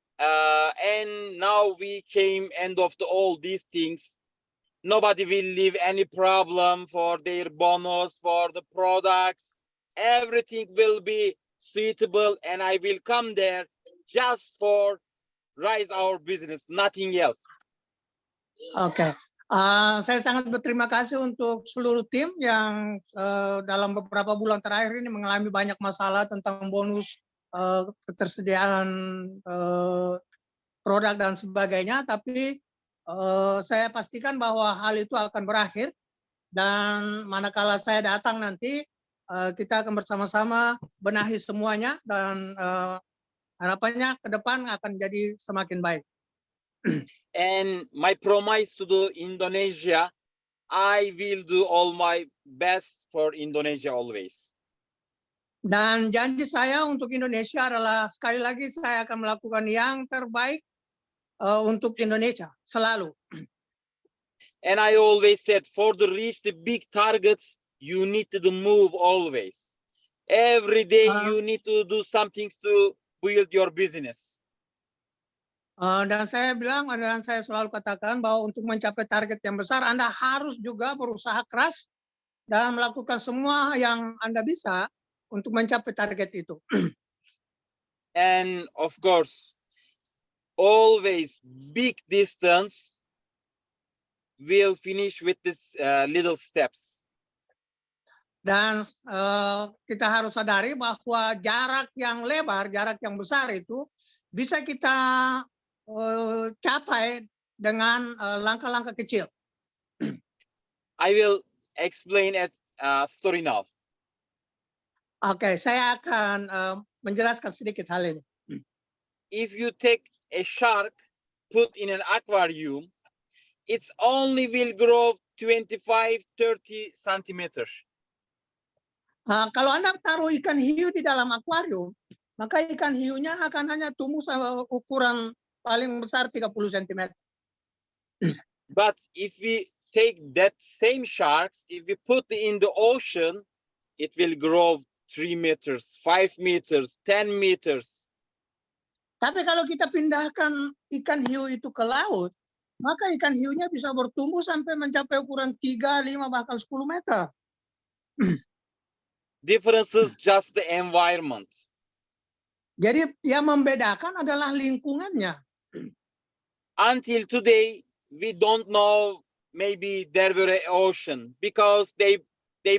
and now we came end of all these things. Nobody will leave any problem for their bonus, for the products. Everything will be suitable, and I will come there just for rise our business, nothing else. Oke. Saya sangat berterima kasih untuk seluruh tim yang dalam beberapa bulan terakhir ini mengalami banyak masalah tentang bonus, ketersediaan produk dan sebagainya. Tapi saya pastikan bahwa hal itu akan berakhir, dan manakala saya datang nanti kita akan bersama-sama benahi semuanya, dan harapannya ke depan akan jadi semakin baik. And my promise to the Indonesia, I will do all my best for Indonesia always. Dan janji saya untuk Indonesia adalah, sekali lagi saya akan melakukan yang terbaik untuk Indonesia selalu. And I always said, for to reach the big targets, you need to move always. Every day you need to do something to build your business. Dan saya bilang, dan saya selalu katakan bahwa untuk mencapai target yang besar, Anda harus juga berusaha keras dan melakukan semua yang Anda bisa untuk mencapai target itu. And of course, always big distance will finish with this little steps. Dan kita harus sadari bahwa jarak yang lebar, jarak yang besar itu bisa kita capai dengan langkah-langkah kecil. I will explain a story now. Oke, saya akan menjelaskan sedikit hal ini. If you take a shark, put in an aquarium, it's only will grow 25-30 centimeters. Kalau Anda taruh ikan hiu di dalam akuarium, maka ikan hiunya akan hanya tumbuh sama ukuran paling besar 30 cm. But if we take that same sharks, if we put in the ocean, it will grow 3 meters, 5 meters, 10 meters. Tapi kalau kita pindahkan ikan hiu itu ke laut, maka ikan hiunya bisa bertumbuh sampai mencapai ukuran 3, 5, bahkan 10 meter. Difference is just the environment. Jadi yang membedakan adalah lingkungannya. Until today, we don't know maybe there were an ocean because they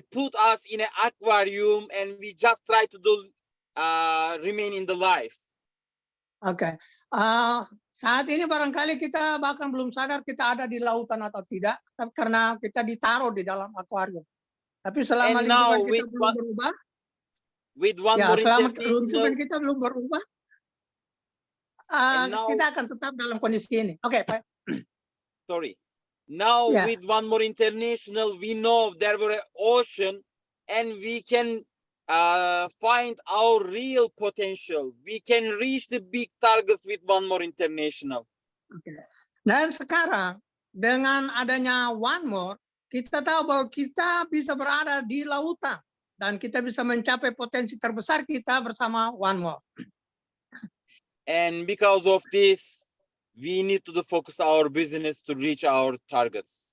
put us in an aquarium and we just try to do remain in the life. Oke. Saat ini barangkali kita bahkan belum sadar kita ada di lautan atau tidak, karena kita ditaruh di dalam akuarium. Tapi selama lingkungan kita belum berubah, selama lingkungan kita belum berubah, kita akan tetap dalam kondisi ini. Oke, Pak. Sorry. Now with One More International, we know there were an ocean and we can find our real potential. We can reach the big targets with One More International. Okay. Dan sekarang dengan adanya One More, kita tahu bahwa kita bisa berada di lautan dan kita bisa mencapai potensi terbesar kita bersama One More. And because of this, we need to focus our business to reach our targets.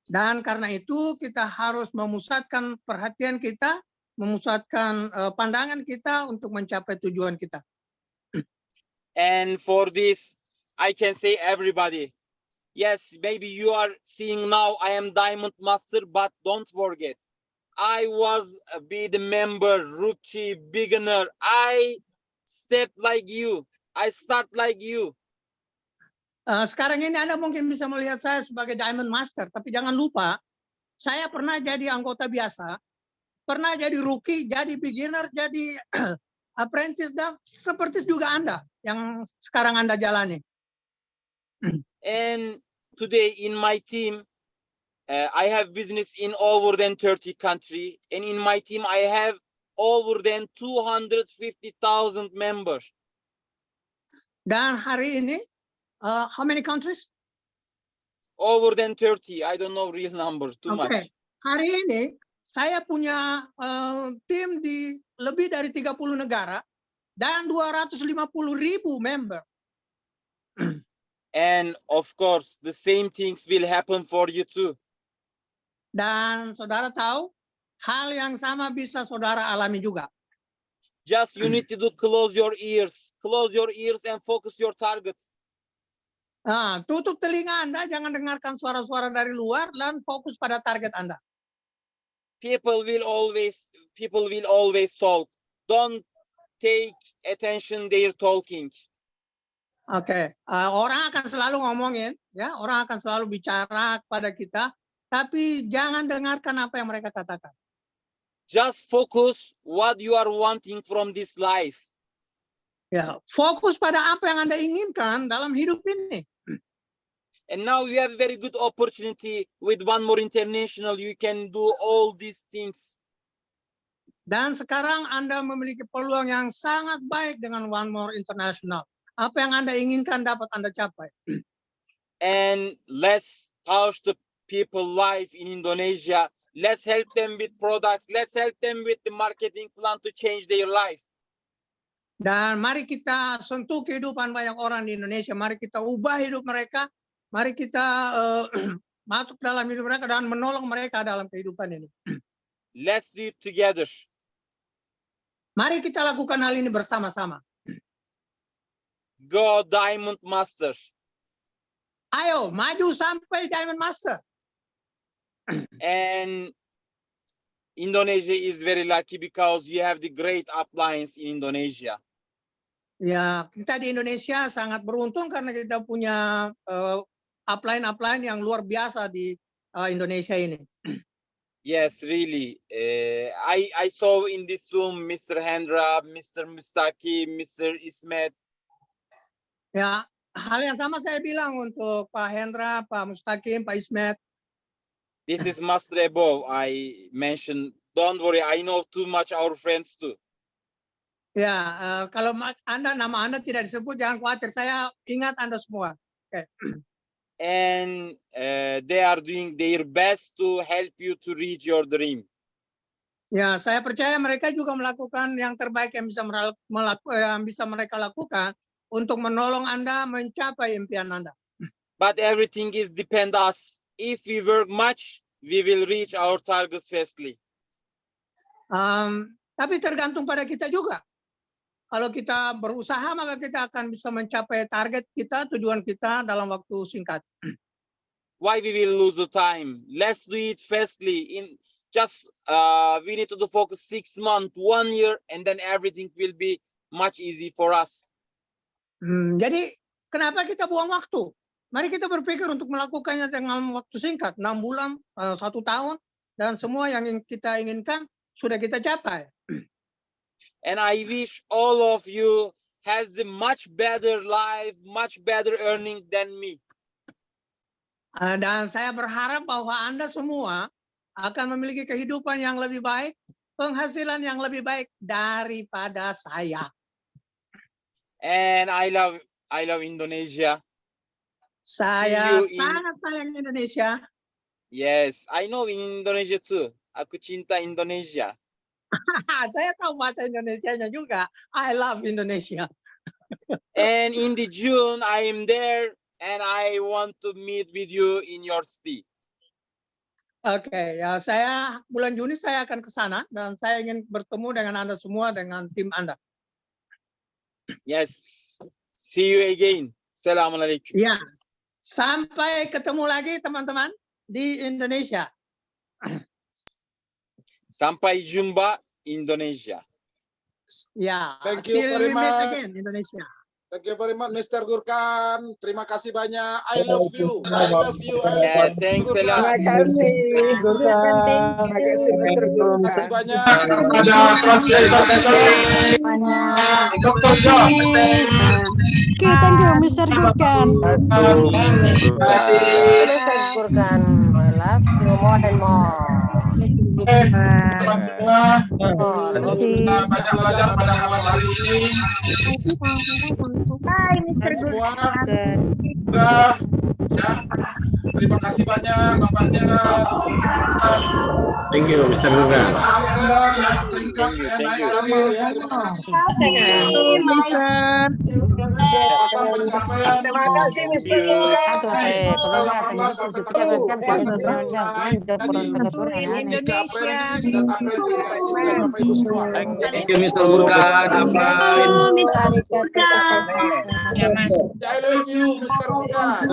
Dan karena itu kita harus memusatkan perhatian kita, memusatkan pandangan kita untuk mencapai tujuan kita. And for this, I can say everybody, yes, maybe you are seeing now I am Diamond Master, but don't forget, I was be the member, rookie, beginner. I step like you. I start like you. Sekarang ini Anda mungkin bisa melihat saya sebagai Diamond Master, tapi jangan lupa, saya pernah jadi anggota biasa, pernah jadi rookie, jadi beginner, jadi apprentice dan seperti juga Anda yang sekarang Anda jalani. And today in my team, I have business in over than 30 countries, and in my team I have over than 250,000 members. Dan hari ini, how many countries? Over than 30. I don't know real numbers, too Oke. much. Hari ini saya punya tim di lebih dari 30 negara dan 250.000 member. And of course, the same things will happen for you too. Dan saudara tahu, hal yang sama bisa saudara alami juga. Just you need to close your ears and focus your target. Nah, tutup telinga Anda, jangan dengarkan suara-suara dari luar dan fokus pada target Anda. People will always talk. Don't take attention they're talking. Oke, orang akan selalu ngomongin, ya, orang akan selalu bicara kepada kita, tapi jangan dengarkan apa yang mereka katakan. Just focus what you are wanting from this life. Ya, fokus pada apa yang Anda inginkan dalam hidup ini. And now you have a very good opportunity with One More International. You can do all these things. Dan sekarang Anda memiliki peluang yang sangat baik dengan One More International. Apa yang Anda inginkan dapat Anda capai. And let's touch the people life in Indonesia. Let's help them with products. Let's help them with the marketing plan to change their life. Dan mari kita sentuh kehidupan banyak orang di Indonesia. Mari kita ubah hidup mereka. Mari kita masuk dalam hidup mereka dan menolong mereka dalam kehidupan ini. Let's do it together. Mari kita lakukan hal ini bersama-sama. Go Diamond Master. Ayo, maju sampai Diamond Master. And Indonesia is very lucky because you have the great uplines in Indonesia. Ya, kita di Indonesia sangat beruntung karena kita punya upline yang luar biasa di Indonesia ini. Yes, really. I saw in this room Mr. Hendra, Mr. Mustaki, Mr. Ismet. Ya, hal yang sama saya bilang untuk Pak Hendra, Pak Mustaqim, Pak Ismet. This is Master above. I mentioned. Don't worry, I know too much our friends too. Ya, kalau nama Anda tidak disebut, jangan khawatir. Saya ingat Anda semua. Okay. And they are doing their best to help you to reach your dream. Ya, saya percaya mereka juga melakukan yang terbaik yang bisa mereka lakukan untuk menolong Anda mencapai impian Anda. But everything is depend us. If we work much, we will reach our targets fastly. Tapi tergantung pada kita juga. Kalau kita berusaha, maka kita akan bisa mencapai target kita, tujuan kita dalam waktu singkat. Why we will lose the time? Let's do it fastly. We need to focus 6 months, 1 year, and then everything will be much easy for us. Jadi kenapa kita buang waktu? Mari kita berpikir untuk melakukannya dengan waktu singkat, 6 bulan, 1 tahun, dan semua yang kita inginkan sudah kita capai. And I wish all of you has the much better life, much better earning than me. Dan saya berharap bahwa Anda semua akan memiliki kehidupan yang lebih baik, penghasilan yang lebih baik daripada saya. And I love Indonesia. Saya sangat sayang Indonesia. Yes, I know in Indonesia too. Aku cinta Indonesia. Saya tahu bahasa Indonesianya juga. I love Indonesia. And in the June, I am there and I want to meet with you in your city. Oke, ya bulan Juni saya akan ke sana dan saya ingin bertemu dengan Anda semua, dengan tim Anda. Yes. See you again. Assalamualaikum. Ya. Sampai ketemu lagi teman-teman di Indonesia. Sampai jumpa Indonesia. Ya. Thank you Till very we meet much. again, Indonesia. Thank you very much, Mr. Gurkan. Terima kasih banyak. I love you. I love you. I love Yeah, you, thanks a Gurkan. lot. Terima kasih, Gurkan. Terima kasih, Mr. Terima kasih Gurkan. banyak. Ada translator Dr. John. Okay, thank you, Mr. Gurkan. Terima kasih. Mr. Gurkan, I love you more and more. Teman semua, Oh, kita banyak belajar pada malam hari ini. Bye, Dan semua, Sudah, ya. Terima kasih banyak Bapaknya. Thank you, Mr. Gurkan. terima kasih pencapaian. Terima kasih, Mr. Gurkan. Thank you, Mr. Gurkan. I love you, Mr. Gurkan.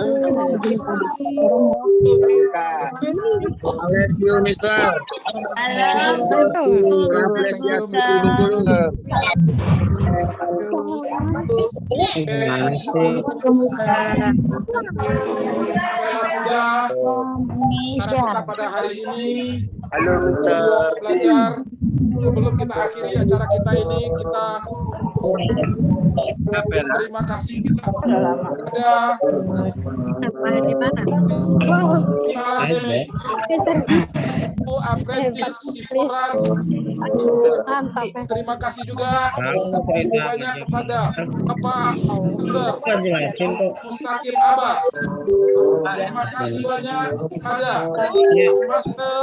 I love you, Mr. Saya sudah cara kita pada hari ini. Halo, Mr. Belajar. Sebelum kita akhiri acara kita ini, kita terima kasih kepada Bu Apprentice Sifora. Terima kasih juga banyak kepada Bapak Mustaqim Abbas. Terima kasih banyak kepada Master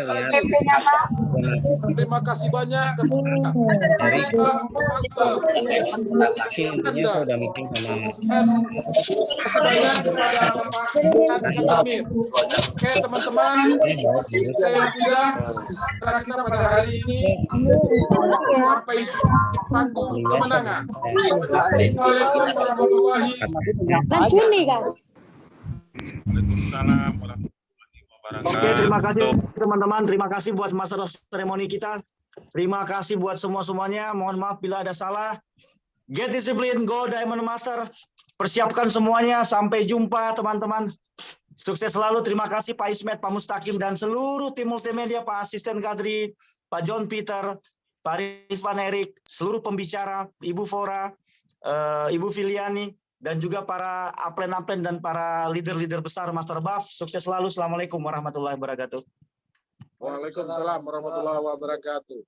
Aziz. Terima kasih banyak kepada Master Anda. Dan terima kasih banyak kepada Bapak Kantamir. Oke teman-teman, saya sudah kita pada hari ini sampai di panggung kemenangan. Assalamualaikum warahmatullahi wabarakatuh. Oke, terima kasih teman-teman. Terima kasih buat master of ceremony kita. Terima kasih buat semuanya. Mohon maaf bila ada salah. Get discipline, go Diamond Master. Persiapkan semuanya. Sampai jumpa teman-teman. Sukses selalu. Terima kasih Pak Ismet, Pak Mustaqim, dan seluruh tim multimedia, Pak Asisten Kadri, Pak John Peter, Pak Rifan Erik, seluruh pembicara, Ibu Fora, Ibu Filiani, dan juga para aplen-aplen dan para leader-leader besar Master Buff. Sukses selalu. Assalamualaikum warahmatullahi wabarakatuh. Waalaikumsalam warahmatullahi wabarakatuh.